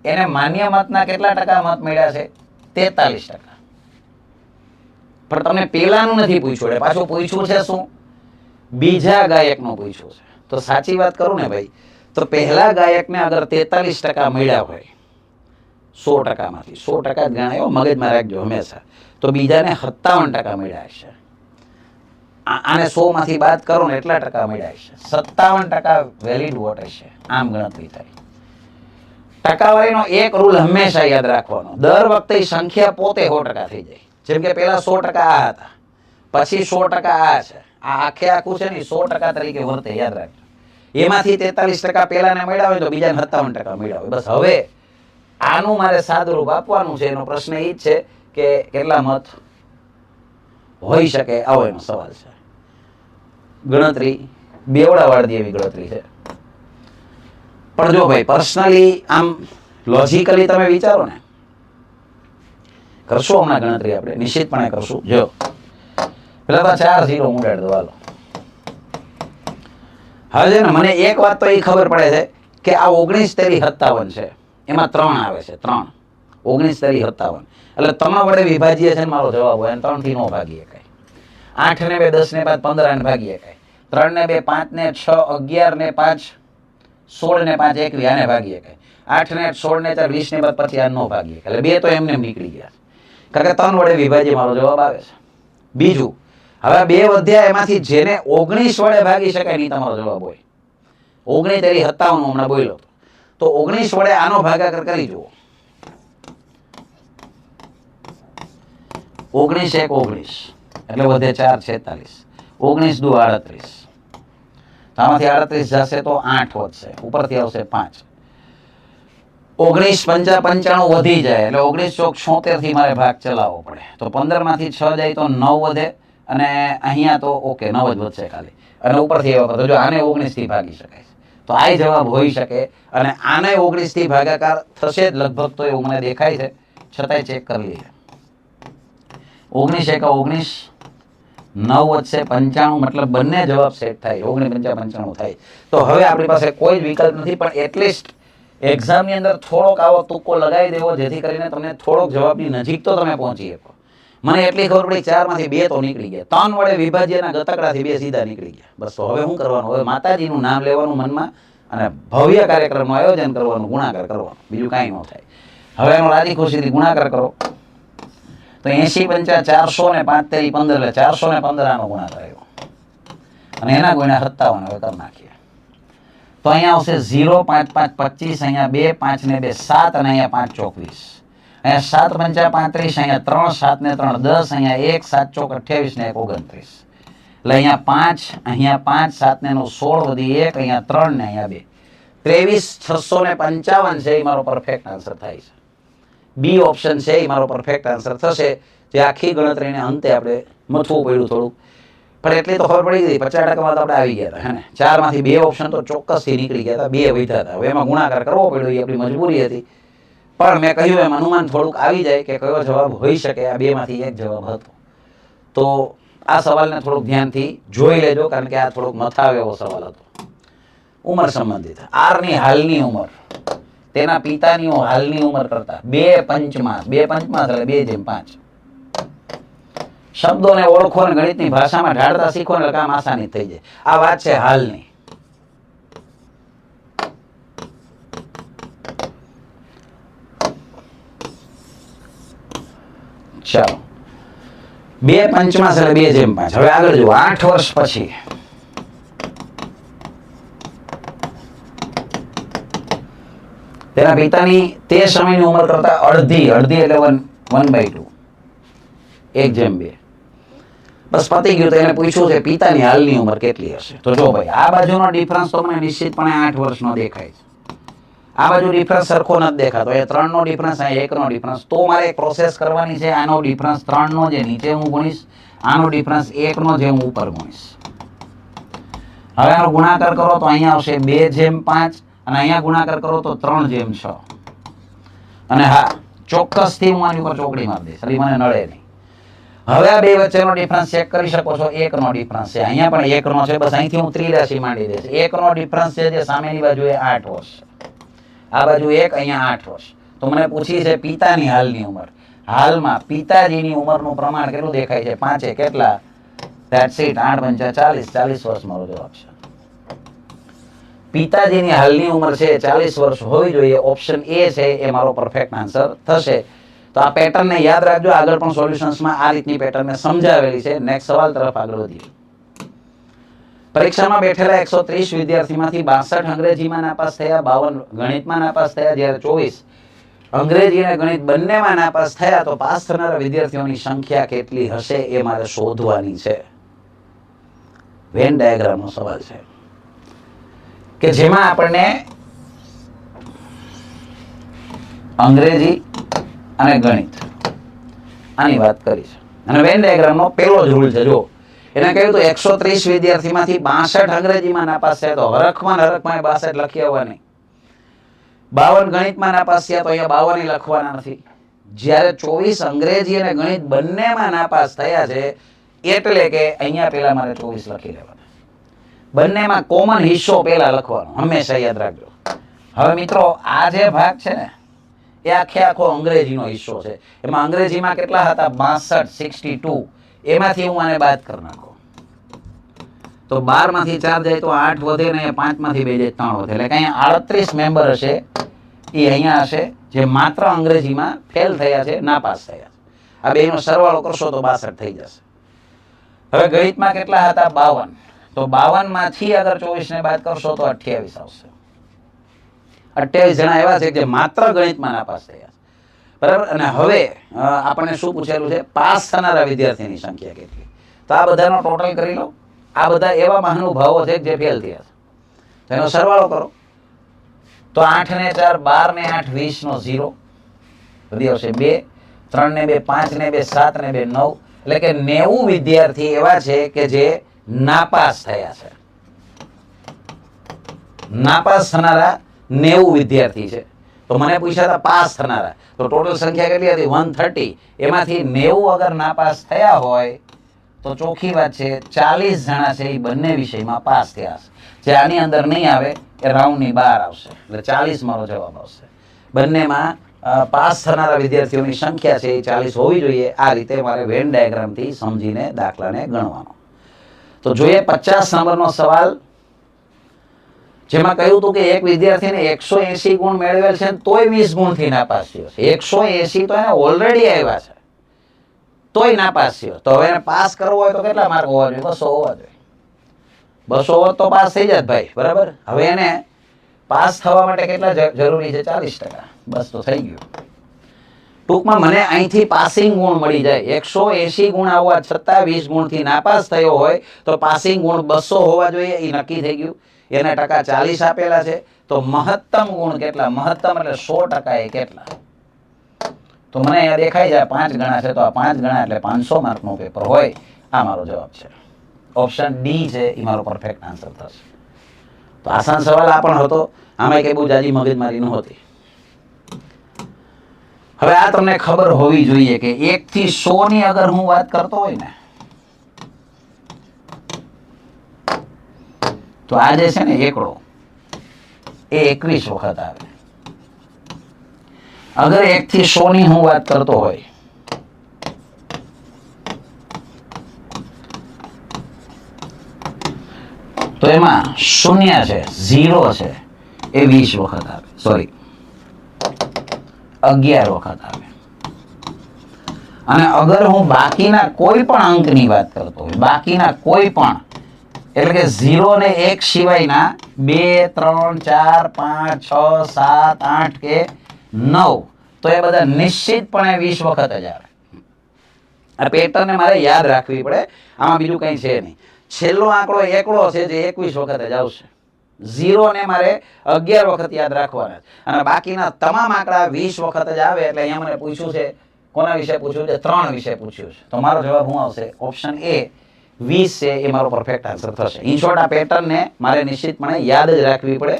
એને માન્ય મતના કેટલા ટકા મત મળ્યા છે? 43%. પણ તમને પેલાનું નથી પૂછ્યું, એટલે પાછું પૂછ્યું છે શું? બીજા ગાયકનું પૂછ્યું છે. તો સાચી વાત કરું ને ભાઈ, તો પહેલા ગાયકને અગર 43% મળ્યા હોય 100% માંથી, 100% જ ગણાય, મગજમાં રાખજો હંમેશા, તો બીજાને 57% મળ્યા હશે. આને 100 માંથી બાદ કરો ને એટલા ટકા મળ્યા હશે, 57% વેલિડ વોટ હશે. આમ ગણતરી થાય. ટકાવારીનો એક રૂલ હંમેશા યાદ રાખવાનો, દર વખતે સંખ્યા પોતે 100% થઈ જાય. જેમ કે પેલા 100% આ હતા, પછી 100% આ છે. આ આખે આખું છે ને 100% તરીકે વર્તે, યાદ રાખજો. એમાંથી 43% પેલાને મળ્યા હોય તો બીજાને 57% મળ્યા હોય. બસ હવે આનું મારે સાદુરૂપ આપવાનું છે. એનો પ્રશ્ન એ જ છે કે કેટલા મત હોઈ શકે, આવો એનો સવાલ છે. ગણતરી બેવડાવાળી એવી ગણતરી છે. પણ જો ભાઈ પર્સનલી આમ લોજિકલી તમે વિચારો ને, કરશું હમણાં ગણતરી આપણે નિશ્ચિતપણે કરશું. જો પેલા તો 4 0 ઉડાડી દો હાલો. હવે છે ને મને એક વાત તો એ ખબર પડે છે કે આ 19 તેરી 57 છે, એમાં 3 આવે છે. 3 19 તેરી 57 એટલે 3 વડે વિભાજ્ય છે ને મારો જવાબ હોય. 3 થી નો ભાગી શકાય. 8 ને 2 10 ને 5 15 ને ભાગી શકાય. 3 ને 2 5 ને 6 11 ને 5 16 ને 5 21 આને ભાગી શકાય. 8 ને 16 ને 4 20 ને 5 25 આ નો ભાગી શકાય. એટલે 2 તો એમને નીકળી ગયા, કારણ કે 3 વડે વિભાજ્ય મારો જવાબ આવે છે. બીજું, હવે 2 વધ્યા એમાંથી જેને 19 વડે ભાગી શકાય નહીં તમારો જવાબ હોય. 19 તેરી 57 હું હમણાં બોલ્યો તો 19 વડે આનો ભાગાકાર કરી જુઓ. 19 1 19 એટલે વધે 4 46, 19 દુ 38. તો આમાંથી 38 જશે તો 8 વધશે, ઉપરથી આવશે 5. 19 5 95 વધી જાય એટલે 19 ચોક 76 થી મારે ભાગ ચલાવવો પડે. તો 15 માંથી 6 જાય તો 9 વધે, અને અહીંયા તો ઓકે 9 જ વધશે ખાલી, અને ઉપરથી આવ્યા તો જો આને 19 થી ભાગી શકાય. તો આ જવાબ હોઈ શકે, અને આને 19 થી ભાગાકાર થશે જ લગભગ, તો એવું મને દેખાય છે. છતાંય ચેક કરી લઈએ. 19 1 19 9 વધશે 95, મતલબ બંને જવાબ સેટ થાય. 19 5 95 થાય. તો હવે આપણી પાસે કોઈ વિકલ્પ નથી, પણ એટલીસ્ટ એક્ઝામની અંદર થોડોક આવો તુક્કો લગાવી દેવો, જેથી કરીને તમને થોડોક જવાબની નજીક તો તમે પહોંચી શકો. મને એટલી ખબર પડી 4 માંથી 2 તો નીકળી ગયા. 3 વડે વિભાજ્યના ગતકડાથી 2 સીધા નીકળી ગયા. બસ તો હવે શું કરવાનું? હવે માતાજીનું નામ લેવાનું મનમાં, અને ભવ્ય કાર્યક્રમનું આયોજન કરવાનું, ગુણાકાર કરવાનો, બીજું કાંઈ ન થાય. હવે એનો રાજી ખુશીથી ગુણાકાર કરો તો 80 5 400 ને 5 તેરી 15 એટલે 415 આનો ગુણાકાર આવ્યો, અને એના ગુણ્યા 57 હવે કરી નાખીએ તો અહીંયા આવશે 0 5 5 25, અહીંયા 2 5 ને 2 7, અને અહીંયા 5 ચોક 20, અહીંયા 7 5 35, અહીંયા 3 7 ને 3 10, અહીંયા 1 7 ચોક 28 ને 1 29. એટલે અહીંયા 5, અહીંયા 5 7 ને 16 વધી 1, અહીંયા 3 ને અહીંયા 2 23 655 છે. એ મારો પરફેક્ટ આન્સર થાય છે. બી ઓપ્શન છે એ મારો પરફેક્ટ આન્સર થશે. જે આખી ગણતરીને અંતે આપણે મથવું પડ્યું થોડુંક, પણ એટલી તો ખબર પડી ગઈ 50%માં તો આપણે આવી ગયા હતા હે ને 4 માંથી 2 ઓપ્શન તો ચોક્કસથી નીકળી ગયા હતા, 2 વધ્યા હતા. હવે એમાં ગુણાકાર કરવો પડ્યો, એ આપણી મજબૂરી હતી. પણ મેં કહ્યું એમ અનુમાન થોડુંક આવી જાય કે કયો જવાબ હોઈ શકે. આ 2 માંથી એક જવાબ હતો. તો આ સવાલને થોડુંક ધ્યાનથી જોઈ લેજો, કારણ કે આ થોડુંક મથાવે એવો સવાલ હતો. ઉંમર સંબંધિત. આરની હાલની ઉંમર તેના પિતાની હાલની ઉંમર કરતા 2 પંચમાંશ. 2 પંચમાંશ એટલે 2/5. શબ્દોને ઓળખો અને ગણિતની ભાષામાં ઢાળતા શીખો એટલે કામ આસાની થઈ જાય. આ વાત છે હાલની. ચાલો, 2 પંચમાંશ એટલે 2/5. હવે આગળ જુઓ. 8 વર્ષ પછી તેના પિતાની તે સમયની ઉંમર કરતા અડધી એટલે 1/2, 1/2. બસ પતી ગયું. તો એને પૂછ્યું છે પિતાની હાલની ઉંમર કેટલી હશે. તો જો ભાઈ, આ બાજુનો ડિફરન્સ તો મને નિશ્ચિતપણે 8 વર્ષનો દેખાય છે. આ બાજુ ડિફરન્સ સરખો નથી દેખાતો. એ 3 નો ડિફરન્સ, આ 1 નો ડિફરન્સ. તો મારે એક પ્રોસેસ કરવાની છે. આનો ડિફરન્સ 3 નો જે નીચે હું ગુણીશ, આનો ડિફરન્સ 1 નો જે હું ઉપર ગુણીશ. હવે આનો ગુણાકાર કરો તો અહીંયા આવશે 2/5 અને અહીંયા ગુણાકાર કરો તો 3/6. અને હા, ચોક્કસથી હું આની ઉપર ચોકડી મારી દઈશ, એટલે મને નડે નહીં. હવે આ 2 વચ્ચેનો ડિફરન્સ ચેક કરી શકો છો. 1 નો ડિફરન્સ છે, અહીંયા પણ 1 નો છે. બસ અહીંથી હું ત્રિરાશી માંડી દઈશ. 1 નો ડિફરન્સ છે જે સામેની બાજુએ 8 વર્ષ, આ બાજુ 1, અહીંયા 8 વર્ષ. તો મને પૂછી છે પિતાની હાલની ઉંમર. હાલમાં પિતાજીની ઉંમરનું પ્રમાણ કેટલું દેખાય છે? 5 કેટલા? That's it. 8 × 5 = 40. 40 વર્ષ મારો જવાબ છે. પિતાજીની હાલની ઉંમર છે 40 વર્ષ હોવી જોઈએ. ઓપ્શન એ છે એ મારો પરફેક્ટ આન્સર થશે. તો આ પેટર્નને યાદ રાખજો. આગળ પણ સોલ્યુશન્સમાં આ રીતની પેટર્નને સમજાવેલી છે. નેક્સ્ટ સવાલ તરફ આગળ વધીએ. પરીક્ષામાં બેઠેલા 130 વિદ્યાર્થીમાંથી 62 અંગ્રેજીમાં નાપાસ થયા, 52 ગણિતમાં નાપાસ થયા. જ્યારે 24 અંગ્રેજી અને ગણિત બંનેમાં નાપાસ થયા. તો પાસ થનારા વિદ્યાર્થીઓની સંખ્યા કેટલી હશે એ મારે શોધવાની છે. વેન ડાયાગ્રામનો સવાલ છે કે જેમાં આપણને અંગ્રેજી અને ગણિત આની વાત કરી છે. અને વેન ડાયાગ્રામનો પહેલો જ રૂલ છે. જો એને કહ્યું તો 130 વિદ્યાર્થીમાંથી 62 અંગ્રેજીમાં નાપાસ થયા, તો હરખમાં 62 લખી આવવા નહીં. 52 ગણિતમાં નાપાસ થયા, તો અહીંયા 52 લખવાના નથી. જ્યારે 24 અંગ્રેજી અને ગણિત બંનેમાં નાપાસ થયા છે, એટલે કે અહીંયા પેલા મારે 24 લખી લેવાના. બંનેમાં કોમન હિસ્સો પેલા લખવાનો, હંમેશા યાદ રાખજો. હવે મિત્રો, આ જે ભાગ છે ને એ આખો અંગ્રેજીનો હિસ્સો છે. એમાં અંગ્રેજીમાં કેટલા હતા? 62, 62. એમાંથી હું આને બાદ કરી નાખો તો 12 માંથી 4 જાય તો 8 વધે ને 5 માંથી 2 જાય 3 વધે. એટલે કે અહીંયા 38 મેમ્બર હશે. એ અહીંયા હશે જે માત્ર અંગ્રેજીમાં ફેલ થયા છે, નાપાસ થયા છે. આ બેનો સરવાળો કરશો તો 62 થઈ જશે. હવે ગણિતમાં કેટલા હતા? 52. તો 52 માંથી અગર 24 ને બાદ કરશો તો 28 આવશે. 28 જણા એવા છે જે માત્ર ગણિતમાં નાપાસ થયા છે. બરાબર. અને હવે આપણને શું પૂછેલું છે? પાસ થનારા વિદ્યાર્થીની સંખ્યા કેટલી. તો આ બધાનો ટોટલ કરી લો. આ બધા એવા મહાનુભાવો છે જે ફેલ થયા છે. તો એનો સરવાળો કરો તો 8 ને 4 12 ને 8 20 નો 0 વધી આવશે 2, 3 ને 2 5 ને 2 7 ને 2 9. એટલે કે 90 વિદ્યાર્થી એવા છે કે જે નાપાસ થયા છે. નાપાસ થનારા 90 વિદ્યાર્થી છે. તો મને પૂછ્યા હતા પાસ થનારા, તો ટોટલ સંખ્યા કેટલી હતી? 130. એમાંથી 90 અગર નાપાસ થયા હોય તો ચોખ્ખી વાત છે 40 જણા છે એ બંને વિષયમાં પાસ થયા છે. જે આની અંદર નહીં આવે એ રાઉન્ડની બહાર આવશે. એટલે 40 મારો જવાબ આવશે. બંનેમાં પાસ થનારા વિદ્યાર્થીઓની સંખ્યા છે એ 40 હોવી જોઈએ. આ રીતે મારે વેન ડાયાગ્રામથી સમજીને દાખલાને ગણવાનો. તો જોઈએ 50 નંબરનો સવાલ, જેમાં કહ્યું હતું કે એક વિદ્યાર્થીને 180 ગુણ મેળવેલ છે તોય 20 ગુણથી નાપાસ થયો છે. 180 તો એને ઓલરેડી આવ્યા છે, તોય નાપાસ થયો. તો હવે એને પાસ કરવો હોય તો કેટલા માર્ક હોવા જોઈએ? 200 હોવા જોઈએ. 200 હોત તો પાસ થઈ જાય ભાઈ. બરાબર. હવે એને પાસ થવા માટે કેટલા જરૂરી છે? 40%. બસ તો થઈ ગયું. ટૂંકમાં મને અહીંથી પાસિંગ ગુણ મળી જાય. 180 ગુણ આવવા છતાં 20 ગુણથી નાપાસ થયો હોય તો પાસિંગ ગુણ 200 હોવા જોઈએ. એ નક્કી થઈ ગયું. એના ટકા 40 આપેલા છે. તો મહત્તમ ગુણ કેટલા? મહત્તમ એટલે 100% એ કેટલા? તો મને અહીંયા દેખાઈ જાય 5 ગણા છે. તો આ 5 ગણા એટલે 500 માર્કનું પેપર હોય. આ મારો જવાબ છે. ઓપ્શન ડી છે એ મારો પરફેક્ટ આન્સર થશે. તો આસાન સવાલ આ પણ હતો, આમાં કઈ બહુ જાજી મગજમારી નહોતી. હવે આ તમને ખબર હોવી જોઈએ કે 1 થી 100 ની અગર હું વાત કરતો હોય ને તો આ જે છે ને એકડો એ 21 વખત આવે. અગર 1 થી 100 ની હું વાત કરતો હોય તો એમાં 0 છે, 0 છે એ 20 વખત આવે, સોરી 11 વખત આવે. અને અગર હું બાકીના કોઈ પણ અંકની વાત કરતો હોય, બાકીના કોઈ પણ, એટલે કે 0 ને 1 સિવાયના 2 3 4 5 6 7 8 કે 9, તો એ બધા નિશ્ચિતપણે 20 વખત જ આવે. આ પેટર્નને મારે યાદ રાખવી પડે, આમાં બીજું કંઈ છે નહીં. છેલ્લો આંકડો એકડો છે જે 21 વખત જ આવશે. 0 ને મારે 11 વખત યાદ રાખવાના અને બાકીના તમામ આંકડા 20 વખત જ આવે. એટલે અહીંયા મને પૂછ્યું છે, કોના વિશે પૂછ્યું છે? 3 વિશે પૂછ્યું છે. તો મારો જવાબ શું આવશે? ઓપ્શન એ 20 છે એ મારો પરફેક્ટ આન્સર થશે. ઇન શોર્ટ આ પેટર્નને મારે નિશ્ચિતપણે યાદ જ રાખવી પડે,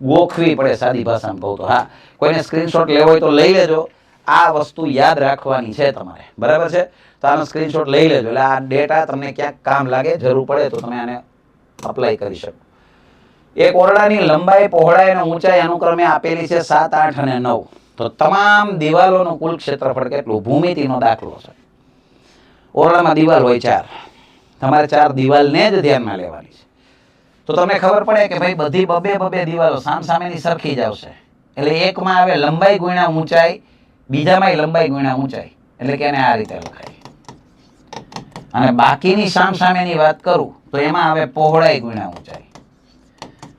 ગોખવી પડે, સાદી ભાષામાં કહું તો. હા, કોઈને સ્ક્રીનશોટ લેવો હોય તો લઈ લેજો. આ વસ્તુ યાદ રાખવાની છે તમારે, બરાબર છે? તો આનો સ્ક્રીનશોટ લઈ લેજો, એટલે આ ડેટા તમને ક્યાંક કામ લાગે, જરૂર પડે તો તમે આને અપ્લાય કરી શકો. એક ઓરડાની લંબાઈ, પહોળાઈ અને ઊંચાઈ અનુક્રમે આપેલી છે 7 8 અને 9. તો તમામ દિવાલોનું કુલ ક્ષેત્રફળ કેટલું? ભૂમિતિનો દાખલો છે. ઓરડામાં દિવાલ હોય 4, તમારે 4 દિવાલને જ ધ્યાનમાં લેવાની છે. તો તમને ખબર પડે કે ભાઈ બધી બબે દિવાલો સામસામેની સરખી જ આવશે. એટલે એકમાં આવે લંબાઈ ગુણ્યા ઊંચાઈ, બીજામાં લંબાઈ ગુણ્યા ઊંચાઈ, એટલે કે એને આ રીતે લખાય. અને બાકીની સામસામેની વાત કરું તો એમાં આવે પહોળાઈ ગુણ્યા ઊંચાઈ.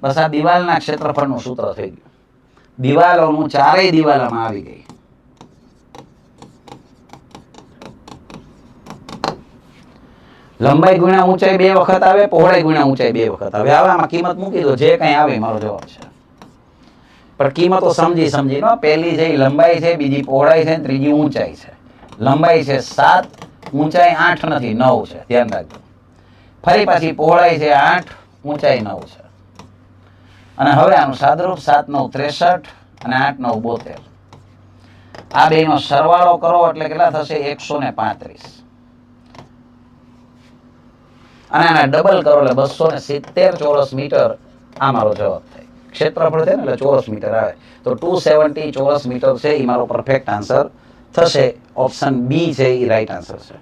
બસ આ દિવાલના ક્ષેત્રફળનું સૂત્ર થઈ ગયું. દિવાલોનું ચારેય દિવાલોમાં આવી ગઈ. લંબાઈ ગુણ્યા ઊંચાઈ 2 વખત આવે, પહોળાઈ ગુણ્યા ઊંચાઈ 2 વખત આવે. હવે આમાં કિંમત મૂકી દો, જે કંઈ આવે મારો જવાબ છે. પણ કિંમતો સમજી નો. પહેલી છે લંબાઈ છે, બીજી પહોળાઈ છે, ત્રીજી ઊંચાઈ છે. લંબાઈ છે 7, ઊંચાઈ 8 નથી 9 છે, ધ્યાન રાખજો. ફરી પાછી પહોળાઈ છે 8, ઊંચાઈ 9 છે. અને હવે આનું સાદરૂપ 7 9 63 અને 8 9 72. આ બેનો સરવાળો કરો એટલે કેટલા થશે? 135. અને આના ડબલ કરો એટલે 270 ચોરસ મીટર. આ મારો જવાબ થાય. ક્ષેત્રફળ છે ને એટલે ચોરસ મીટર આવે. તો 270 ચોરસ મીટર છે એ મારો પરફેક્ટ આન્સર થશે. ઓપ્શન બી છે એ રાઈટ આન્સર છે.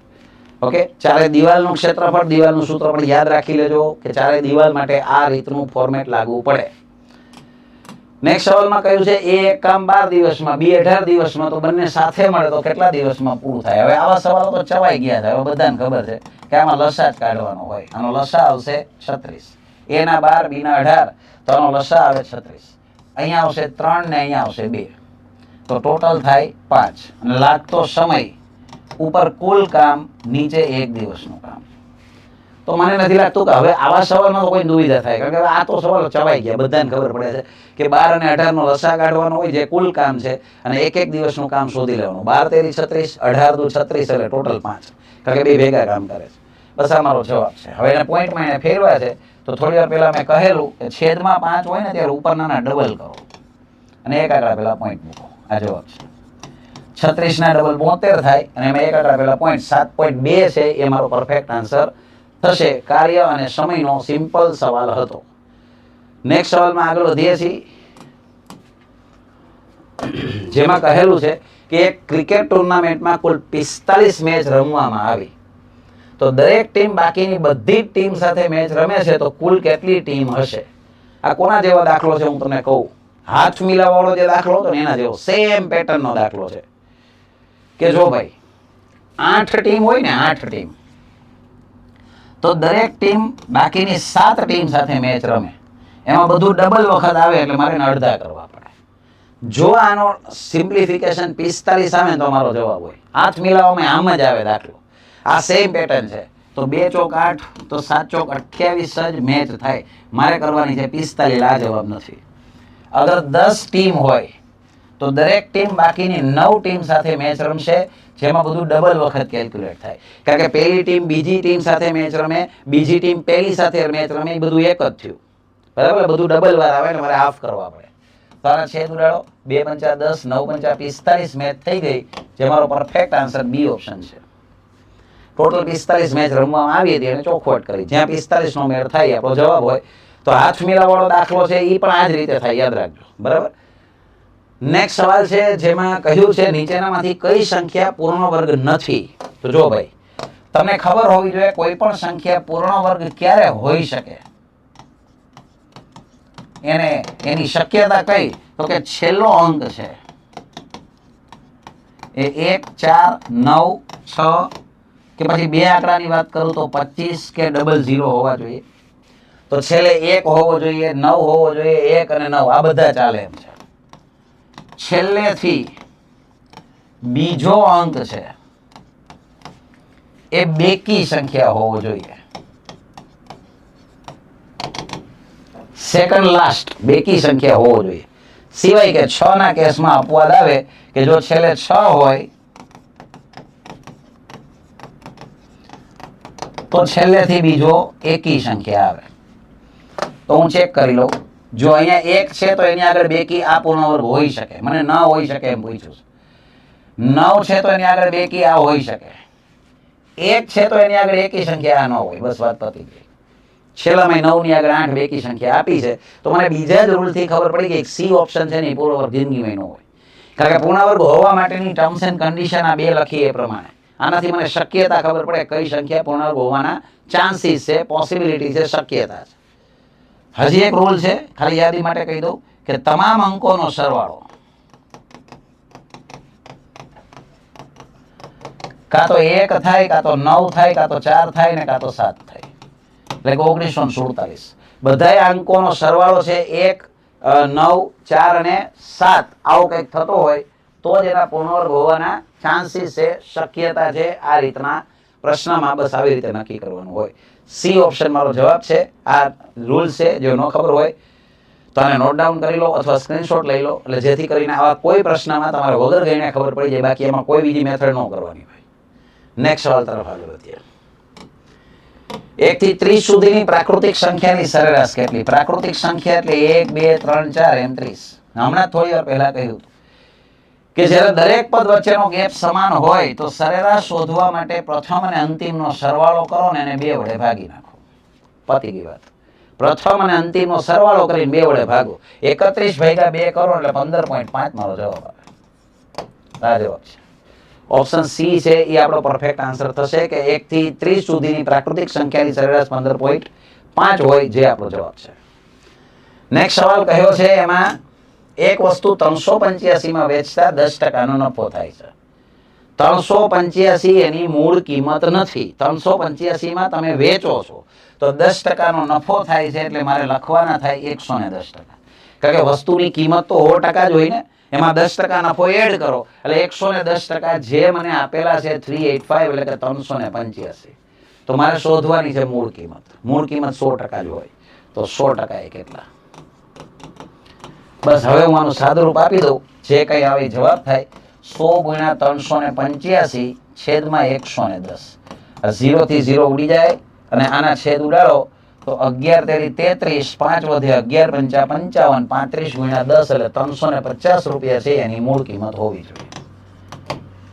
ઓકે, ચારે દિવાલનું ક્ષેત્રફળ, દિવાલનું સૂત્ર પણ યાદ રાખી લેજો કે ચારે દિવાલ માટે આ રીતનું ફોર્મેટ લાગુ પડે. નેક્સ્ટ સવાલમાં કહ્યું છે A એક કામ 12 દિવસમાં, B 18 દિવસમાં, તો બંને સાથે મળે તો કેટલા દિવસમાં પૂરું થાય? હવે આવા સવાલો તો ચવાઈ ગયા છે. હવે બધાને ખબર છે કે આમાં લસા જ કાઢવાનો હોય. આનો લસા આવશે 36. A ના 12, B ના 18, તો આનો લસા આવે 36. અહીંયા આવશે 3 ને અહીંયા આવશે 2, તો ટોટલ થાય 5. અને લાગતો સમય ઉપર કુલ કામ, નીચે 1 દિવસનું કામ. તો મને નથી લાગતું કે હવે આવા સવાલમાં તો કોઈ દુવિધા થાય, કારણ કે આ તો સવાલો ચવાઈ ગયા. બધાને ખબર પડે છે કે 12 અને 18 નો લસા કાઢવાનો હોય, જે કુલ કામ છે, અને 1 દિવસનું કામ શોધી લેવાનું. 12 તેરી 36, 18 દુ 36, એટલે ટોટલ 5, કારણ કે બે ભેગા કામ કરે છે. બસ આ મારો જવાબ છે. હવે એને પોઈન્ટમાં એને ફેરવ્યા છે. તો થોડી વાર પહેલા મેં કહેલું કે છેદમાં 5 હોય ને ત્યારે ઉપરના ડબલ કરો અને એક આંકડા પહેલા પોઈન્ટ મૂકો. આ જવાબ છે. 36 ના ડબલ 72 થાય અને એમાં એક આંકડા પહેલા પોઈન્ટ 7.2 છે એ મારો પરફેક્ટ આન્સર થશે. કાર્ય અને સમયનો સિમ્પલ સવાલ હતો. નેક્સ્ટ સવાલમાં આગળ વધીએ છીએ, જેમાં કહેલું છે કે એક ક્રિકેટ ટુર્નામેન્ટમાં કુલ 45 મેચ રમવામાં આવી. તો દરેક ટીમ બાકીની બધી ટીમ સાથે મેચ રમે છે, તો કુલ કેટલી ટીમ હશે? આ કોના જેવો દાખલો છે હું તમને કહું? હાથ મિલાવવાળો જે દાખલો હતો ને એના જેવો સેમ પેટર્નનો દાખલો છે. કે જો ભાઈ 8 ટીમ હોય ને, 8 ટીમ, તો દરેક ટીમ બાકીની 7 ટીમ સાથે મેચ રમે. એમાં બધું ડબલ વખત આવે એટલે મારે અડધા કરવા પડે. જો આનો સિમ્પ્લિફિકેશન 45 આવે તો મારો જવાબ હોય. હાથ મિલાવવામાં આમ જ આવે દાખલો. આ સેમ પેટર્ન છે. તો 2 ચોક 8, તો 7 ચોક 28 જ મેચ થાય. મારે કરવાની છે 45. આ જવાબ નથી. અગર 10 ટીમ હોય તો દરેક ટીમ બાકીની 9 ટીમ સાથે મેચ રમશે, જેમાં બધું ડબલ વખત કેલ્ક્યુલેટ થાય. કારણ કે પહેલી ટીમ બીજી ટીમ સાથે મેચ રમે, બીજી ટીમ પહેલી સાથે મેચ રમે, એ બધું એક જ થયું. બરાબર, બધું ડબલ વાર આવે ને મારે હાફ કરવા પડે. તો આના છેદ ઉડાડો, 2 પંચા 10, 9 પંચા 45 મેચ થઈ ગઈ, જે મારો પરફેક્ટ આન્સર બી ઓપ્શન છે. ટોટલ 45 મેચ રમવામાં આવી હતી અને ચોખવટ કરી, જ્યાં 45 નો મેળ થાય આપણો જવાબ હોય. તો હાથ મિલાવાળો દાખલો છે એ પણ આ જ રીતે થાય, યાદ રાખજો. બરાબર. નેક્સ્ટ સવાલ છે, જેમાં કહ્યું છે નીચેનામાંથી કઈ સંખ્યા પૂર્ણ વર્ગ નથી. તો જો ભાઈ, તમને ખબર હોવી જોઈએ કોઈ પણ સંખ્યા પૂર્ણ વર્ગ ક્યારે હોઈ શકે, એની શક્યતા કઈ, તો કે છેલ્લો અંક છે એ 1, 4, 9, 6 કે પછી 2 આંકડાની વાત કરું તો 25 કે 00 હોવા જોઈએ. તો છેલ્લે 1 હોવો જોઈએ, 9 હોવો જોઈએ, 1 અને 9 આ બધા ચાલે એમ છે. છેલ્લેથી બીજો અંક છે એ બેકી સંખ્યા હોવો જોઈએ. સેકન્ડ લાસ્ટ બેકી સંખ્યા હોવો જોઈએ. સિવાય કે 6 ના કેસમાં અપવાદ આવે કે જો છેલ્લે 6 હોય તો છેલ્લેથી બીજો એકી સંખ્યા આવે. તો હું ચેક કરી લઉં. જો અહીંયા 1 છે તો એની આગળ બેકી આ પૂર્ણ વર્ગ હોઈ શકે, મને ન હોઈ શકે એમ પૂછ્યું છે. 9 છે તો એની આગળ બેકી આ હોઈ શકે. 1 છે તો એની આગળ એકી સંખ્યા આ ન હોય. બસ વાત પતી ગઈ. છેલ્લામાં 9 ની આગળ 8 બેકી સંખ્યા આપી છે, તો મને બીજા જ રૂલ થી ખબર પડી કે સી ઓપ્શન છે ને પૂર્ણ વર્ગ જિંદગીમાં ન હોય. કારણ કે પૂર્ણ વર્ગ હોવા માટેની ટર્મ્સ એન્ડ કન્ડિશન આ 2 લખી એ પ્રમાણે. આનાથી મને શક્યતા ખબર પડે કઈ સંખ્યા પૂર્ણ વર્ગ હોવાના ચાન્સીસ છે, પોસિબિલિટી છે, શક્યતા છે. હજી એક રૂલ છે, ખાલી યાદી માટે કહી દઉં કે તમામ અંકોનો સરવાળો કાં તો 1 થાય, કાં તો 9 થાય, કાં તો 4 થાય ને કાં તો 7 થાય. એટલે કે 1947 બધા અંકોનો સરવાળો છે 1, 9, 4 અને 7 આવો કંઈક થતો હોય તો જ એના પૂર્ણ વર્ગ હોવાના ચાન્સીસ છે, શક્યતા છે. આ રીતના પ્રશ્નમાં બસ આવી રીતે નક્કી કરવાનું હોય. સી ઓપ્શન મારો જવાબ છે. આ રૂલ છે, જો ન ખબર હોય તો આને નોટ ડાઉન કરી લો અથવા સ્ક્રીનશોટ લઈ લો, એટલે જેથી કરીને આવા કોઈ પ્રશ્નમાં તમારે વગર ગણીને ખબર પડી જાય. બાકી એમાં કોઈ બીજી મેથડ ન કરવાની હોય. નેક્સ્ટ સવાલ તરફ આગળ વધીએ. 1 થી 30 સુધીની પ્રાકૃતિક સંખ્યાની સરેરાશ કેટલી? પ્રાકૃતિક સંખ્યા એટલે 1, 2, 3, 4 એમ 30. હમણાં થોડી વાર પહેલા કહ્યું હતું કે જ્યારે દરેક પદ વચ્ચેનો ગેપ સમાન હોય તો સરેરાશ શોધવા માટે પ્રથમ અને અંતિમનો સરવાળો કરો ને એને 2 વડે ભાગી નાખો. પતી ગઈ વાત. પ્રથમ અને અંતિમનો સરવાળો કરીને 2 વડે ભાગો. 31 ભાગ્યા 2 કરો એટલે 15.5 મારો જવાબ આવે. આ જવાબ છે. ઓપ્શન સી છે એ આપણો પરફેક્ટ આન્સર થશે કે 1 થી 30 સુધીની પ્રાકૃતિક સંખ્યાની સરેરાશ 15.5 હોય, જે આપણો જવાબ છે. નેક્સ્ટ સવાલ કહ્યો છે, એમાં એક વસ્તુ 385 માં વેચતા 10% નો નફો થાય છે. 385 એની મૂળ કિંમત નથી. 385 માં તમે વેચો છો તો 10% નો નફો થાય છે, એટલે મારે લખવાના થાય 110%. કારણ કે વસ્તુની કિંમત તો 100% જ હોય ને, એમાં 10% નફો એડ કરો એટલે 110%, જે મને આપેલા છે 385 એટલે કે 385. તો મારે શોધવાની છે મૂળ કિંમત. મૂળ કિંમત 100% જ હોય તો 100% એ કેટલા? બસ હવે હું આનું સાદુરૂપ આપી દઉં, જે કઈ આવે જવાબ થાય 100 ગુણ્યા 385 છેદમાં 110. 0 થી 0 ઉડી જાય અને આના છેદ ઉડાડો તો 11 તેરી 33, 5 વધે 11 પંચા 55, 35 ગુણ્યા 10 એટલે 350 રૂપિયા છે એની મૂળ કિંમત હોવી જોઈએ.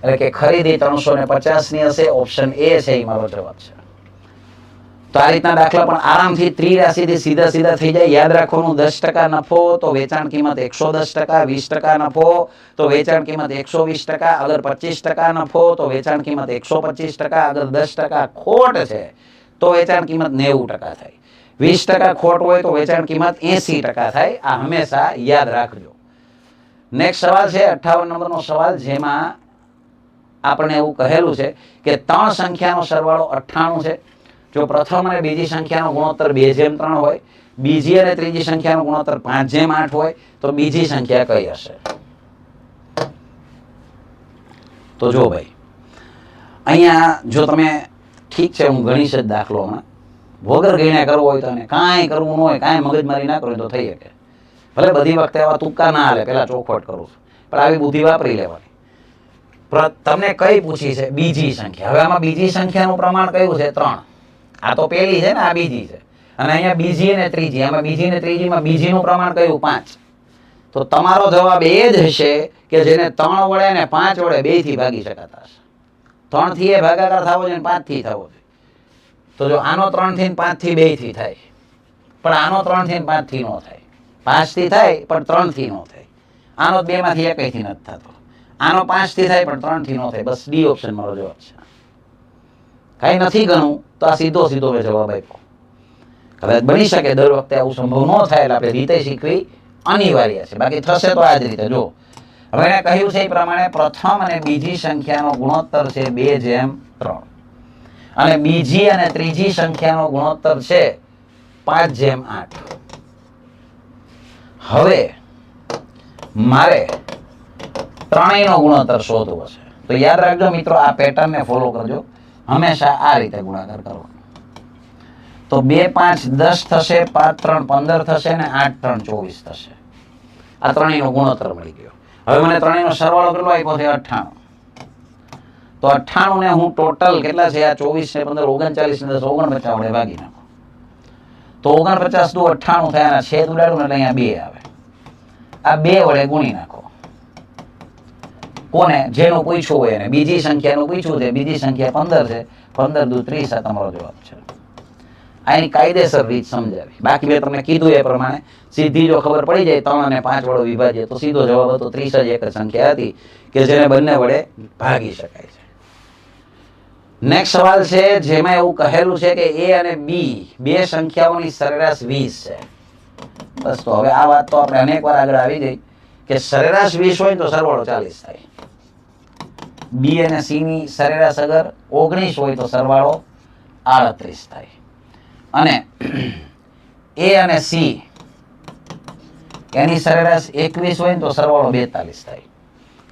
એટલે કે ખરીદી 350 ની હશે. ઓપ્શન એ છે એ મારો જવાબ છે. તો આ રીતના દાખલા પણ આરામથી ત્રિરાશિથી સીધા સીધા થઈ જાય. યાદ રાખવાનું 10% નફો તો વેચાણ કિંમત 110%, 20% નફો તો વેચાણ કિંમત 120%, અગર 25% નફો તો વેચાણ કિંમત 125%, અગર 10% ખોટ છે તો વેચાણ કિંમત 90% થાય. 20% ખોટ હોય તો વેચાણ કિંમત 80% થાય. આ હંમેશા યાદ રાખજો. નેક્સ્ટ સવાલ છે 58 નંબરનો સવાલ, જેમાં આપણે એવું કહેલું છે કે 3 સંખ્યાનો સરવાળો 98 છે. જો પ્રથમ અને બીજી સંખ્યાનો ગુણોત્તર 2:3 હોય, બીજી અને ત્રીજી સંખ્યાનો ગુણોત્તર 5:8 હોય તો બીજી સંખ્યા કઈ હશે? તો જો ભાઈ, અહીંયા જો તમે ઠીક છે હું ગણીશ જ દાખલો હમણાં, વગર ગણ્યા કરવો હોય તો કાંઈ કરવું ન હોય, કાંઈ મગજમારી ના કરો તો થઈ શકે. ભલે બધી વખતે આવા તુક્કા ના હાલે, પેલા ચોખવટ કરું છું. પણ આવી બુદ્ધિ વાપરી લેવાની. તમને કઈ પૂછી છે? બીજી સંખ્યા. હવે આમાં બીજી સંખ્યાનું પ્રમાણ કયું છે? 3. આ તો પેલી છે ને, આ બીજી છે. અને અહીંયા બીજી અને ત્રીજી. આમાં બીજી ને ત્રીજીમાં બીજીનું પ્રમાણ કયું? 5. તો તમારો જવાબ એ જ હશે કે જેને 3 વડે ને 5 વડે 2 થી ભાગી શકાતા હશે. 3 થી એ ભાગાકાર થવો જોઈએ, 5 થી થવો જોઈએ. તો જો આનો 3 થી 5 થી 2 થી થાય, પણ આનો 3 થી 5 થી નો થાય. 5 થી થાય પણ 3 થી નો થાય. આનો 2 માંથી એકય થી નથી થતો. આનો 5 થી થાય પણ 3 થી નો થાય. બસ ડી ઓપ્શન મારો જવાબ છે. કઈ નથી ગણવું તો આ સીધો સીધો મેં જવાબ આપ્યો. કદાચ બની શકે દર વખતે આવું સંભવ ન થાય એટલે આપણે રીતે શીખવી અનિવાર્ય છે. બાકી થશે તો આ જ રીતે. જો હવે એને કહ્યું છે એ પ્રમાણે પ્રથમ અને બીજી સંખ્યાનો ગુણોત્તર છે 2:3 અને બીજી અને ત્રીજી સંખ્યાનો ગુણોત્તર છે 5:8. હવે મારે ત્રણેયનો ગુણોત્તર શોધવો છે. તો યાદ રાખજો મિત્રો, આ પેટર્નને ફોલો કરજો. હંમેશા આ રીતે ગુણાકાર કરવાનો. તો 2 5 10 થશે, 5 3 15 થશે અને 8 3 24 થશે. આ ત્રણેયનો ગુણોત્તર મળી ગયો. હવે મને ત્રણેયનો સરવાળો કેટલો આપ્યો છે? 98. તો 98 ને હું ટોટલ કેટલા છે? આ 24 ને 15 39 ને 10 49 વડે ભાગી નાખો. તો 49 દુ 98 થાય. આના છેદ ઉડાડું એટલે અહીંયા 2 આવે. આ 2 વડે ગુણી નાખો. કોને? જેનું પૂછ્યું હોય એને. બીજી સંખ્યાનું પૂછ્યું છે. બીજી સંખ્યા 15 છે. 15 દુ 30 આ તમારો જવાબ છે. આની કાયદેસર રીત સમજાવી. બાકી મેં તમને કીધું એ પ્રમાણે સીધી જો ખબર પડી જાય 3 અને 5 વડે વિભાજ્ય, તો સીધો જવાબ હતો 30 જ એક સંખ્યા હતી કે જેને બંને વડે ભાગી શકાય છે. નેક્સ્ટ સવાલ છે જેમાં એવું કહેલું છે કે a અને b બે સંખ્યાઓની સરેરાશ 20 છે. બસ તો હવે આ વાત તો આપણે અનેક વાર આગળ આવી ગઈ કે સરેરાશ 20 હોય તો સરવાળો 40 થાય. b અને c ની સરેરાશ અગર 19 હોય તો સરવાળો 38 થાય. અને a અને c એની સરેરાશ 21 હોય તો સરવાળો 42 થાય.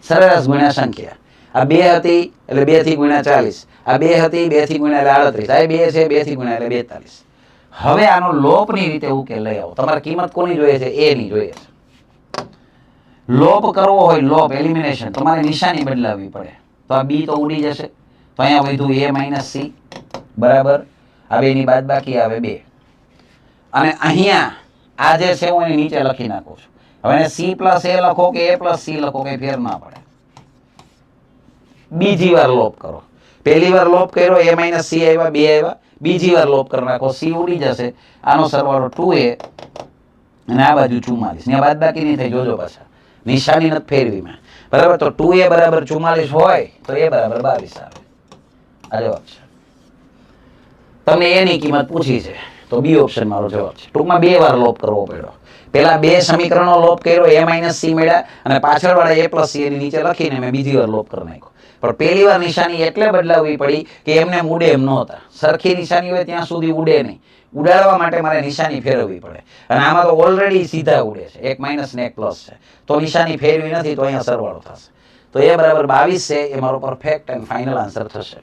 સરેરાશ ગુણ્યા સંખ્યા. આ 2 હતી એટલે 2 થી ગુણ્યા 40. આ 2 હતી 2 થી ગુણ્યા એટલે 38. આ 2 છે 2 થી ગુણ્યા એટલે 42. હવે આનો લોપની રીતે ઉકેલ લઈ આવો. તમારે કિંમત કોની જોઈએ છે? a ની જોઈએ છે. લોપ કરવો હોય, લોપ એલિમિનેશન, તમારે નિશાની બદલાવવી પડે. તો આ b તો ઉડી જશે. તો અહીંયા વધ્યું a - c બરાબર. આ બે ની બાદબાકી આવે 2. અને અહીંયા આ જે છે હું એની નીચે લખી નાખું છું. હવે એને c + a લખો કે a + c લખો કઈ ફેર ના પડે. બીજી વાર લોપ કરો. પહેલી વાર લોપ કર્યો a - c આવ્યા 2 આવ્યા. બીજી વાર લોપ કરી નાખો, c ઉડી જશે. આનો સરવાળો 2a અને આ બાજુ 44. ત્યાં બાદબાકી નહીં થાય. જોજો પાછા નિશાની નથી ફેરવી મેં. બરાબર. તો 2a બરાબર 44 હોય તો a બરાબર 22 આવે. આ જવાબ છે. તમને a ની કિંમત પૂછી છે તો b ઓપ્શન મારો જવાબ છે. ટૂંકમાં 2 વાર લોપ કરવો પડ્યો. પેલા 2 સમીકરણો લોપ કર્યો, a - c મળ્યા અને પાછળવાળા a + c એની નીચે લખીને મેં બીજી વાર લોપ કરી નાખ્યો. પણ પહેલી વાર નિશાની એટલે બદલાવવી પડી કે એમને ઉડે એમ નહોતા. સરખી નિશાની હોય ત્યાં સુધી ઉડે નહીં. ઉડાડવા માટે મારે નિશાની ફેરવવી પડે. અને આમાં તો ઓલરેડી સીધા ઉડે છે. એક માઇનસ ને એક પ્લસ છે. તો નિશાની ફેરવી નથી તો અહીંયા સરવાળો થશે. તો a બરાબર 22 છે. એ મારો પરફેક્ટ એન્ડ ફાઇનલ આન્સર થશે.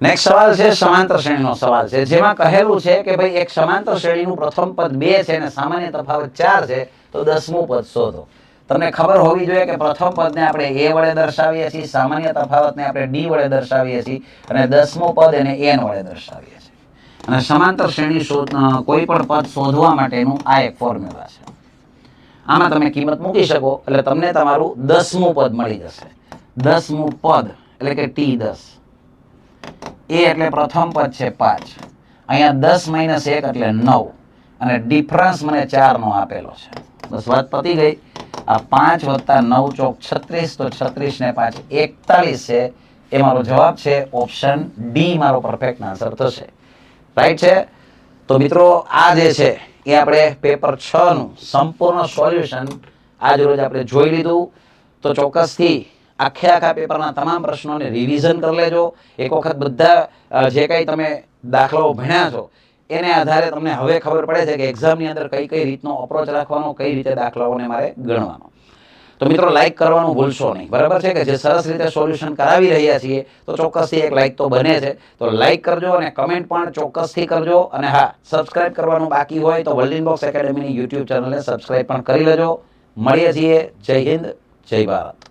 નેક્સ્ટ સવાલ છે સમાંતર શ્રેણીનો સવાલ છે, જેમાં કહેલું છે કે ભાઈ એક સમાંતર શ્રેણીનું પ્રથમ પદ 2 છે અને સામાન્ય તફાવત 4 છે, તો 10મું પદ શોધો. તમને ખબર હોવી જોઈએ કે પ્રથમ પદને આપણે a વડે દર્શાવીએ છીએ, સામાન્ય તફાવતને આપણે d વડે દર્શાવીએ છીએ અને 10મું પદ એને n વડે દર્શાવીએ છીએ. અને સમાંતર શ્રેણી કોઈ પણ પદ શોધવા માટેનું આ એક ફોર્મ્યુલા છે. આમાં તમે કિંમત મૂકી શકો એટલે તમને તમારું 10મું પદ મળી જશે. 10મું પદ એટલે કે t10. a એટલે પ્રથમ પદ છે 5. અહીંયા 10 - 1 એટલે 9 અને ડિફરન્સ મને 4 નો આપેલો છે. બસ વાત પતી ગઈ. આ 5 + 9 = 36. તો 36 ને 5 41 છે. એ મારો જવાબ છે. ઓપ્શન ડી મારો પરફેક્ટ આન્સર થશે. રાઈટ છે. તો મિત્રો આ જે છે એ આપણે પેપર 6 નું સંપૂર્ણ સોલ્યુશન આજ રોજ આપણે જોઈ લીધું. તો ચોક્કસથી આખા પેપરના તમામ પ્રશ્નોને રિવિઝન કરી લેજો. એક વખત બધા જે કંઈ તમે દાખલાઓ ભણ્યા છો એને આધારે તમને હવે ખબર પડે છે કે એક્ઝામની અંદર કઈ રીતનો અપ્રોચ રાખવાનો, કઈ રીતે દાખલાઓને મારે ગણવાનો. તો મિત્રો લાઈક કરવાનું ભૂલશો નહીં. બરાબર છે કે જે સરસ રીતે સોલ્યુશન કરાવી રહ્યા છીએ તો ચોક્કસથી એક લાઈક તો બને છે. તો લાઈક કરજો અને કમેન્ટ પણ ચોક્કસથી કરજો. અને હા, સબસ્ક્રાઇબ કરવાનું બાકી હોય તો વર્લ્ડ ઇનબોક્સ એકેડેમીની યુટ્યુબ ચેનલને સબસ્ક્રાઇબ પણ કરી લેજો. મળીએ છીએ. જય હિન્દ, જય ભારત.